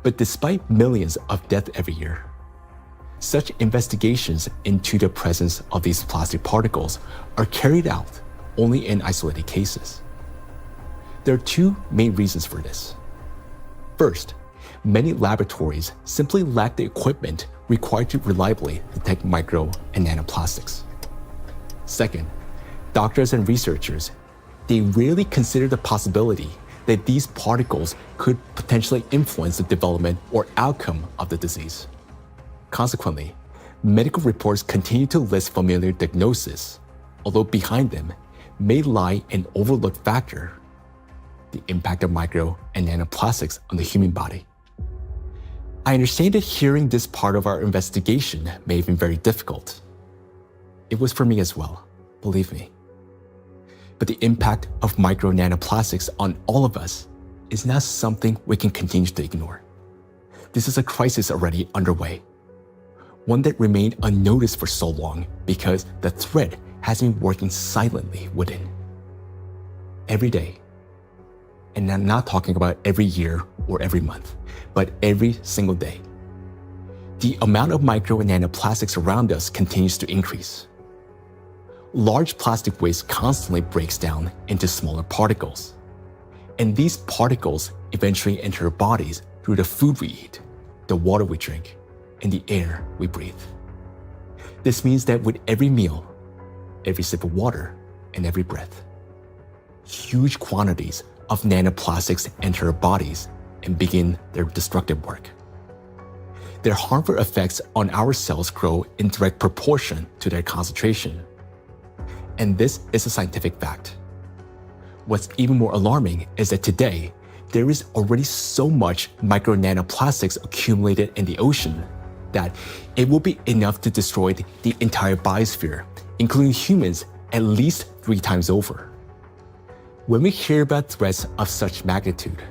But despite millions of deaths every year, such investigations into the presence of these plastic particles are carried out only in isolated cases. There are two main reasons for this. First, many laboratories simply lack the equipment required to reliably detect micro and nanoplastics. Second, doctors and researchers, they rarely consider the possibility that these particles could potentially influence the development or outcome of the disease. Consequently, medical reports continue to list familiar diagnoses, although behind them may lie an overlooked factor: the impact of micro and nanoplastics on the human body. I understand that hearing this part of our investigation may have been very difficult. It was for me as well, believe me. But the impact of micro nanoplastics on all of us is not something we can continue to ignore. This is a crisis already underway, one that remained unnoticed for so long because the threat has been working silently within. Every day, and I'm not talking about every year or every month, but every single day, the amount of micro and nanoplastics around us continues to increase. Large plastic waste constantly breaks down into smaller particles, and these particles eventually enter our bodies through the food we eat, the water we drink, and the air we breathe. This means that with every meal, every sip of water, and every breath, huge quantities of nanoplastics enter our bodies and begin their destructive work. Their harmful effects on our cells grow in direct proportion to their concentration. And this is a scientific fact. What's even more alarming is that today, there is already so much micro nanoplastics accumulated in the ocean that it will be enough to destroy the entire biosphere, including humans, at least 3 times over. When we hear about threats of such magnitude,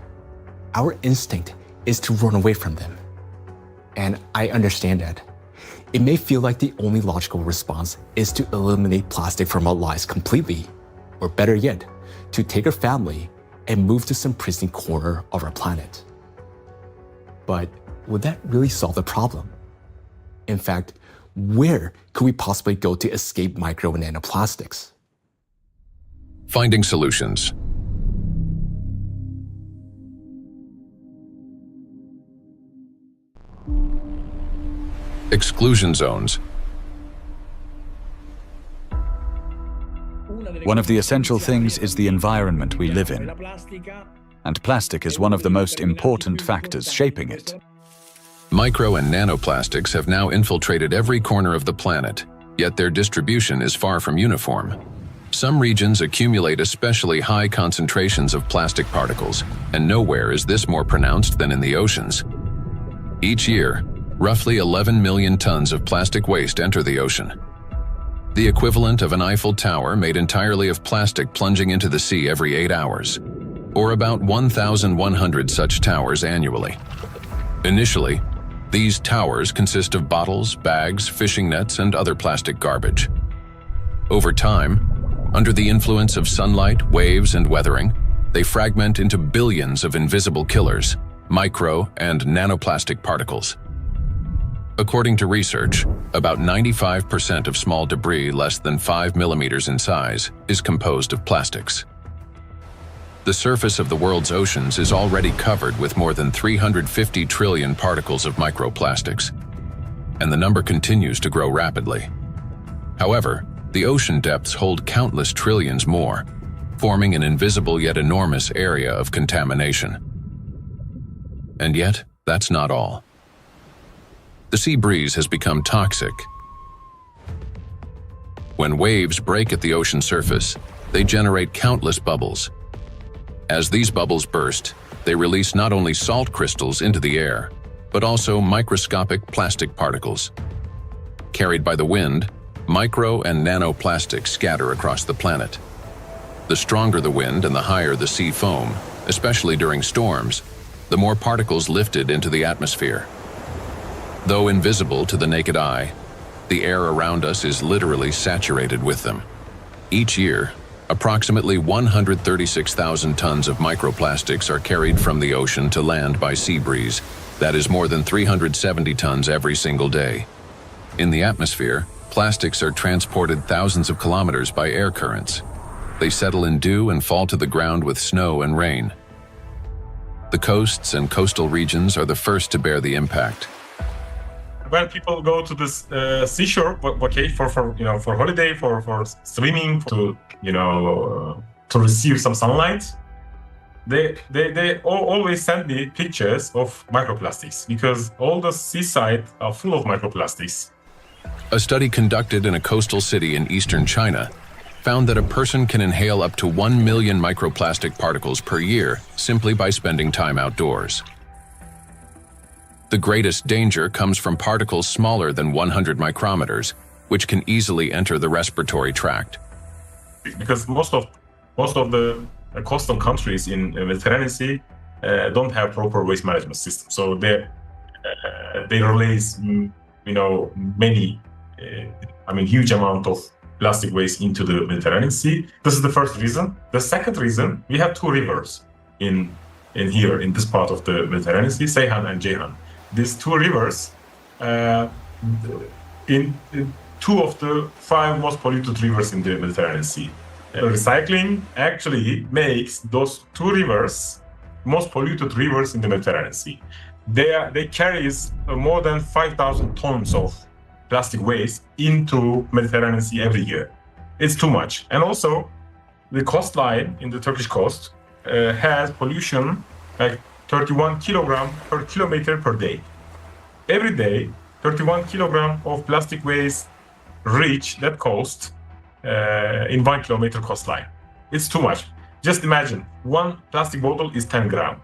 our instinct is to run away from them. And I understand that. It may feel like the only logical response is to eliminate plastic from our lives completely, or better yet, to take our family and move to some pristine corner of our planet. But would that really solve the problem? In fact, where could we possibly go to escape micro and nanoplastics? Finding solutions. Exclusion zones. One of the essential things is the environment we live in, and plastic is one of the most important factors shaping it. Micro and nanoplastics have now infiltrated every corner of the planet, yet their distribution is far from uniform. Some regions accumulate especially high concentrations of plastic particles, and nowhere is this more pronounced than in the oceans. Each year, roughly 11 million tons of plastic waste enter the ocean. The equivalent of an Eiffel Tower made entirely of plastic plunging into the sea every 8 hours, or about 1,100 such towers annually. Initially, these towers consist of bottles, bags, fishing nets, and other plastic garbage. Over time, under the influence of sunlight, waves, and weathering, they fragment into billions of invisible killers, micro and nanoplastic particles. According to research, about 95% of small debris less than 5 millimeters in size is composed of plastics. The surface of the world's oceans is already covered with more than 350 trillion particles of microplastics, and the number continues to grow rapidly. However, the ocean depths hold countless trillions more, forming an invisible yet enormous area of contamination. And yet, that's not all. The sea breeze has become toxic. When waves break at the ocean surface, they generate countless bubbles. As these bubbles burst, they release not only salt crystals into the air, but also microscopic plastic particles. Carried by the wind, micro and nanoplastics scatter across the planet. The stronger the wind and the higher the sea foam, especially during storms, the more particles lifted into the atmosphere. Though invisible to the naked eye, the air around us is literally saturated with them. Each year, approximately 136,000 tons of microplastics are carried from the ocean to land by sea breeze. That is more than 370 tons every single day. In the atmosphere, plastics are transported thousands of kilometers by air currents. They settle in dew and fall to the ground with snow and rain. The coasts and coastal regions are the first to bear the impact. When people go to this seashore, for holiday, for swimming, to receive some sunlight, they always send me pictures of microplastics because all the seaside are full of microplastics. A study conducted in a coastal city in eastern China found that a person can inhale up to 1 million microplastic particles per year simply by spending time outdoors. The greatest danger comes from particles smaller than 100 micrometers, which can easily enter the respiratory tract. Because most of the coastal countries in the Mediterranean Sea don't have proper waste management system, so they release huge amount of plastic waste into the Mediterranean Sea. This is the first reason. The second reason, we have 2 rivers in this part of the Mediterranean Sea, Seyhan and Ceyhan. These 2 rivers, in 2 of the 5 most polluted rivers in the Mediterranean Sea. Recycling actually makes those 2 rivers most polluted rivers in the Mediterranean Sea. They carry more than 5,000 tons of plastic waste into Mediterranean Sea every year. It's too much. And also, the coastline in the Turkish coast has pollution like 31 kilogram per kilometer per day. Every day, 31 kilogram of plastic waste reach that coast in 1 kilometer coastline. It's too much. Just imagine, one plastic bottle is 10 gram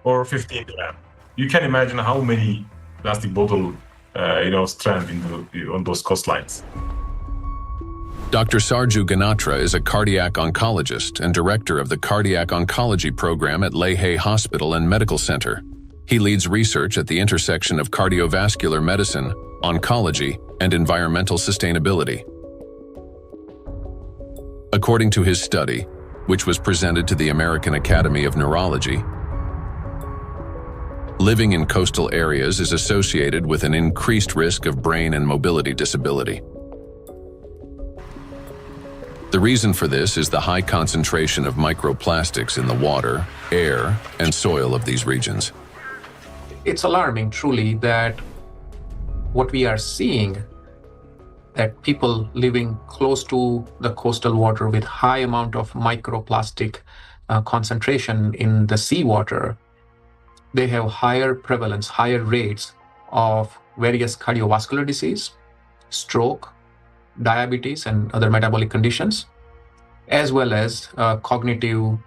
or 15 gram. You can imagine how many plastic bottle, strand on those coastlines. Dr. Sarju Ganatra is a cardiac oncologist and director of the Cardiac Oncology Program at Lehigh Hospital and Medical Center. He leads research at the intersection of cardiovascular medicine, oncology, and environmental sustainability. According to his study, which was presented to the American Academy of Neurology, living in coastal areas is associated with an increased risk of brain and mobility disability. The reason for this is the high concentration of microplastics in the water, air, and soil of these regions. It's alarming, truly, that what we are seeing, that people living close to the coastal water with high amount of microplastic concentration in the seawater, they have higher prevalence, higher rates of various cardiovascular disease, stroke, diabetes, and other metabolic conditions, as well as cognitive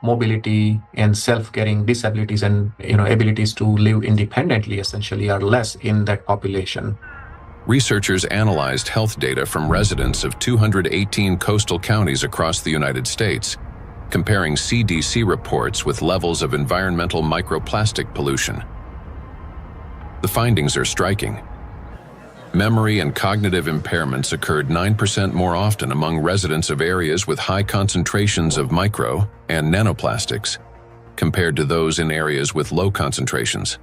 mobility and self-caring disabilities and abilities to live independently essentially are less in that population. Researchers analyzed health data from residents of 218 coastal counties across the United States, comparing CDC reports with levels of environmental microplastic pollution. The findings are striking. Memory and cognitive impairments occurred 9% more often among residents of areas with high concentrations of micro and nanoplastics, compared to those in areas with low concentrations.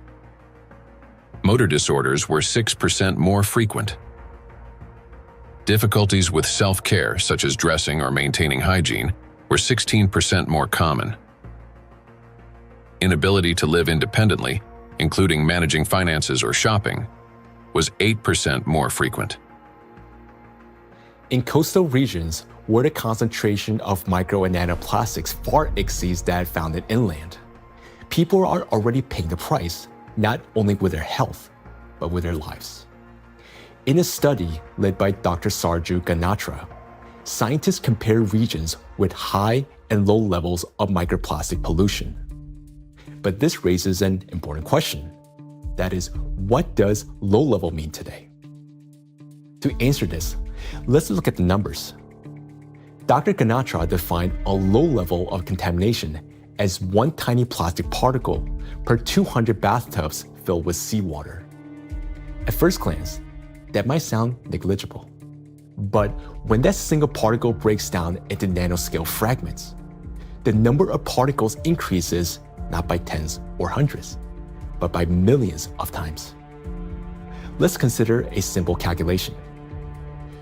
Motor disorders were 6% more frequent. Difficulties with self-care, such as dressing or maintaining hygiene, were 16% more common. Inability to live independently, including managing finances or shopping, was 8% more frequent. In coastal regions, where the concentration of micro and nanoplastics far exceeds that found in inland, people are already paying the price, not only with their health, but with their lives. In a study led by Dr. Sarju Ganatra, scientists compared regions with high and low levels of microplastic pollution. But this raises an important question. That is, what does low level mean today? To answer this, let's look at the numbers. Dr. Ganatra defined a low level of contamination as one tiny plastic particle per 200 bathtubs filled with seawater. At first glance, that might sound negligible. But when that single particle breaks down into nanoscale fragments, the number of particles increases not by tens or hundreds, but by millions of times. Let's consider a simple calculation.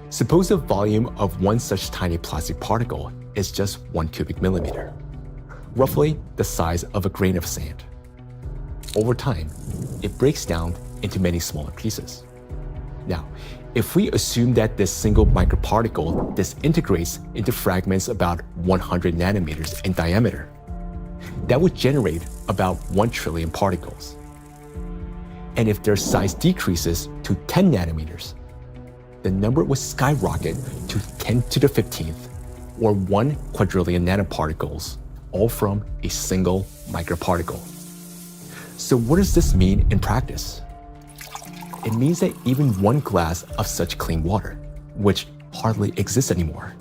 Suppose the volume of one such tiny plastic particle is just 1 cubic millimeter, roughly the size of a grain of sand. Over time, it breaks down into many smaller pieces. Now, if we assume that this single microparticle disintegrates into fragments about 100 nanometers in diameter, that would generate about 1 trillion particles. And if their size decreases to 10 nanometers, the number would skyrocket to 10 to the 15th, or 1 quadrillion nanoparticles, all from a single microparticle. So what does this mean in practice? It means that even one glass of such clean water, which hardly exists anymore,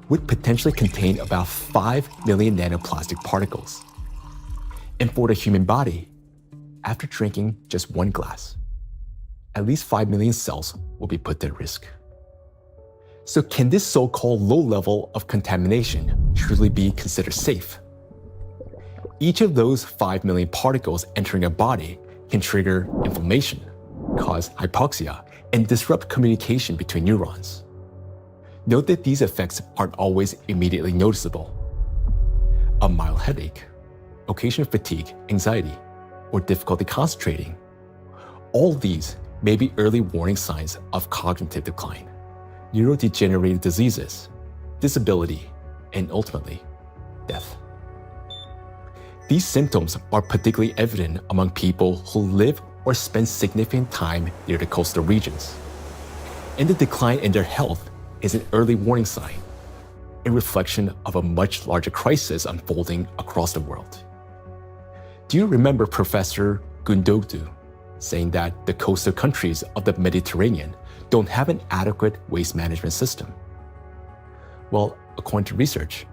would potentially contain about 5 million nanoplastic particles. And for the human body, after drinking just one glass, at least 5 million cells will be put at risk. So can this so-called low level of contamination truly be considered safe? Each of those 5 million particles entering a body can trigger inflammation, cause hypoxia, and disrupt communication between neurons. Note that these effects aren't always immediately noticeable. A mild headache, occasional fatigue, anxiety, or difficulty concentrating. All these may be early warning signs of cognitive decline, neurodegenerative diseases, disability, and ultimately, death. These symptoms are particularly evident among people who live or spend significant time near the coastal regions. And the decline in their health is an early warning sign. a reflection of a much larger crisis unfolding across the world. Do you remember Professor Gundogan saying that the coastal countries of the Mediterranean don't have an adequate waste management system? Well, according to research,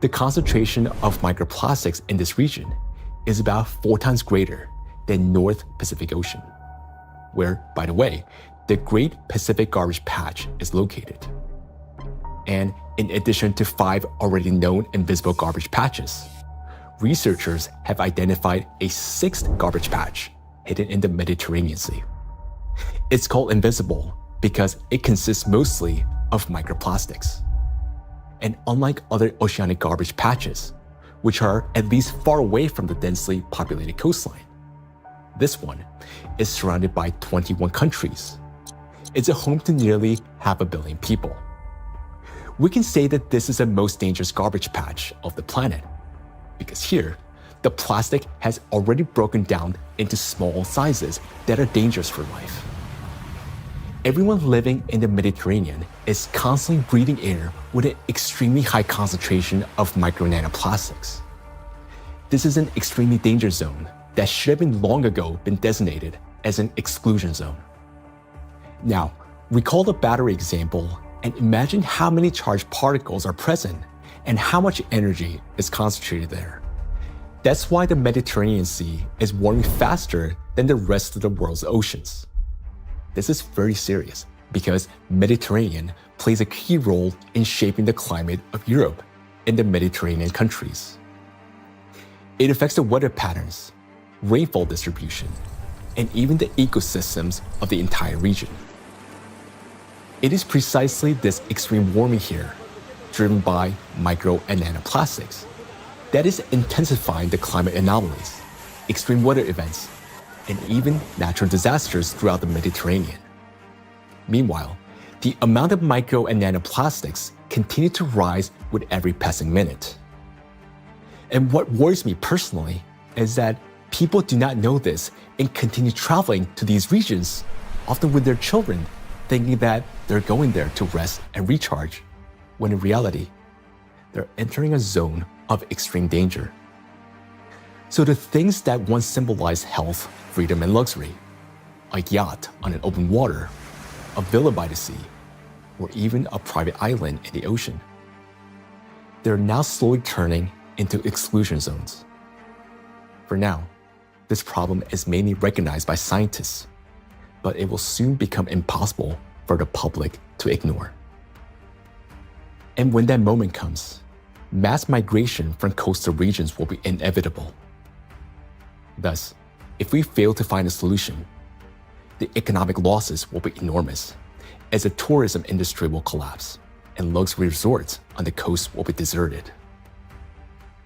the concentration of microplastics in this region is about 4 times greater than North Pacific Ocean, where, by the way, the Great Pacific Garbage Patch is located. And in addition to 5 already known invisible garbage patches, researchers have identified a 6th garbage patch hidden in the Mediterranean Sea. It's called invisible because it consists mostly of microplastics. And unlike other oceanic garbage patches, which are at least far away from the densely populated coastline, this one is surrounded by 21 countries. It's a home to nearly 500 million people. We can say that this is the most dangerous garbage patch of the planet, because here, the plastic has already broken down into small sizes that are dangerous for life. Everyone living in the Mediterranean is constantly breathing air with an extremely high concentration of micro-nanoplastics. This is an extremely dangerous zone that should have been long ago been designated as an exclusion zone. Now, recall the battery example and imagine how many charged particles are present and how much energy is concentrated there. That's why the Mediterranean Sea is warming faster than the rest of the world's oceans. This is very serious because Mediterranean plays a key role in shaping the climate of Europe and the Mediterranean countries. It affects the weather patterns, rainfall distribution, and even the ecosystems of the entire region. It is precisely this extreme warming here, driven by micro and nanoplastics, that is intensifying the climate anomalies, extreme weather events, and even natural disasters throughout the Mediterranean. Meanwhile, the amount of micro and nanoplastics continue to rise with every passing minute. And what worries me personally is that people do not know this and continue traveling to these regions, often with their children, thinking that they're going there to rest and recharge, when in reality, they're entering a zone of extreme danger. So the things that once symbolized health, freedom, and luxury, a yacht on an open water, a villa by the sea, or even a private island in the ocean, they're now slowly turning into exclusion zones. For now, this problem is mainly recognized by scientists, but it will soon become impossible for the public to ignore. And when that moment comes, mass migration from coastal regions will be inevitable. Thus, if we fail to find a solution, the economic losses will be enormous, as the tourism industry will collapse and luxury resorts on the coast will be deserted.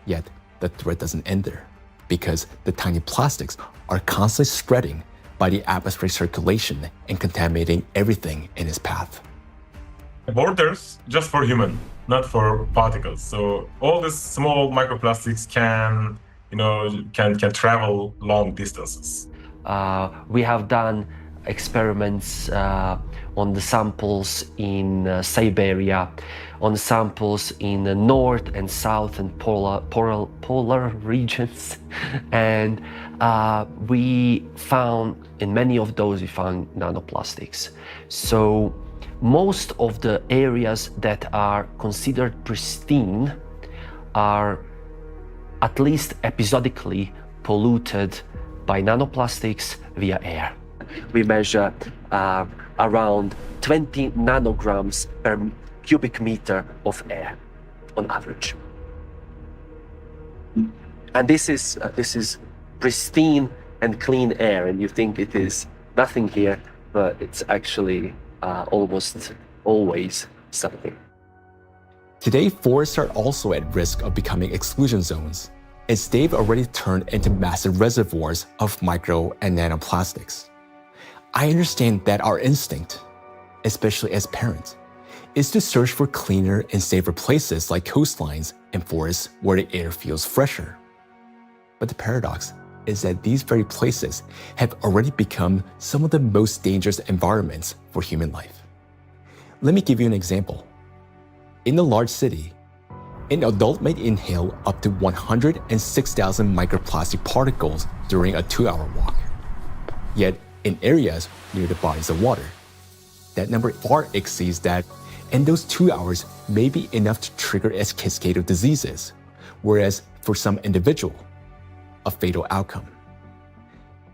Yet, the threat doesn't end there, because the tiny plastics are constantly spreading by the atmospheric circulation and contaminating everything in its path. Borders just for human, not for particles. So all these small microplastics can travel long distances. We have done experiments on the samples in Siberia, on samples in the north and south and polar regions, and we found in many of those we found nanoplastics. So most of the areas that are considered pristine are at least episodically polluted by nanoplastics via air. We measure around 20 nanograms per cubic meter of air on average. And this is pristine and clean air, and you think it is nothing here, but it's actually almost always something. Today, forests are also at risk of becoming exclusion zones, as they've already turned into massive reservoirs of micro and nanoplastics. I understand that our instinct, especially as parents, is to search for cleaner and safer places like coastlines and forests where the air feels fresher. But the paradox is that these very places have already become some of the most dangerous environments for human life. Let me give you an example. In a large city, an adult may inhale up to 106,000 microplastic particles during a 2-hour walk. Yet, in areas near the bodies of water, that number far exceeds that, and those 2 hours may be enough to trigger a cascade of diseases, whereas for some individual, a fatal outcome.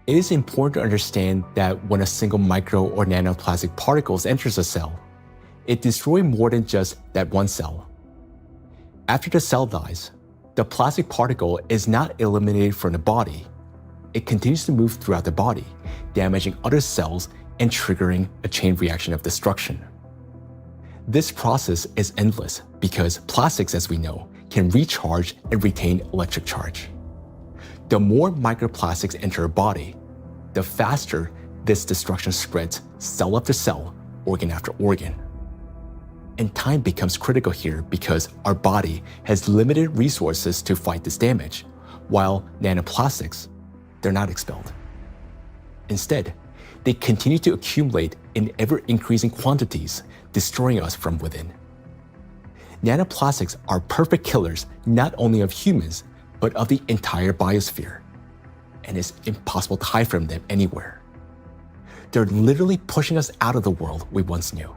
It is important to understand that when a single micro or nanoplastic particles enters a cell, it destroys more than just that one cell. After the cell dies, the plastic particle is not eliminated from the body. It continues to move throughout the body, damaging other cells and triggering a chain reaction of destruction. This process is endless because plastics, as we know, can recharge and retain electric charge. The more microplastics enter a body, the faster this destruction spreads cell after cell, organ after organ. And time becomes critical here because our body has limited resources to fight this damage, while nanoplastics, they're not expelled. Instead, they continue to accumulate in ever-increasing quantities, destroying us from within. Nanoplastics are perfect killers not only of humans, but of the entire biosphere, and it's impossible to hide from them anywhere. They're literally pushing us out of the world we once knew.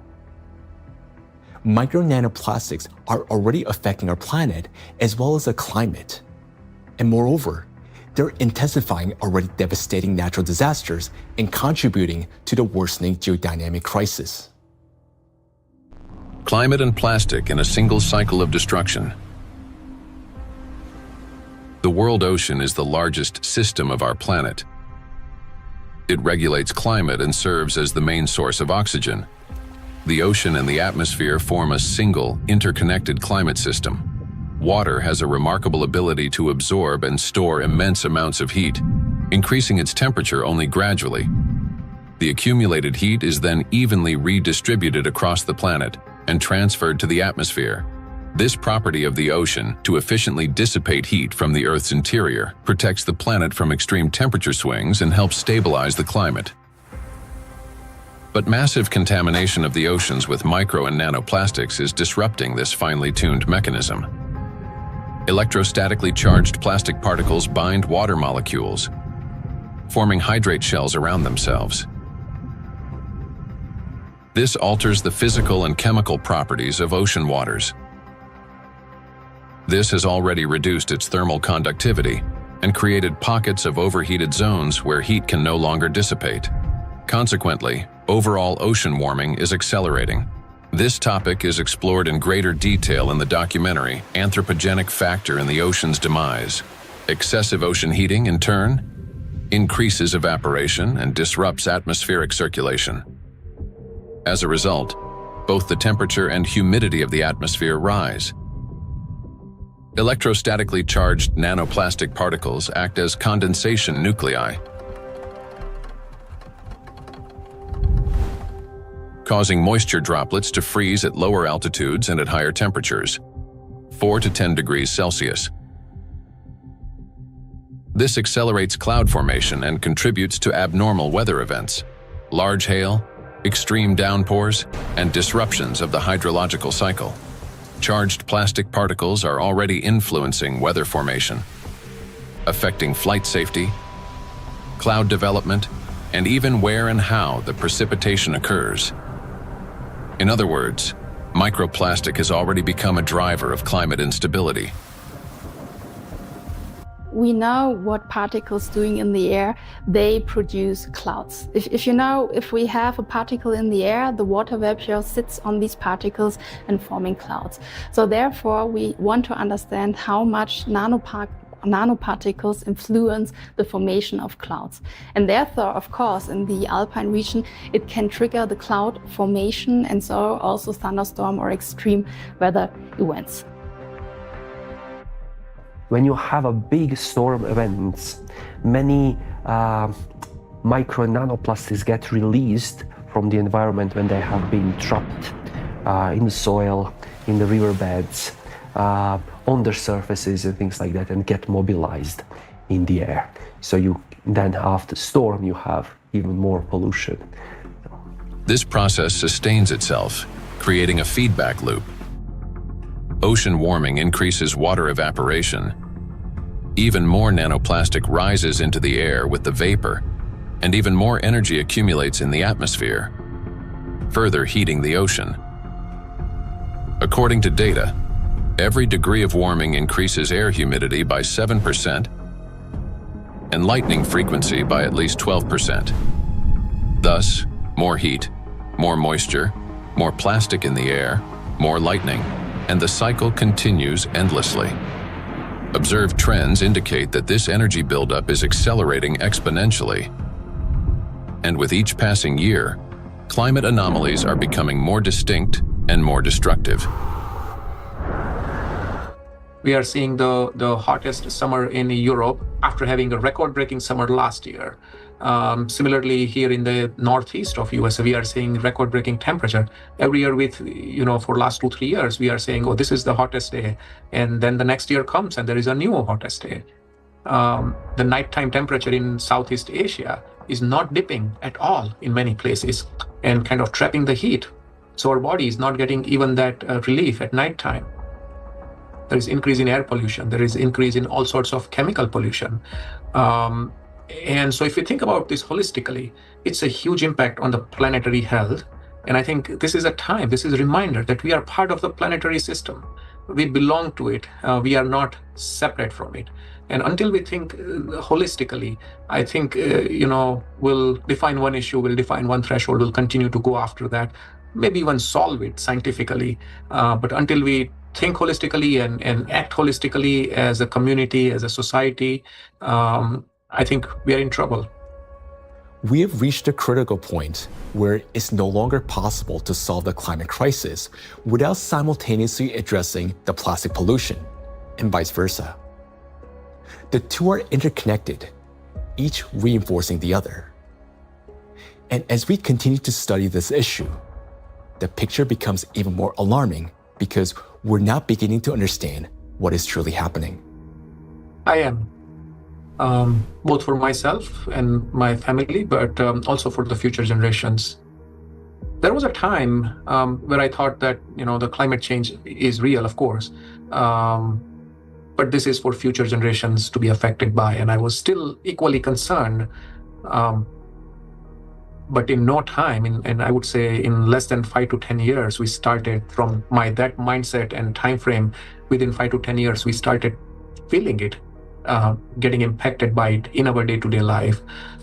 Micro nanoplastics are already affecting our planet as well as the climate. And moreover, they're intensifying already devastating natural disasters and contributing to the worsening geodynamic crisis. Climate and plastic in a single cycle of destruction. The world ocean is the largest system of our planet. It regulates climate and serves as the main source of oxygen. The ocean and the atmosphere form a single, interconnected climate system. Water has a remarkable ability to absorb and store immense amounts of heat, increasing its temperature only gradually. The accumulated heat is then evenly redistributed across the planet and transferred to the atmosphere. This property of the ocean to efficiently dissipate heat from the Earth's interior protects the planet from extreme temperature swings and helps stabilize the climate. But massive contamination of the oceans with micro and nanoplastics is disrupting this finely tuned mechanism. Electrostatically charged plastic particles bind water molecules, forming hydrate shells around themselves. This alters the physical and chemical properties of ocean waters. This has already reduced its thermal conductivity and created pockets of overheated zones where heat can no longer dissipate. Consequently, overall ocean warming is accelerating. This topic is explored in greater detail in the documentary Anthropogenic Factor in the Ocean's Demise. Excessive ocean heating, in turn, increases evaporation and disrupts atmospheric circulation. As a result, both the temperature and humidity of the atmosphere rise. Electrostatically charged nanoplastic particles act as condensation nuclei, causing moisture droplets to freeze at lower altitudes and at higher temperatures, 4 to 10 degrees Celsius. This accelerates cloud formation and contributes to abnormal weather events, large hail, extreme downpours, and disruptions of the hydrological cycle. Charged plastic particles are already influencing weather formation, affecting flight safety, cloud development, and even where and how the precipitation occurs. In other words, microplastic has already become a driver of climate instability. We know what particles doing in the air, they produce clouds. If we have a particle in the air, the water vapor sits on these particles and forming clouds. So therefore, we want to understand how much nanoparticles influence the formation of clouds. And therefore, of course, in the alpine region, it can trigger the cloud formation and so also thunderstorm or extreme weather events. When you have a big storm event, many micro and nanoplastics get released from the environment when they have been trapped in the soil, in the riverbeds, on their surfaces and things like that, and get mobilized in the air. So you then after storm you have even more pollution. This process sustains itself, creating a feedback loop. ocean warming increases water evaporation. Even more nanoplastic rises into the air with the vapor, and even more energy accumulates in the atmosphere, further heating the ocean. According to data, every degree of warming increases air humidity by 7% and lightning frequency by at least 12%. Thus, more heat, more moisture, more plastic in the air, more lightning, and the cycle continues endlessly. Observed trends indicate that this energy buildup is accelerating exponentially. And with each passing year, climate anomalies are becoming more distinct and more destructive. We are seeing the hottest summer in Europe after having a record-breaking summer last year. Similarly, here in the northeast of US, we are seeing record-breaking temperature. Every year for last 2-3 years, we are saying, oh, this is the hottest day. And then the next year comes and there is a new hottest day. The nighttime temperature in Southeast Asia is not dipping at all in many places and kind of trapping the heat. So our body is not getting even that relief at nighttime. There is increase in air pollution. There is increase in all sorts of chemical pollution. And so if you think about this holistically, it's a huge impact on the planetary health. And I think this is a time, this is a reminder that we are part of the planetary system. We belong to it. We are not separate from it. And until we think holistically, I think, we'll define one issue, we'll define one threshold, we'll continue to go after that, maybe even solve it scientifically. But until we think holistically and act holistically as a community, as a society, I think we are in trouble. We have reached a critical point where it's no longer possible to solve the climate crisis without simultaneously addressing the plastic pollution, and vice versa. The two are interconnected, each reinforcing the other. And as we continue to study this issue, the picture becomes even more alarming because we're now beginning to understand what is truly happening. I am. Both for myself and my family, but also for the future generations. There was a time where I thought that, the climate change is real, of course, but this is for future generations to be affected by, and I was still equally concerned. But in no time, and I would say in less than 5 to 10 years, we started from that mindset and time frame. Within 5 to 10 years, we started feeling it. Getting impacted by it in our day-to-day life.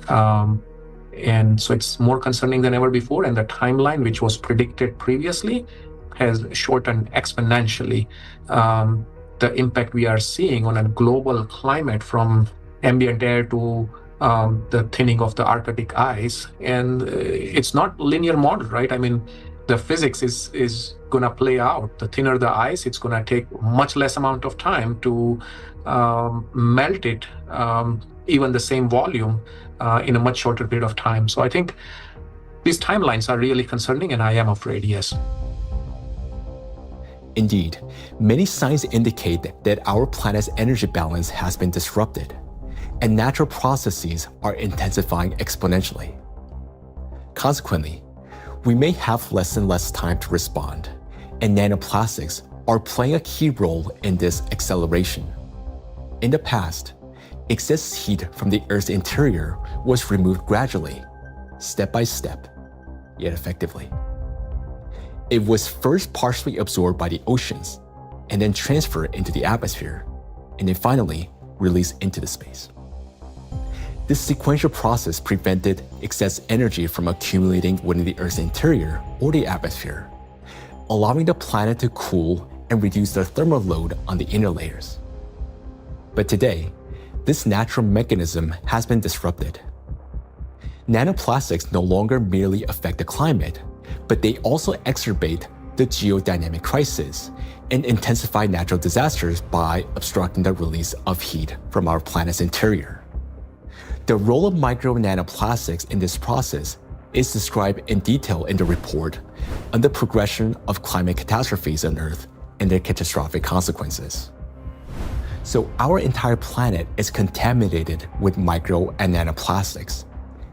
And so it's more concerning than ever before, and the timeline, which was predicted previously, has shortened exponentially. The impact we are seeing on a global climate, from ambient air to the thinning of the Arctic ice, and it's not linear model, right? I mean, the physics is gonna play out. The thinner the ice, it's gonna take much less amount of time to melt it, even the same volume, in a much shorter period of time. So I think these timelines are really concerning, and I am afraid, yes. Indeed, many signs indicate that our planet's energy balance has been disrupted, and natural processes are intensifying exponentially. Consequently, we may have less and less time to respond, and nanoplastics are playing a key role in this acceleration. In the past, excess heat from the Earth's interior was removed gradually, step by step, yet effectively. It was first partially absorbed by the oceans, and then transferred into the atmosphere, and then finally released into the space. This sequential process prevented excess energy from accumulating within the Earth's interior or the atmosphere, allowing the planet to cool and reduce the thermal load on the inner layers. But today, this natural mechanism has been disrupted. Nanoplastics no longer merely affect the climate, but they also exacerbate the geodynamic crisis and intensify natural disasters by obstructing the release of heat from our planet's interior. The role of micro nanoplastics in this process is described in detail in the report on the progression of climate catastrophes on Earth and their catastrophic consequences. So our entire planet is contaminated with micro and nanoplastics,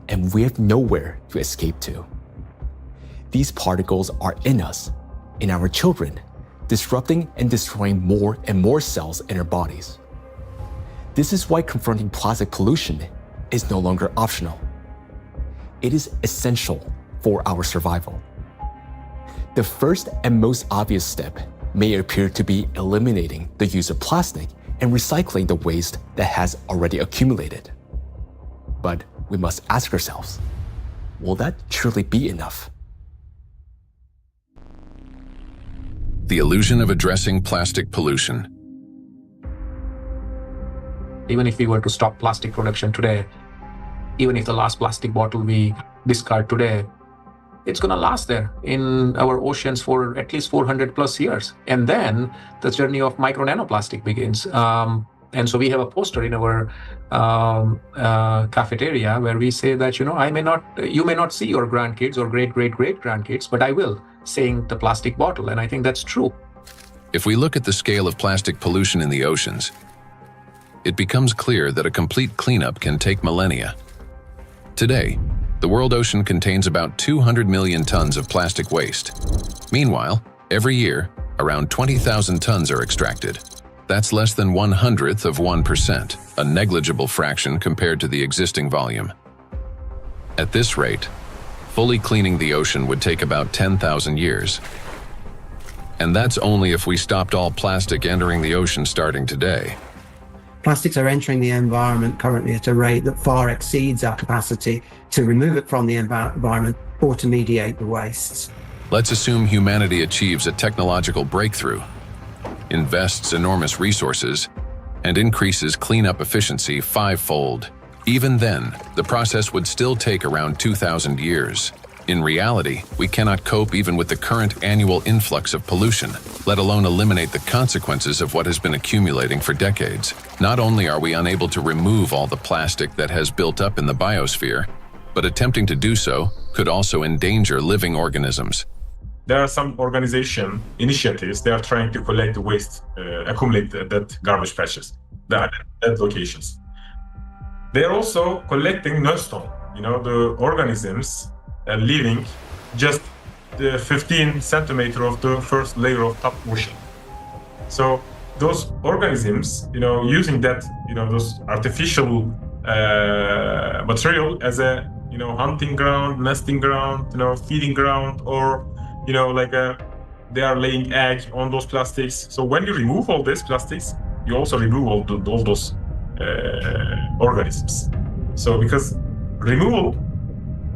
and we have nowhere to escape to. These particles are in us, in our children, disrupting and destroying more and more cells in our bodies. This is why confronting plastic pollution is no longer optional. It is essential for our survival. The first and most obvious step may appear to be eliminating the use of plastic and recycling the waste that has already accumulated. But we must ask ourselves, will that truly be enough? The illusion of addressing plastic pollution. Even if we were to stop plastic production today, even if the last plastic bottle we discard today, it's going to last there in our oceans for at least 400 plus years. And then the journey of micro nanoplastic begins. And so we have a poster in our cafeteria where we say that, you may not see your grandkids or great-great-great-grandkids, but I will, saying the plastic bottle. And I think that's true. If we look at the scale of plastic pollution in the oceans, it becomes clear that a complete cleanup can take millennia. Today, the world ocean contains about 200 million tons of plastic waste. Meanwhile, every year, around 20,000 tons are extracted. That's less than 1/100th of 1%, a negligible fraction compared to the existing volume. At this rate, fully cleaning the ocean would take about 10,000 years. And that's only if we stopped all plastic entering the ocean starting today. Plastics are entering the environment currently at a rate that far exceeds our capacity to remove it from the environment or to mediate the wastes. Let's assume humanity achieves a technological breakthrough, invests enormous resources, and increases cleanup efficiency 5-fold. Even then, the process would still take around 2,000 years. In reality, we cannot cope even with the current annual influx of pollution, let alone eliminate the consequences of what has been accumulating for decades. Not only are we unable to remove all the plastic that has built up in the biosphere, but attempting to do so could also endanger living organisms. There are some organization initiatives, they are trying to collect the waste, accumulate that garbage patches, that locations. They are also collecting nullstone, the organisms living just the 15 centimeter of the first layer of top ocean. So those organisms, using that, those artificial material as a, hunting ground, nesting ground, feeding ground, or, they are laying egg on those plastics. So when you remove all these plastics, you also remove all those organisms. So because removal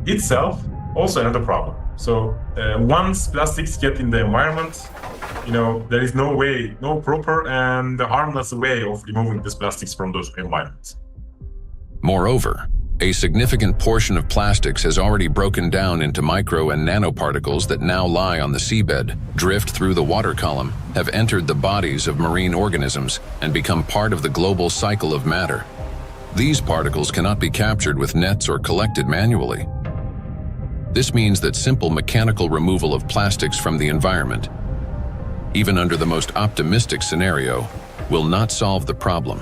itself also another problem. So once plastics get in the environment, there is no proper and harmless way of removing these plastics from those environments. Moreover, a significant portion of plastics has already broken down into micro and nanoparticles that now lie on the seabed, drift through the water column, have entered the bodies of marine organisms, and become part of the global cycle of matter. These particles cannot be captured with nets or collected manually. This means that simple mechanical removal of plastics from the environment, even under the most optimistic scenario, will not solve the problem.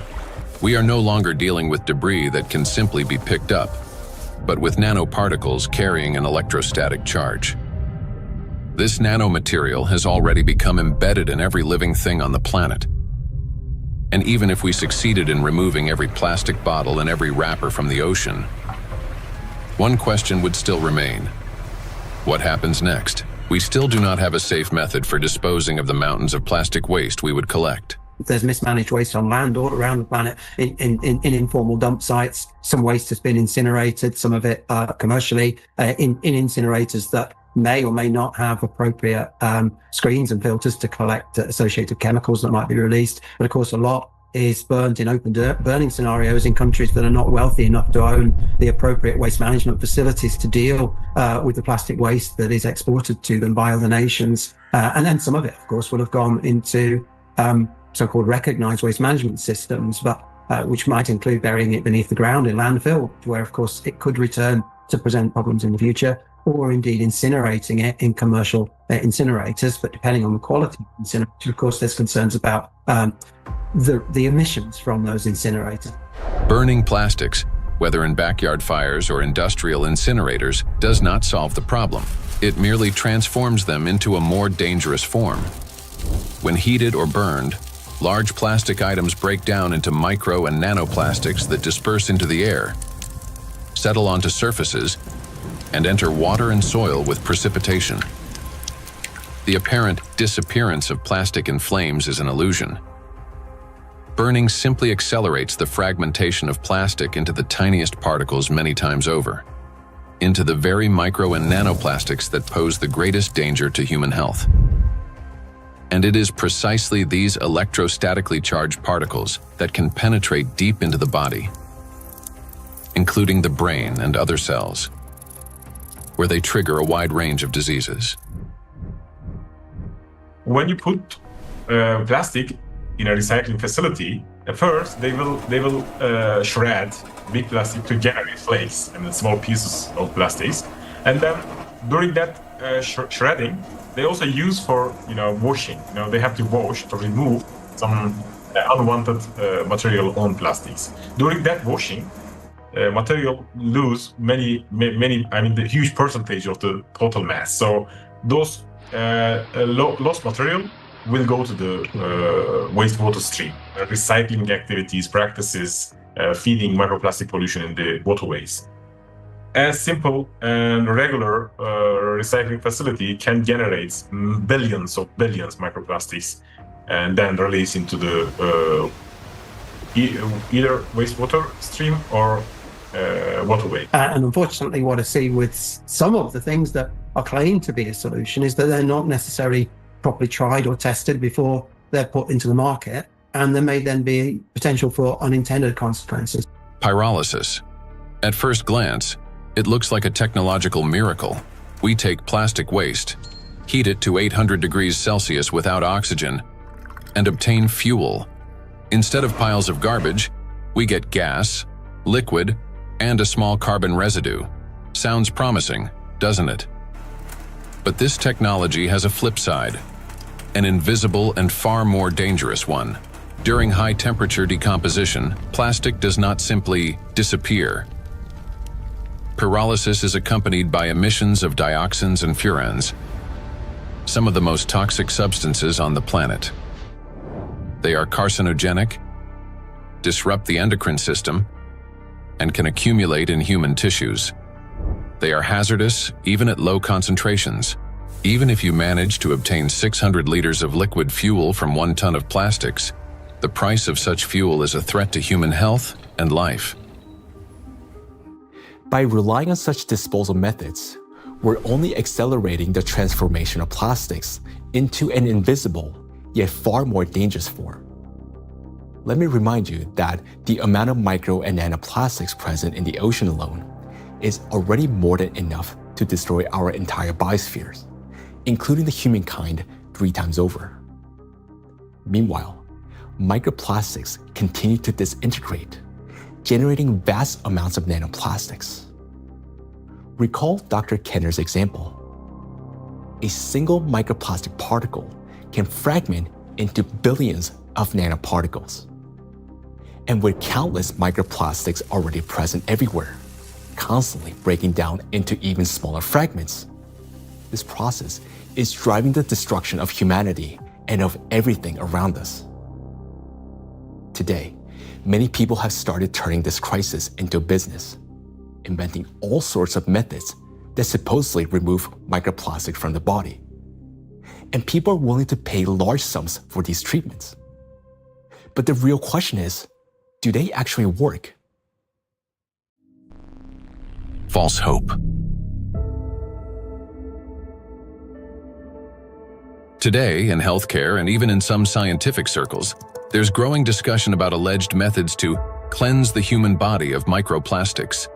We are no longer dealing with debris that can simply be picked up, but with nanoparticles carrying an electrostatic charge. This nanomaterial has already become embedded in every living thing on the planet. And even if we succeeded in removing every plastic bottle and every wrapper from the ocean, one question would still remain. What happens next? We still do not have a safe method for disposing of the mountains of plastic waste we would collect. There's mismanaged waste on land all around the planet in informal dump sites. Some waste has been incinerated, some of it commercially in incinerators that may or may not have appropriate screens and filters to collect associated chemicals that might be released. But of course, a lot is burned in open burning scenarios in countries that are not wealthy enough to own the appropriate waste management facilities to deal with the plastic waste that is exported to them by other nations. And then some of it, of course, will have gone into so-called recognized waste management systems, but which might include burying it beneath the ground in landfill, where, of course, it could return to present problems in the future, or indeed incinerating it in commercial incinerators. But depending on the quality of incinerator, of course, there's concerns about the emissions from those incinerators. Burning plastics, whether in backyard fires or industrial incinerators, does not solve the problem. It merely transforms them into a more dangerous form. When heated or burned, large plastic items break down into micro and nanoplastics that disperse into the air, settle onto surfaces, and enter water and soil with precipitation. The apparent disappearance of plastic in flames is an illusion. Burning simply accelerates the fragmentation of plastic into the tiniest particles many times over, into the very micro and nanoplastics that pose the greatest danger to human health. And it is precisely these electrostatically charged particles that can penetrate deep into the body, including the brain and other cells, where they trigger a wide range of diseases. When you put plastic in a recycling facility, at first they will shred big plastic to generate flakes and small pieces of plastics, and then during that shredding, they also use for washing. They have to wash to remove some unwanted material on plastics. During that washing, material lose many. The huge percentage of the total mass. So those lost material will go to the wastewater stream. Recycling activities, practices, feeding microplastic pollution in the waterways. A simple and regular recycling facility can generate billions microplastics and then release into the either wastewater stream or waterway. And unfortunately, what I see with some of the things that are claimed to be a solution is that they're not necessarily properly tried or tested before they're put into the market, and there may then be potential for unintended consequences. Pyrolysis. At first glance, it looks like a technological miracle. We take plastic waste, heat it to 800 degrees Celsius without oxygen, and obtain fuel. Instead of piles of garbage, we get gas, liquid, and a small carbon residue. Sounds promising, doesn't it? But this technology has a flip side, an invisible and far more dangerous one. During high-temperature decomposition, plastic does not simply disappear. Pyrolysis is accompanied by emissions of dioxins and furans, some of the most toxic substances on the planet. They are carcinogenic, disrupt the endocrine system, and can accumulate in human tissues. They are hazardous even at low concentrations. Even if you manage to obtain 600 liters of liquid fuel from 1 ton of plastics, the price of such fuel is a threat to human health and life. By relying on such disposal methods, we're only accelerating the transformation of plastics into an invisible, yet far more dangerous form. Let me remind you that the amount of micro and nanoplastics present in the ocean alone is already more than enough to destroy our entire biospheres, including the humankind 3 times over. Meanwhile, microplastics continue to disintegrate, generating vast amounts of nanoplastics. Recall Dr. Kenner's example. A single microplastic particle can fragment into billions of nanoparticles. And with countless microplastics already present everywhere, constantly breaking down into even smaller fragments, this process is driving the destruction of humanity and of everything around us. Today, many people have started turning this crisis into a business, inventing all sorts of methods that supposedly remove microplastic from the body. And people are willing to pay large sums for these treatments. But the real question is, do they actually work? False hope. Today, in healthcare and even in some scientific circles, there's growing discussion about alleged methods to cleanse the human body of microplastics.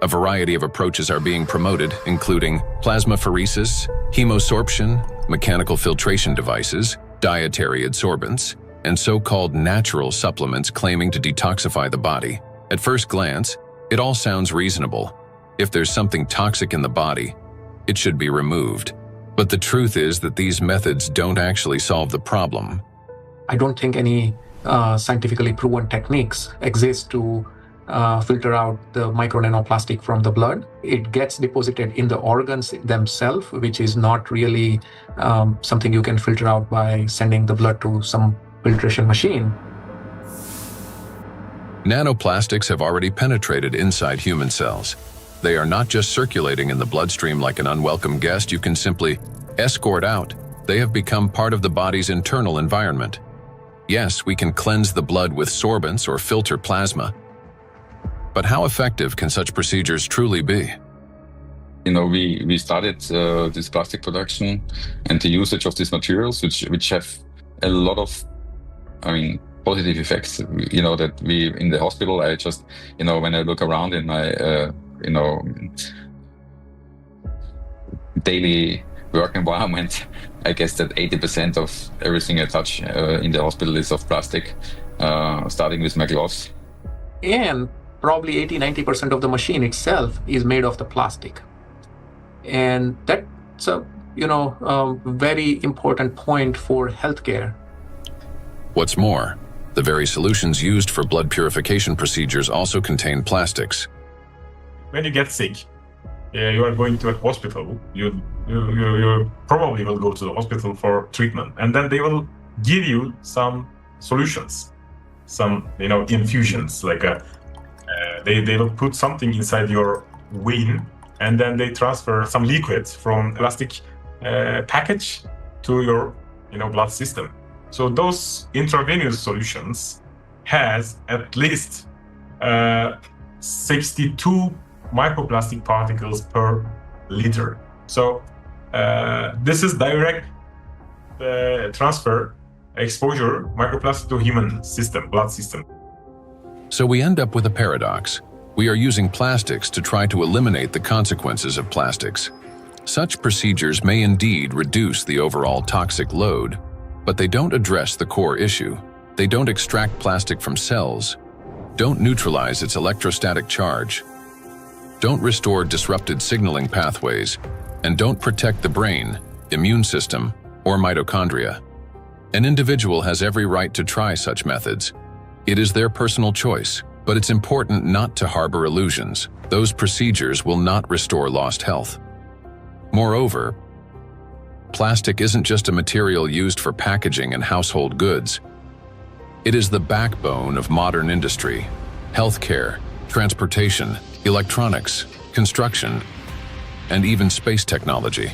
A variety of approaches are being promoted, including plasmapheresis, hemosorption, mechanical filtration devices, dietary adsorbents, and so-called natural supplements claiming to detoxify the body. At first glance, it all sounds reasonable. If there's something toxic in the body, it should be removed. But the truth is that these methods don't actually solve the problem. I don't think any scientifically proven techniques exist to filter out the micro nanoplastic from the blood. It gets deposited in the organs themselves, which is not really something you can filter out by sending the blood to some filtration machine. Nanoplastics have already penetrated inside human cells. They are not just circulating in the bloodstream like an unwelcome guest you can simply escort out. They have become part of the body's internal environment. Yes, we can cleanse the blood with sorbents or filter plasma. But how effective can such procedures truly be? We started this plastic production and the usage of these materials, which have a lot of, positive effects. That we in the hospital, I just, when I look around in my, daily work environment, I guess that 80% of everything I touch in the hospital is of plastic, starting with my gloves. And probably 80-90% of the machine itself is made of the plastic. And that's a very important point for healthcare. What's more, the very solutions used for blood purification procedures also contain plastics. When you get sick, you are going to a hospital, you probably will go to the hospital for treatment, and then they will give you some solutions, some infusions, like they will put something inside your vein, and then they transfer some liquid from plastic package to your blood system. So those intravenous solutions has at least 62 microplastic particles per liter. So this is direct transfer exposure microplastic to human system, blood system. So we end up with a paradox. We are using plastics to try to eliminate the consequences of plastics. Such procedures may indeed reduce the overall toxic load, but they don't address the core issue. They don't extract plastic from cells, don't neutralize its electrostatic charge, don't restore disrupted signaling pathways, and don't protect the brain, immune system, or mitochondria. An individual has every right to try such methods. It is their personal choice, but it's important not to harbor illusions. Those procedures will not restore lost health. Moreover, plastic isn't just a material used for packaging and household goods. It is the backbone of modern industry, healthcare, transportation, electronics, construction, and even space technology.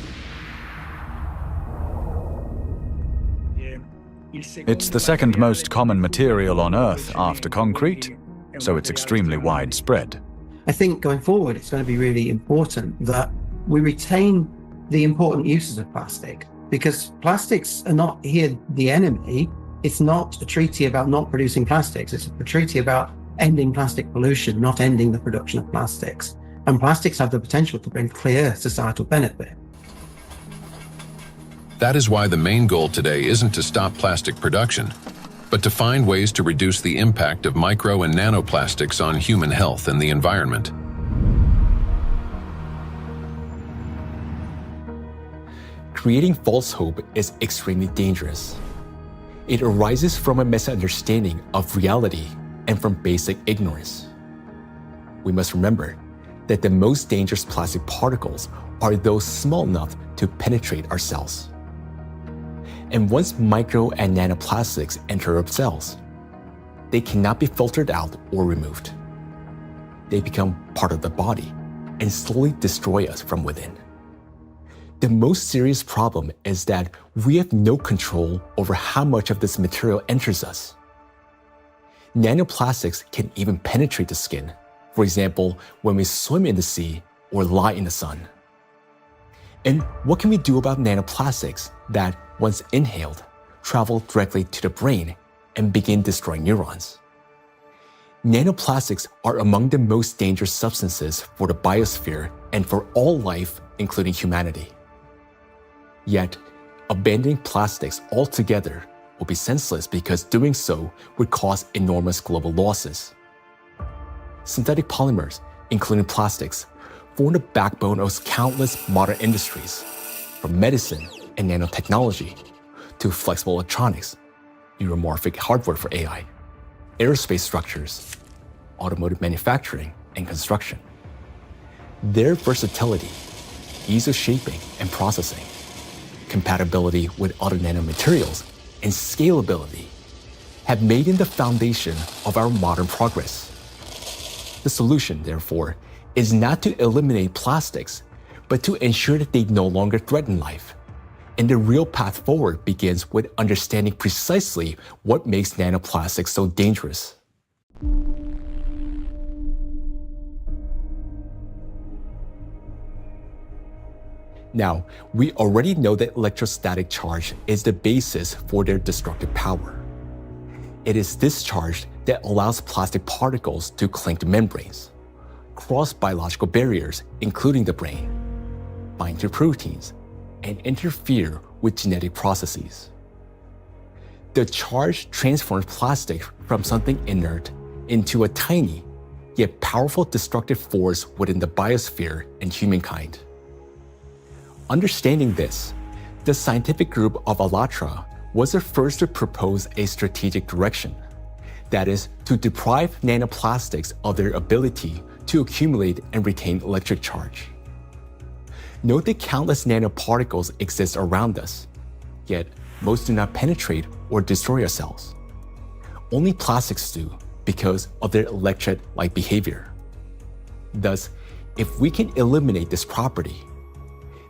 It's the second most common material on Earth after concrete, so it's extremely widespread. I think going forward, it's going to be really important that we retain the important uses of plastic, because plastics are not here the enemy. It's not a treaty about not producing plastics. It's a treaty about ending plastic pollution, not ending the production of plastics. And plastics have the potential to bring clear societal benefit. That is why the main goal today isn't to stop plastic production, but to find ways to reduce the impact of micro and nanoplastics on human health and the environment. Creating false hope is extremely dangerous. It arises from a misunderstanding of reality and from basic ignorance. We must remember that the most dangerous plastic particles are those small enough to penetrate our cells. And once micro and nanoplastics enter our cells, they cannot be filtered out or removed. They become part of the body and slowly destroy us from within. The most serious problem is that we have no control over how much of this material enters us. Nanoplastics can even penetrate the skin, for example, when we swim in the sea or lie in the sun. And what can we do about nanoplastics that, once inhaled, travel directly to the brain and begin destroying neurons? Nanoplastics are among the most dangerous substances for the biosphere and for all life, including humanity. Yet, abandoning plastics altogether will be senseless because doing so would cause enormous global losses. Synthetic polymers, including plastics, form the backbone of countless modern industries, from medicine and nanotechnology to flexible electronics, neuromorphic hardware for AI, aerospace structures, automotive manufacturing and construction. Their versatility, ease of shaping and processing, compatibility with other nanomaterials, and scalability have made them the foundation of our modern progress. The solution, therefore, is not to eliminate plastics, but to ensure that they no longer threaten life. And the real path forward begins with understanding precisely what makes nanoplastics so dangerous. Now, we already know that electrostatic charge is the basis for their destructive power. It is this charge that allows plastic particles to cling to membranes, cross biological barriers, including the brain, bind to proteins, and interfere with genetic processes. The charge transforms plastic from something inert into a tiny, yet powerful destructive force within the biosphere and humankind. Understanding this, the scientific group of ALLATRA was the first to propose a strategic direction, that is, to deprive nanoplastics of their ability to accumulate and retain electric charge. Note that countless nanoparticles exist around us, yet most do not penetrate or destroy our cells. Only plastics do because of their electrolyte behavior. Thus, if we can eliminate this property,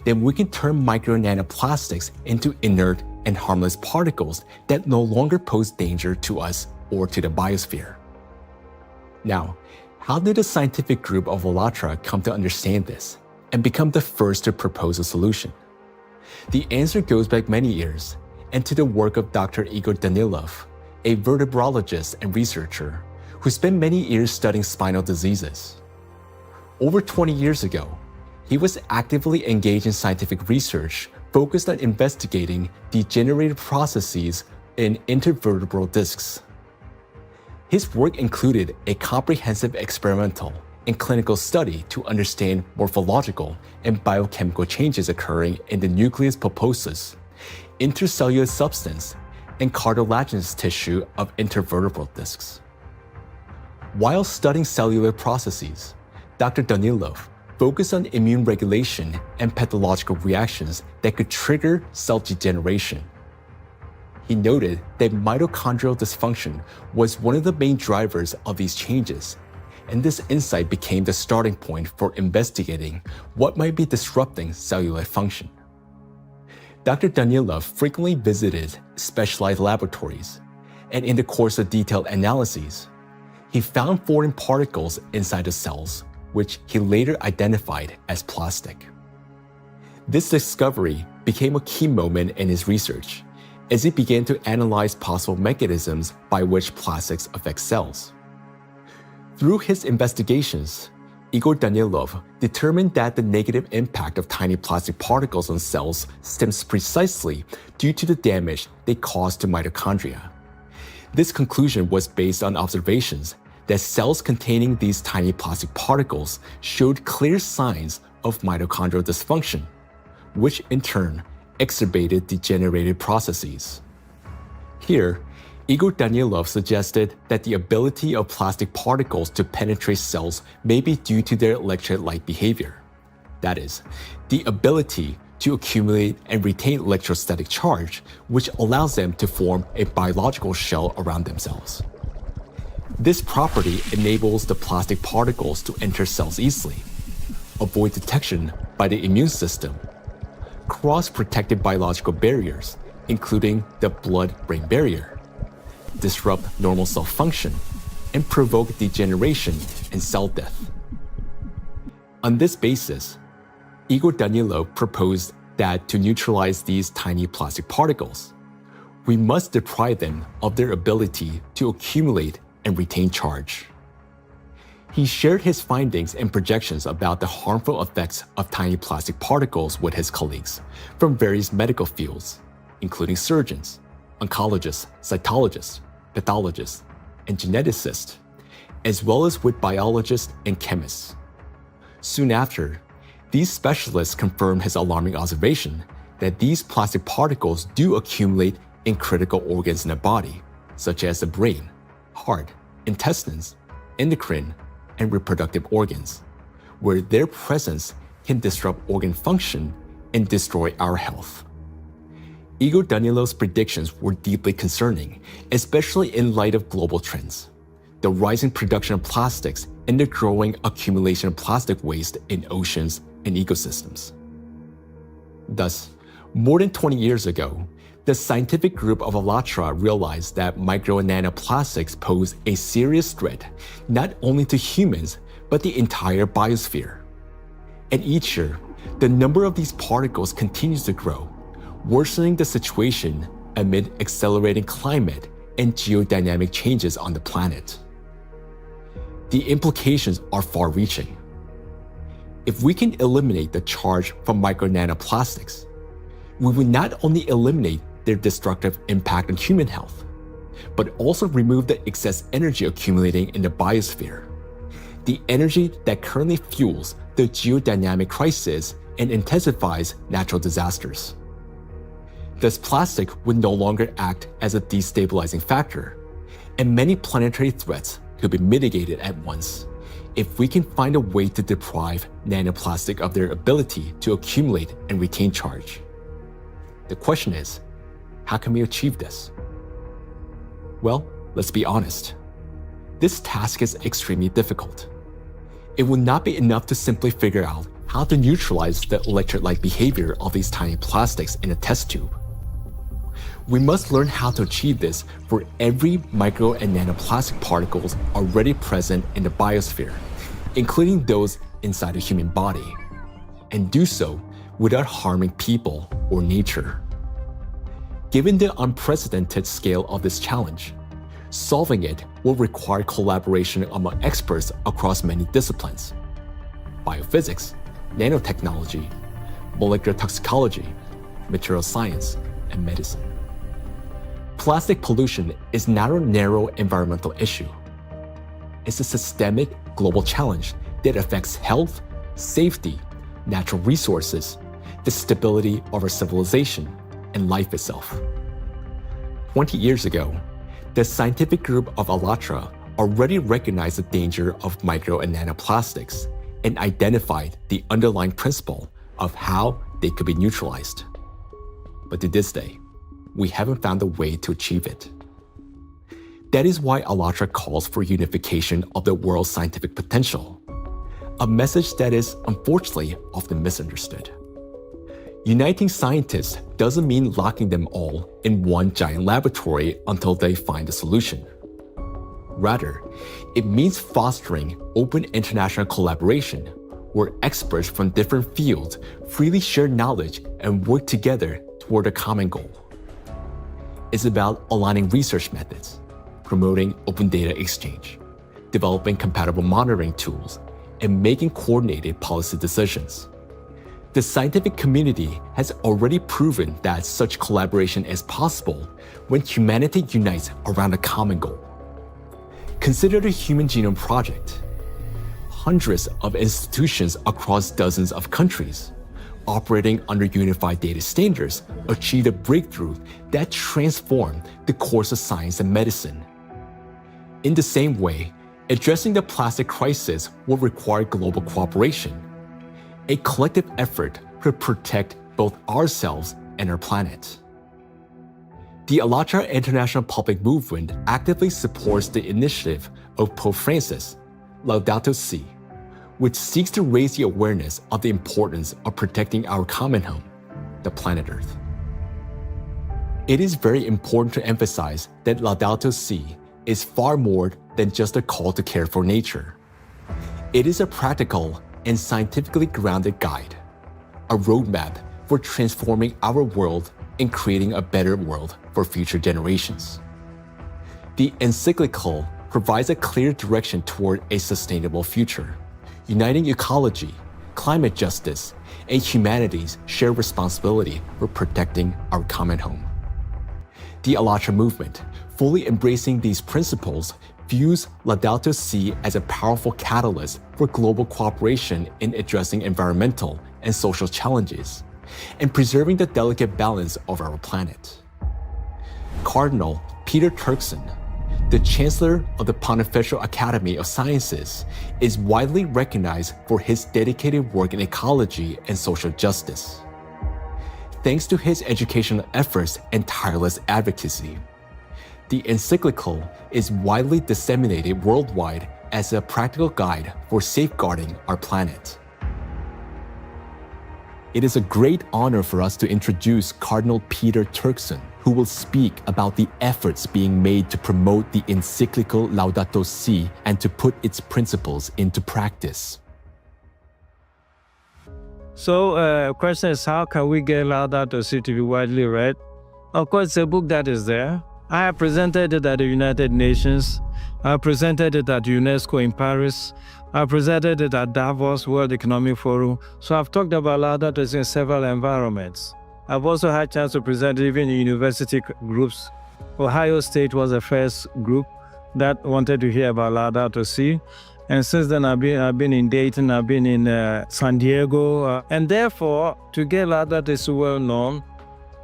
then we can turn micro-nanoplastics into inert and harmless particles that no longer pose danger to us or to the biosphere. Now, how did the scientific group of ALLATRA come to understand this and become the first to propose a solution? The answer goes back many years and to the work of Dr. Igor Danilov, a vertebrologist and researcher who spent many years studying spinal diseases. Over 20 years ago, he was actively engaged in scientific research focused on investigating degenerative processes in intervertebral discs. His work included a comprehensive experimental and clinical study to understand morphological and biochemical changes occurring in the nucleus pulposus, intercellular substance, and cartilaginous tissue of intervertebral discs. While studying cellular processes, Dr. Danilov focused on immune regulation and pathological reactions that could trigger cell degeneration. He noted that mitochondrial dysfunction was one of the main drivers of these changes, and this insight became the starting point for investigating what might be disrupting cellular function. Dr. Danilov frequently visited specialized laboratories, and in the course of detailed analyses, he found foreign particles inside the cells, which he later identified as plastic. This discovery became a key moment in his research, as he began to analyze possible mechanisms by which plastics affect cells. Through his investigations, Igor Danilov determined that the negative impact of tiny plastic particles on cells stems precisely due to the damage they cause to mitochondria. This conclusion was based on observations that cells containing these tiny plastic particles showed clear signs of mitochondrial dysfunction, which in turn exacerbated degenerative processes. Here, Igor Danilov suggested that the ability of plastic particles to penetrate cells may be due to their electrolyte behavior. That is, the ability to accumulate and retain electrostatic charge, which allows them to form a biological shell around themselves. This property enables the plastic particles to enter cells easily, avoid detection by the immune system, cross protective biological barriers, including the blood-brain barrier, disrupt normal cell function, and provoke degeneration and cell death. On this basis, Igor Danilov proposed that to neutralize these tiny plastic particles, we must deprive them of their ability to accumulate and retain charge. He shared his findings and projections about the harmful effects of tiny plastic particles with his colleagues from various medical fields, including surgeons, oncologists, cytologists, pathologists, and geneticists, as well as with biologists and chemists. Soon after, these specialists confirmed his alarming observation that these plastic particles do accumulate in critical organs in the body, such as the brain, heart, intestines, endocrine and reproductive organs, where their presence can disrupt organ function and destroy our health. Igor Danilov's predictions were deeply concerning, especially in light of global trends, the rising production of plastics and the growing accumulation of plastic waste in oceans and ecosystems. Thus, more than 20 years ago, the scientific group of ALLATRA realized that micro and nanoplastics pose a serious threat not only to humans, but the entire biosphere. And each year, the number of these particles continues to grow, worsening the situation amid accelerating climate and geodynamic changes on the planet. The implications are far-reaching. If we can eliminate the charge from micro nanoplastics, we will not only eliminate their destructive impact on human health, but also remove the excess energy accumulating in the biosphere, the energy that currently fuels the geodynamic crisis and intensifies natural disasters. Thus, plastic would no longer act as a destabilizing factor, and many planetary threats could be mitigated at once if we can find a way to deprive nanoplastic of their ability to accumulate and retain charge. The question is, how can we achieve this? Well, let's be honest. This task is extremely difficult. It will not be enough to simply figure out how to neutralize the electrolyte behavior of these tiny plastics in a test tube. We must learn how to achieve this for every micro and nanoplastic particles already present in the biosphere, including those inside the human body, and do so without harming people or nature. Given the unprecedented scale of this challenge, solving it will require collaboration among experts across many disciplines: biophysics, nanotechnology, molecular toxicology, material science, and medicine. Plastic pollution is not a narrow environmental issue. It's a systemic global challenge that affects health, safety, natural resources, the stability of our civilization, and life itself. 20 years ago, the scientific group of ALLATRA already recognized the danger of micro and nanoplastics and identified the underlying principle of how they could be neutralized. But to this day, we haven't found a way to achieve it. That is why ALLATRA calls for unification of the world's scientific potential, a message that is unfortunately often misunderstood. Uniting scientists doesn't mean locking them all in one giant laboratory until they find a solution. Rather, it means fostering open international collaboration where experts from different fields freely share knowledge and work together toward a common goal. It's about aligning research methods, promoting open data exchange, developing compatible monitoring tools, and making coordinated policy decisions. The scientific community has already proven that such collaboration is possible when humanity unites around a common goal. Consider the Human Genome Project. Hundreds of institutions across dozens of countries, operating under unified data standards, achieved a breakthrough that transformed the course of science and medicine. In the same way, addressing the plastic crisis will require global cooperation, a collective effort to protect both ourselves and our planet. The ALLATRA International Public Movement actively supports the initiative of Pope Francis, Laudato Si', which seeks to raise the awareness of the importance of protecting our common home, the planet Earth. It is very important to emphasize that Laudato Si' is far more than just a call to care for nature. It is a practical and scientifically grounded guide, a roadmap for transforming our world and creating a better world for future generations. The encyclical provides a clear direction toward a sustainable future, uniting ecology, climate justice, and humanity's shared responsibility for protecting our common home. The ALLATRA movement, fully embracing these principles, views Laudato Si' as a powerful catalyst for global cooperation in addressing environmental and social challenges, and preserving the delicate balance of our planet. Cardinal Peter Turkson, the Chancellor of the Pontifical Academy of Sciences, is widely recognized for his dedicated work in ecology and social justice. Thanks to his educational efforts and tireless advocacy, the encyclical is widely disseminated worldwide as a practical guide for safeguarding our planet. It is a great honor for us to introduce Cardinal Peter Turkson, who will speak about the efforts being made to promote the encyclical Laudato Si and to put its principles into practice. So, question is, how can we get Laudato Si to be widely read? Of course, it's a book that is there. I have presented it at the United Nations. I have presented it at UNESCO in Paris. I presented it at Davos World Economic Forum. So I've talked about Laudato Si in several environments. I've also had a chance to present it even in university groups. Ohio State was the first group that wanted to hear about Laudato Si. And since then, I've been in Dayton, I've been in San Diego. And therefore, to get Laudato Si well known,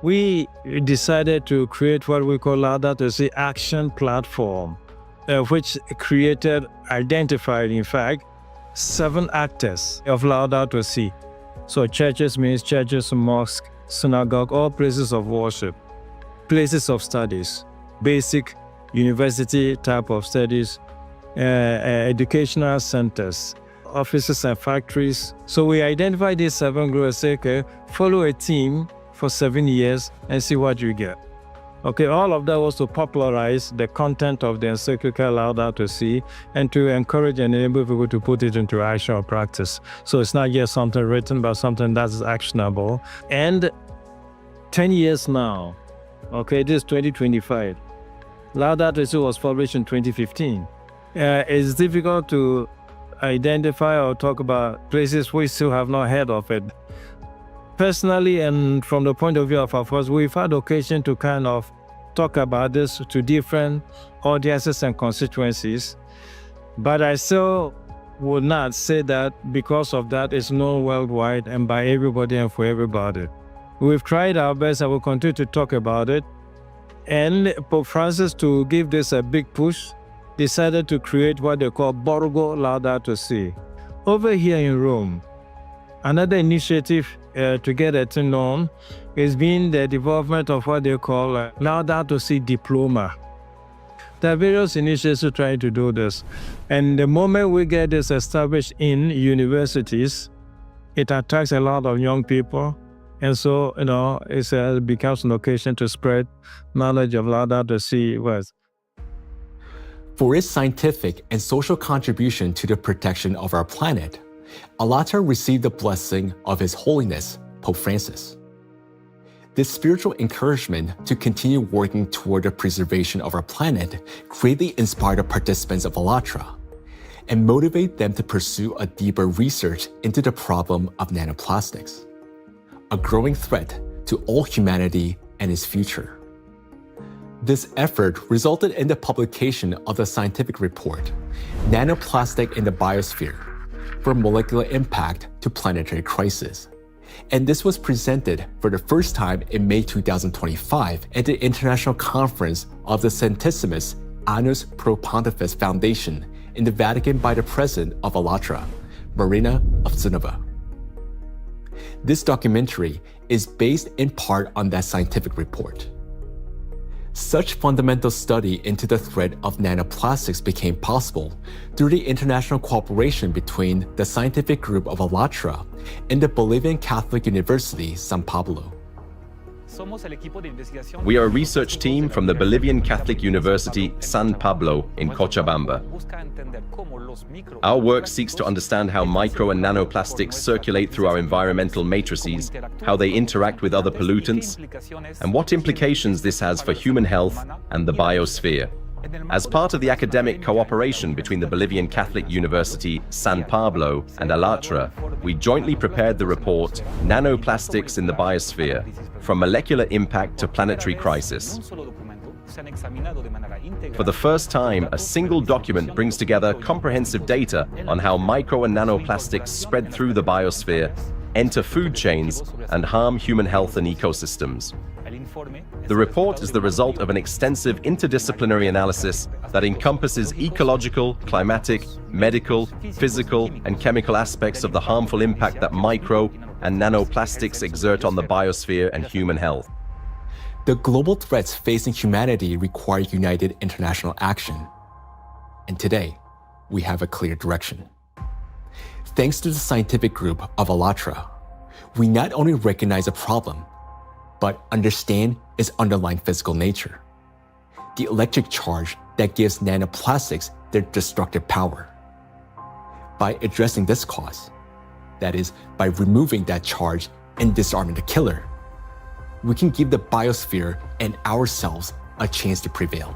we decided to create what we call Laudato Si Action Platform, which identified, in fact, 7 actors of Laudato Si. So churches means churches, mosques, synagogue, all places of worship, places of studies, basic university type of studies, educational centers, offices and factories. So we identified these 7 groups and say, okay, follow a team for 7 years and see what you get. Okay, all of that was to popularize the content of the encyclical Laudato Si and to encourage and enable people to put it into action or practice. So it's not just something written, but something that is actionable. And 10 years now, okay, this is 2025. Laudato Si was published in 2015. It's difficult to identify or talk about places we still have not heard of it. Personally, and from the point of view of our force, we've had occasion to kind of talk about this to different audiences and constituencies, but I still would not say that because of that it's known worldwide and by everybody and for everybody. We've tried our best and we'll continue to talk about it. And Pope Francis, to give this a big push, decided to create what they call Borgo Laudato Si. Over here in Rome, another initiative to get it known has been the development of what they call Laudato Si Diploma. There are various initiatives trying to do this. And the moment we get this established in universities, it attracts a lot of young people. And so, it becomes an occasion to spread knowledge of Laudato Si words. For its scientific and social contribution to the protection of our planet, ALLATRA received the blessing of His Holiness, Pope Francis. This spiritual encouragement to continue working toward the preservation of our planet greatly inspired the participants of ALLATRA and motivate them to pursue a deeper research into the problem of nanoplastics, a growing threat to all humanity and its future. This effort resulted in the publication of the scientific report, Nanoplastic in the Biosphere, from Molecular Impact to Planetary Crisis. And this was presented for the first time in May 2025 at the International Conference of the Centesimus Annus Pro Pontifex Foundation in the Vatican by the President of ALLATRA, Marina Ovtsunova. This documentary is based in part on that scientific report. Such fundamental study into the threat of nanoplastics became possible through the international cooperation between the scientific group of ALLATRA and the Bolivian Catholic University, San Pablo. We are a research team from the Bolivian Catholic University, San Pablo in Cochabamba. Our work seeks to understand how micro and nanoplastics circulate through our environmental matrices, how they interact with other pollutants, and what implications this has for human health and the biosphere. As part of the academic cooperation between the Bolivian Catholic University, San Pablo, and ALLATRA, we jointly prepared the report, Nanoplastics in the Biosphere, From Molecular Impact to Planetary Crisis. For the first time, a single document brings together comprehensive data on how micro and nanoplastics spread through the biosphere, enter food chains, and harm human health and ecosystems. The report is the result of an extensive interdisciplinary analysis that encompasses ecological, climatic, medical, physical, and chemical aspects of the harmful impact that micro and nanoplastics exert on the biosphere and human health. The global threats facing humanity require united international action. And today, we have a clear direction. Thanks to the scientific group of ALLATRA, we not only recognize a problem, but understand its underlying physical nature, the electric charge that gives nanoplastics their destructive power. By addressing this cause, that is, by removing that charge and disarming the killer, we can give the biosphere and ourselves a chance to prevail.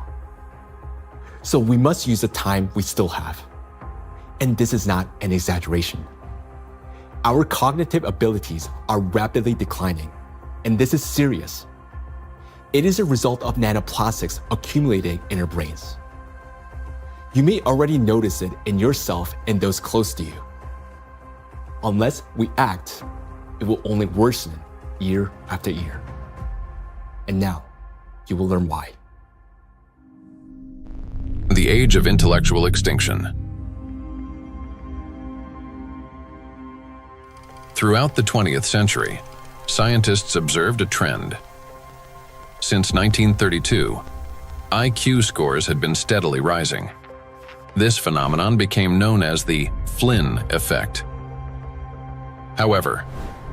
So we must use the time we still have. And this is not an exaggeration. Our cognitive abilities are rapidly declining, and this is serious. It is a result of nanoplastics accumulating in our brains. You may already notice it in yourself and those close to you. Unless we act, it will only worsen year after year. And now, you will learn why. The age of intellectual extinction. Throughout the 20th century, scientists observed a trend. Since 1932, IQ scores had been steadily rising. This phenomenon became known as the Flynn effect. However,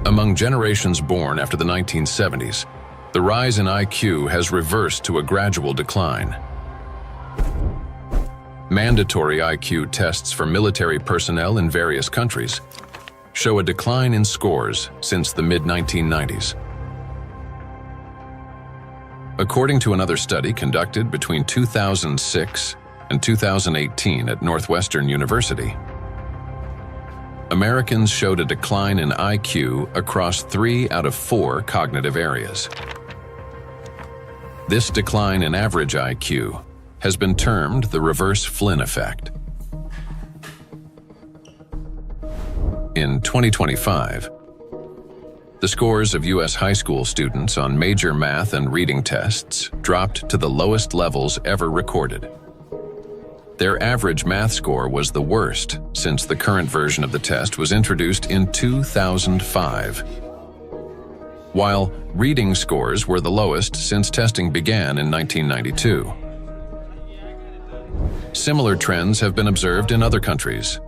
among generations born after the 1970s, the rise in IQ has reversed to a gradual decline. Mandatory IQ tests for military personnel in various countries show a decline in scores since the mid-1990s. According to another study conducted between 2006 and 2018 at Northwestern University, Americans showed a decline in IQ across 3 out of 4 cognitive areas. This decline in average IQ has been termed the reverse Flynn effect. In 2025, the scores of U.S. high school students on major math and reading tests dropped to the lowest levels ever recorded. Their average math score was the worst since the current version of the test was introduced in 2005, while reading scores were the lowest since testing began in 1992. Similar trends have been observed in other countries.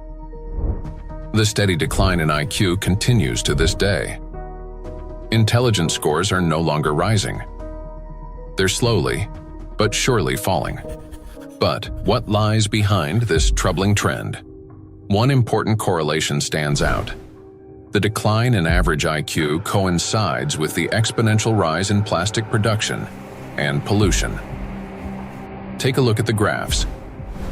The steady decline in IQ continues to this day. Intelligence scores are no longer rising. They're slowly, but surely falling. But what lies behind this troubling trend? One important correlation stands out. The decline in average IQ coincides with the exponential rise in plastic production and pollution. Take a look at the graphs.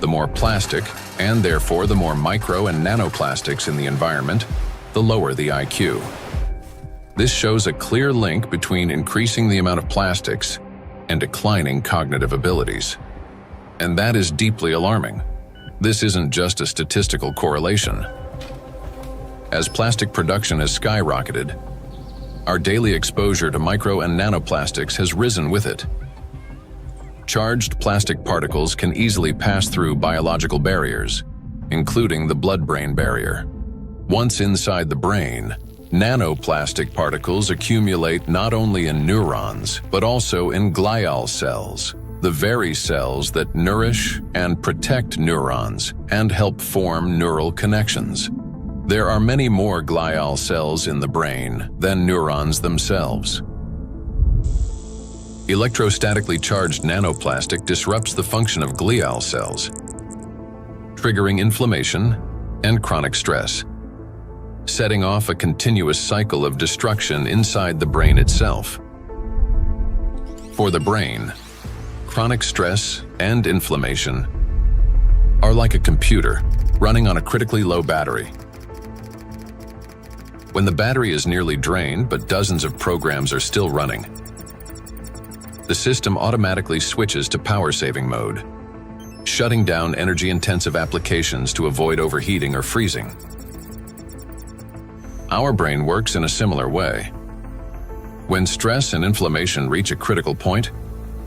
The more plastic, and therefore the more micro and nanoplastics in the environment, the lower the IQ. This shows a clear link between increasing the amount of plastics and declining cognitive abilities. And that is deeply alarming. This isn't just a statistical correlation. As plastic production has skyrocketed, our daily exposure to micro and nanoplastics has risen with it. Charged plastic particles can easily pass through biological barriers, including the blood-brain barrier. Once inside the brain, nanoplastic particles accumulate not only in neurons, but also in glial cells, the very cells that nourish and protect neurons and help form neural connections. There are many more glial cells in the brain than neurons themselves. Electrostatically charged nanoplastic disrupts the function of glial cells, triggering inflammation and chronic stress, setting off a continuous cycle of destruction inside the brain itself. For the brain, chronic stress and inflammation are like a computer running on a critically low battery. When the battery is nearly drained but dozens of programs are still running, the system automatically switches to power-saving mode, shutting down energy-intensive applications to avoid overheating or freezing. Our brain works in a similar way. When stress and inflammation reach a critical point,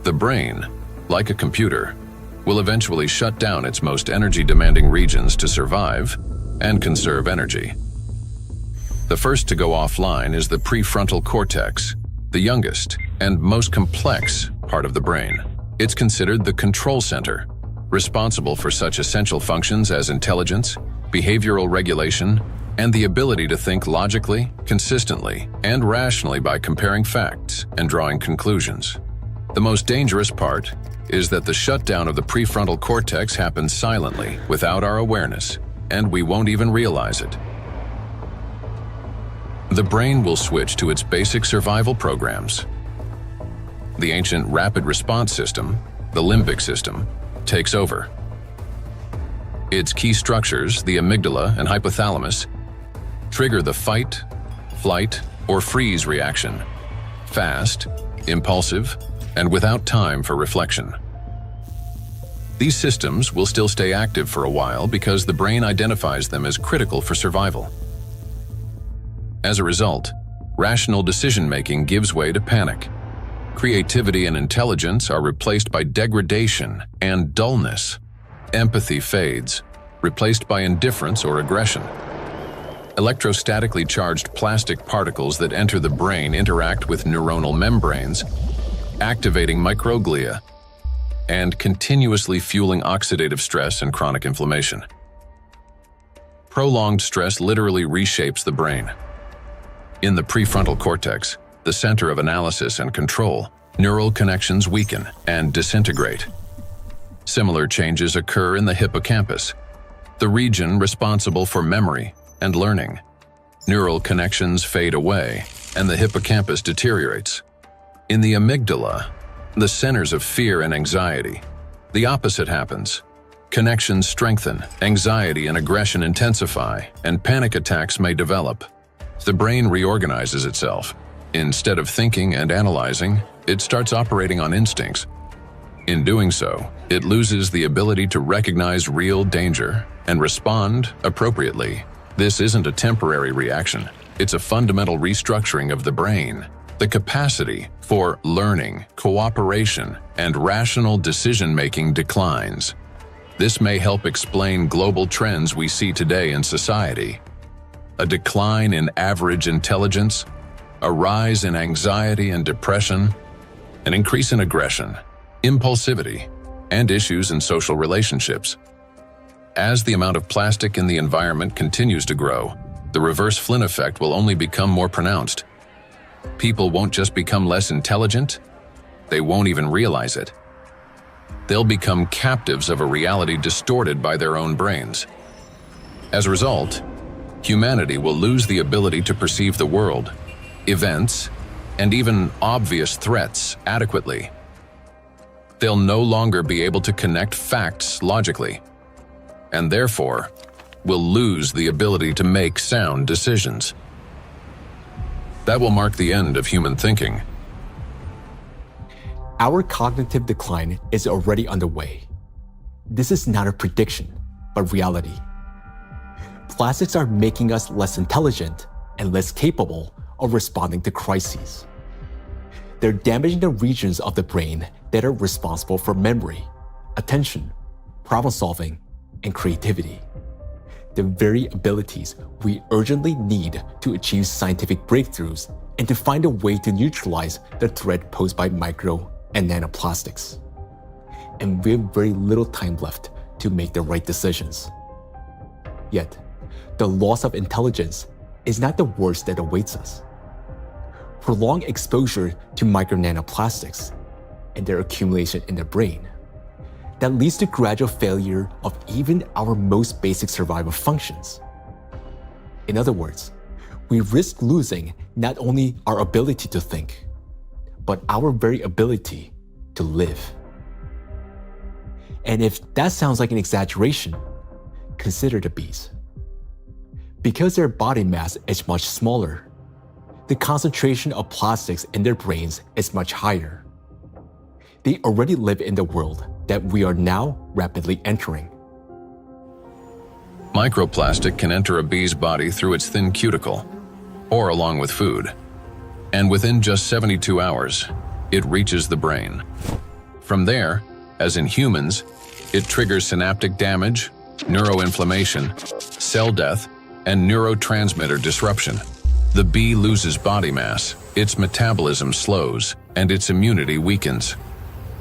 the brain, like a computer, will eventually shut down its most energy-demanding regions to survive and conserve energy. The first to go offline is the prefrontal cortex, the youngest and most complex part of the brain. It's considered the control center, responsible for such essential functions as intelligence, behavioral regulation, and the ability to think logically, consistently, and rationally by comparing facts and drawing conclusions. The most dangerous part is that the shutdown of the prefrontal cortex happens silently, without our awareness, and we won't even realize it. The brain will switch to its basic survival programs. The ancient rapid response system, the limbic system, takes over. Its key structures, the amygdala and hypothalamus, trigger the fight, flight, or freeze reaction, fast, impulsive, and without time for reflection. These systems will still stay active for a while because the brain identifies them as critical for survival. As a result, rational decision-making gives way to panic. Creativity and intelligence are replaced by degradation and dullness. Empathy fades, replaced by indifference or aggression. Electrostatically charged plastic particles that enter the brain interact with neuronal membranes, activating microglia, and continuously fueling oxidative stress and chronic inflammation. Prolonged stress literally reshapes the brain. In the prefrontal cortex, the center of analysis and control, neural connections weaken and disintegrate. Similar changes occur in the hippocampus, the region responsible for memory and learning. Neural connections fade away, and the hippocampus deteriorates. In the amygdala, the centers of fear and anxiety, the opposite happens. Connections strengthen, anxiety and aggression intensify, and panic attacks may develop. The brain reorganizes itself. Instead of thinking and analyzing, it starts operating on instincts. In doing so, it loses the ability to recognize real danger and respond appropriately. This isn't a temporary reaction. It's a fundamental restructuring of the brain. The capacity for learning, cooperation, and rational decision-making declines. This may help explain global trends we see today in society. A decline in average intelligence, a rise in anxiety and depression, an increase in aggression, impulsivity, and issues in social relationships. As the amount of plastic in the environment continues to grow, the reverse Flynn effect will only become more pronounced. People won't just become less intelligent, they won't even realize it. They'll become captives of a reality distorted by their own brains. As a result, humanity will lose the ability to perceive the world, events, and even obvious threats adequately. They'll no longer be able to connect facts logically, and therefore will lose the ability to make sound decisions. That will mark the end of human thinking. Our cognitive decline is already underway. This is not a prediction, but reality. Plastics are making us less intelligent and less capable of responding to crises. They're damaging the regions of the brain that are responsible for memory, attention, problem solving, and creativity. The very abilities we urgently need to achieve scientific breakthroughs and to find a way to neutralize the threat posed by micro and nanoplastics. And we have very little time left to make the right decisions. Yet, the loss of intelligence is not the worst that awaits us. Prolonged exposure to micro nanoplastics and their accumulation in the brain that leads to gradual failure of even our most basic survival functions. In other words, we risk losing not only our ability to think, but our very ability to live. And if that sounds like an exaggeration, consider the bees. Because their body mass is much smaller, the concentration of plastics in their brains is much higher. They already live in the world that we are now rapidly entering. Microplastic can enter a bee's body through its thin cuticle, or along with food. and within just 72 hours, it reaches the brain. From there, as in humans, it triggers synaptic damage, neuroinflammation, cell death, and neurotransmitter disruption. The bee loses body mass, its metabolism slows, and its immunity weakens.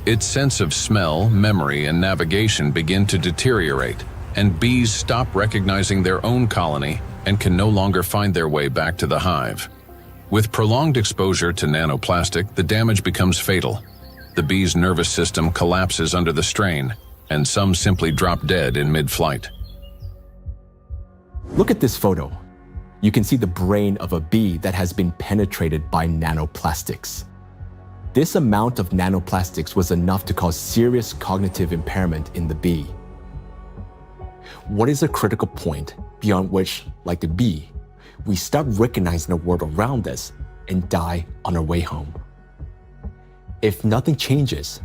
Its sense of smell, memory, and navigation begin to deteriorate, and bees stop recognizing their own colony and can no longer find their way back to the hive. With prolonged exposure to nanoplastic, the damage becomes fatal. The bee's nervous system collapses under the strain, and some simply drop dead in mid-flight. Look at this photo. You can see the brain of a bee that has been penetrated by nanoplastics. This amount of nanoplastics was enough to cause serious cognitive impairment in the bee. What is a critical point beyond which, like the bee, we stop recognizing the world around us and die on our way home? If nothing changes,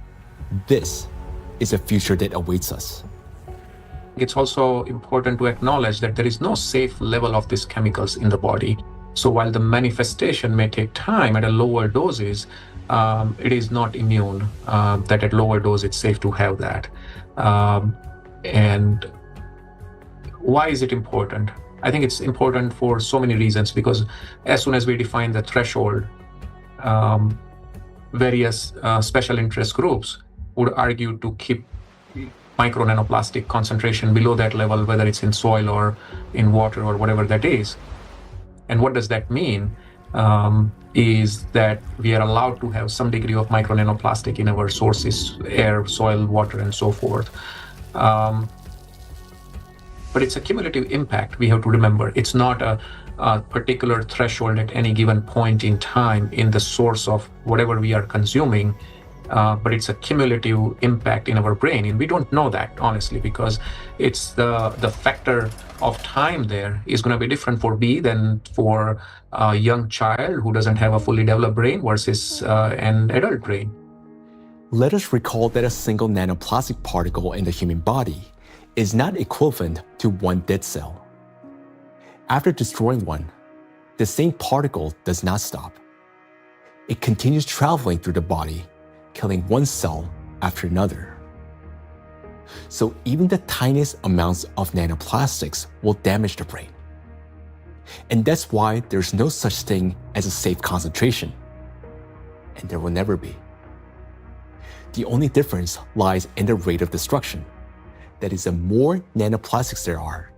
this is a future that awaits us. It's also important to acknowledge that there is no safe level of these chemicals in the body. So while the manifestation may take time at a lower doses, it is not immune, that at lower dose it's safe to have that. And why is it important? I think it's important for so many reasons, because as soon as we define the threshold, various special interest groups would argue to keep micro nanoplastic concentration below that level, whether it's in soil or in water or whatever that is. And what does that mean? Is that we are allowed to have some degree of micro nanoplastic in our sources, air, soil, water, and so forth. But it's a cumulative impact, we have to remember. It's not a particular threshold at any given point in time in the source of whatever we are consuming, but it's a cumulative impact in our brain. And we don't know that, honestly, because it's the factor of time there is going to be different for bee than for a young child who doesn't have a fully developed brain versus an adult brain. Let us recall that a single nanoplastic particle in the human body is not equivalent to one dead cell. After destroying one, the same particle does not stop. It continues traveling through the body, killing one cell after another. So even the tiniest amounts of nanoplastics will damage the brain. And that's why there's no such thing as a safe concentration. And there will never be. The only difference lies in the rate of destruction. That is, the more nanoplastics there are,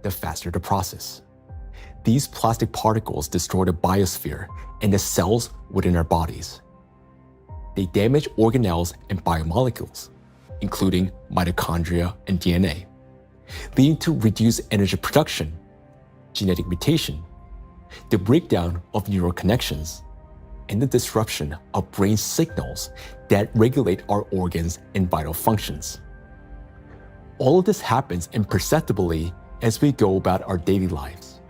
the faster the process. These plastic particles destroy the biosphere and the cells within our bodies. They damage organelles and biomolecules, including mitochondria and DNA, leading to reduced energy production, genetic mutation, the breakdown of neural connections, and the disruption of brain signals that regulate our organs and vital functions. All of this happens imperceptibly as we go about our daily lives.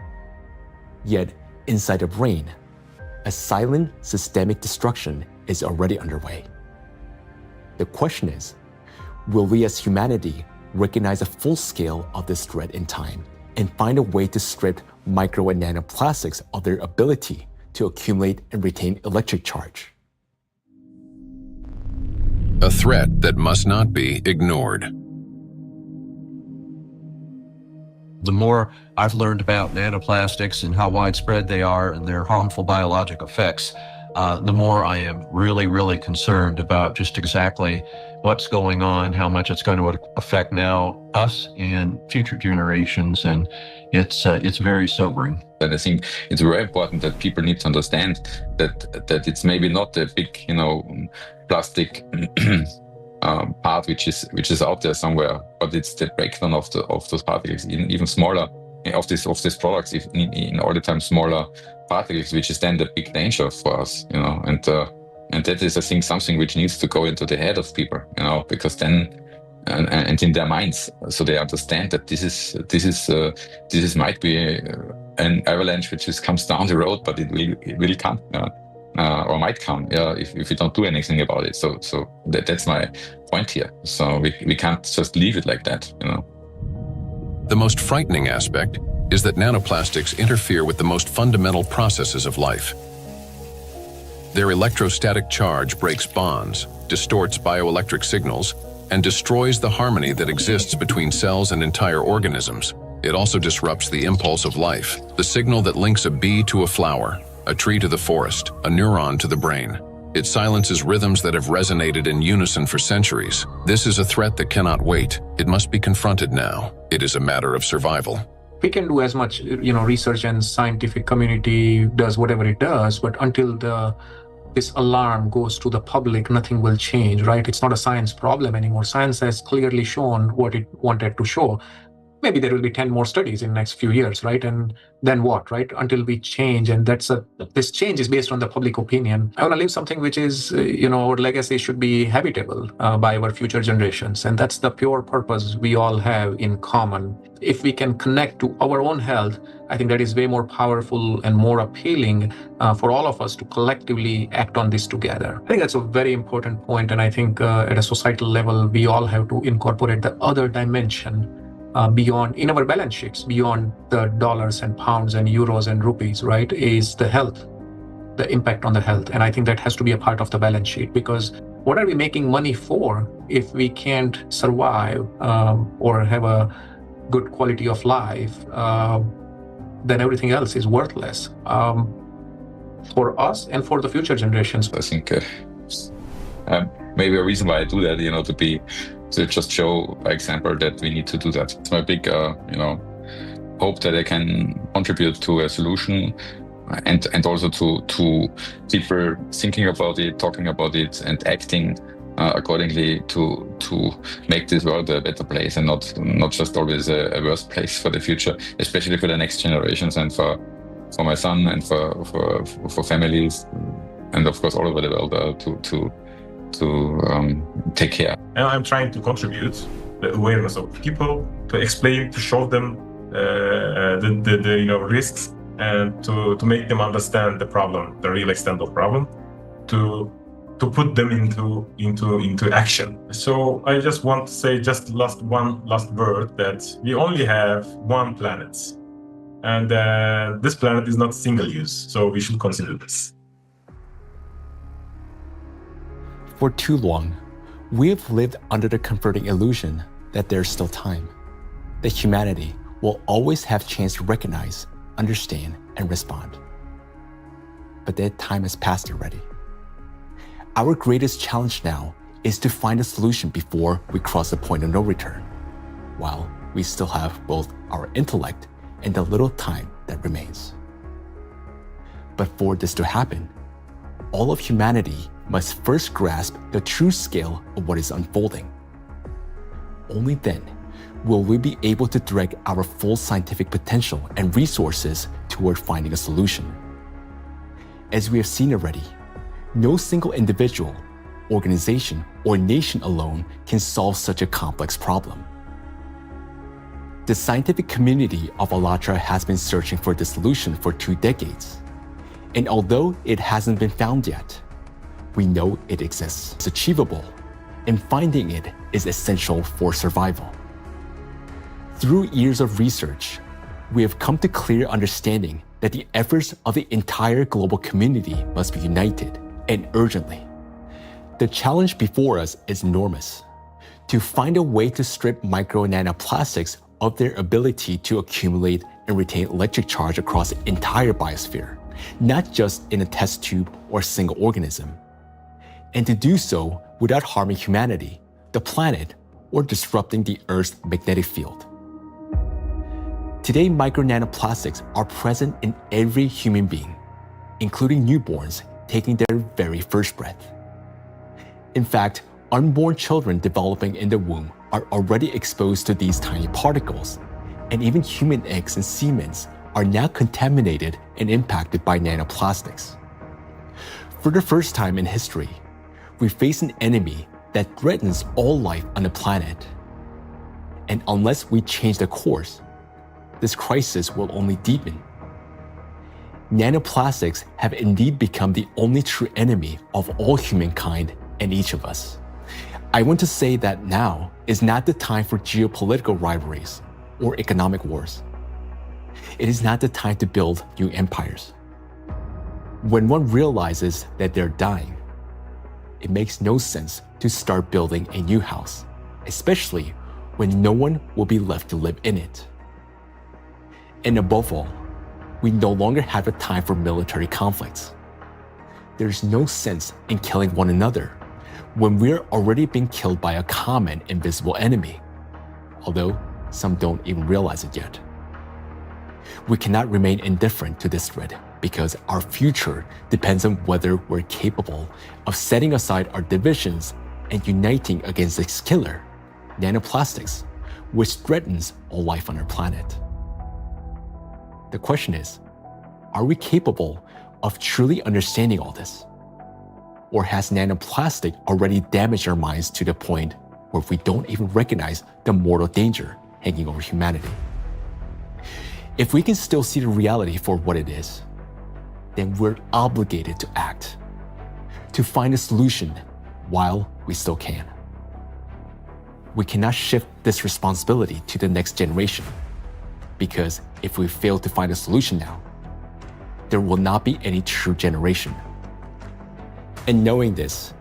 Yet, inside the brain, a silent systemic destruction is already underway. The question is, will we as humanity recognize the full scale of this threat in time and find a way to strip micro and nanoplastics of their ability to accumulate and retain electric charge? A threat that must not be ignored. The more I've learned about nanoplastics and how widespread they are and their harmful biologic effects, the more I am really, really concerned about just exactly what's going on, how much it's going to affect now us and future generations, and it's very sobering. And I think it's very important that people need to understand that it's maybe not the big, plastic part which is out there somewhere, but it's the breakdown of those particles, even smaller, of these products, in all the time smaller particles, which is then the big danger for us, and that is, I think, something which needs to go into the head of people, because then and in their minds, so they understand that this is might be an avalanche which just comes down the road, but it will come. Or might come, if we don't do anything about it. So that's my point here. So we can't just leave it like that, The most frightening aspect is that nanoplastics interfere with the most fundamental processes of life. Their electrostatic charge breaks bonds, distorts bioelectric signals, and destroys the harmony that exists between cells and entire organisms. It also disrupts the impulse of life, the signal that links a bee to a flower, a tree to the forest, a neuron to the brain. It silences rhythms that have resonated in unison for centuries. This is a threat that cannot wait. It must be confronted now. It is a matter of survival. We can do as much, research and scientific community does whatever it does, but until this alarm goes to the public, nothing will change, right? It's not a science problem anymore. Science has clearly shown what it wanted to show. Maybe there will be 10 more studies in the next few years, right? And then what, right? Until we change, and this change is based on the public opinion. I want to leave something which is, our legacy should be habitable by our future generations. And that's the pure purpose we all have in common. If we can connect to our own health, I think that is way more powerful and more appealing for all of us to collectively act on this together. I think that's a very important point. And I think at a societal level, we all have to incorporate the other dimension beyond, in our balance sheets, beyond the dollars and pounds and euros and rupees, right, is the health, the impact on the health. And I think that has to be a part of the balance sheet, because what are we making money for if we can't survive or have a good quality of life? Then everything else is worthless for us and for the future generations. I think maybe a reason why I do that, to just show by example that we need to do that. It's my big, hope that I can contribute to a solution, and also to people thinking about it, talking about it, and acting accordingly to make this world a better place, and not just always a worse place for the future, especially for the next generations and for my son and for families, and of course all over the world to take care. And I'm trying to contribute the awareness of people, to explain, to show them the risks, and to make them understand the problem, the real extent of problem, to put them into action. So I just want to say one last word, that we only have one planet, and this planet is not single use, so we should consider this. For too long, we have lived under the comforting illusion that there's still time, that humanity will always have a chance to recognize, understand, and respond. But that time has passed already. Our greatest challenge now is to find a solution before we cross the point of no return, while we still have both our intellect and the little time that remains. But for this to happen, all of humanity must first grasp the true scale of what is unfolding. Only then will we be able to direct our full scientific potential and resources toward finding a solution. As we have seen already, no single individual, organization, or nation alone can solve such a complex problem. The scientific community of ALLATRA has been searching for the solution for 2 decades. And although it hasn't been found yet, we know it exists. It's achievable, and finding it is essential for survival. Through years of research, we have come to clear understanding that the efforts of the entire global community must be united, and urgently. The challenge before us is enormous: to find a way to strip micro and nanoplastics of their ability to accumulate and retain electric charge across the entire biosphere, not just in a test tube or single organism. And to do so without harming humanity, the planet, or disrupting the Earth's magnetic field. Today, micro nanoplastics are present in every human being, including newborns taking their very first breath. In fact, unborn children developing in the womb are already exposed to these tiny particles, and even human eggs and semen are now contaminated and impacted by nanoplastics. For the first time in history, we face an enemy that threatens all life on the planet. And unless we change the course, this crisis will only deepen. Nanoplastics have indeed become the only true enemy of all humankind and each of us. I want to say that now is not the time for geopolitical rivalries or economic wars. It is not the time to build new empires. When one realizes that they're dying, it makes no sense to start building a new house, especially when no one will be left to live in it. And above all, we no longer have a time for military conflicts. There's no sense in killing one another when we're already being killed by a common invisible enemy, although some don't even realize it yet. We cannot remain indifferent to this threat because our future depends on whether we're capable of setting aside our divisions and uniting against this killer, nanoplastics, which threatens all life on our planet. The question is, are we capable of truly understanding all this? Or has nanoplastic already damaged our minds to the point where we don't even recognize the mortal danger hanging over humanity? If we can still see the reality for what it is, then we're obligated to act, to find a solution while we still can. We cannot shift this responsibility to the next generation, because if we fail to find a solution now, there will not be any true generation. And knowing this,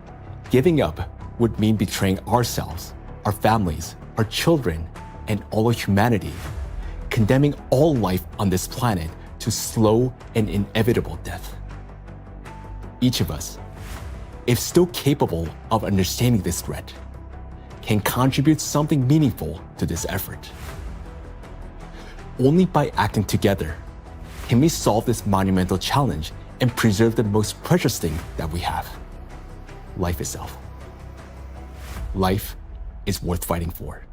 giving up would mean betraying ourselves, our families, our children, and all of humanity, condemning all life on this planet to slow and inevitable death. Each of us, if still capable of understanding this threat, can contribute something meaningful to this effort. Only by acting together can we solve this monumental challenge and preserve the most precious thing that we have, life itself. Life is worth fighting for.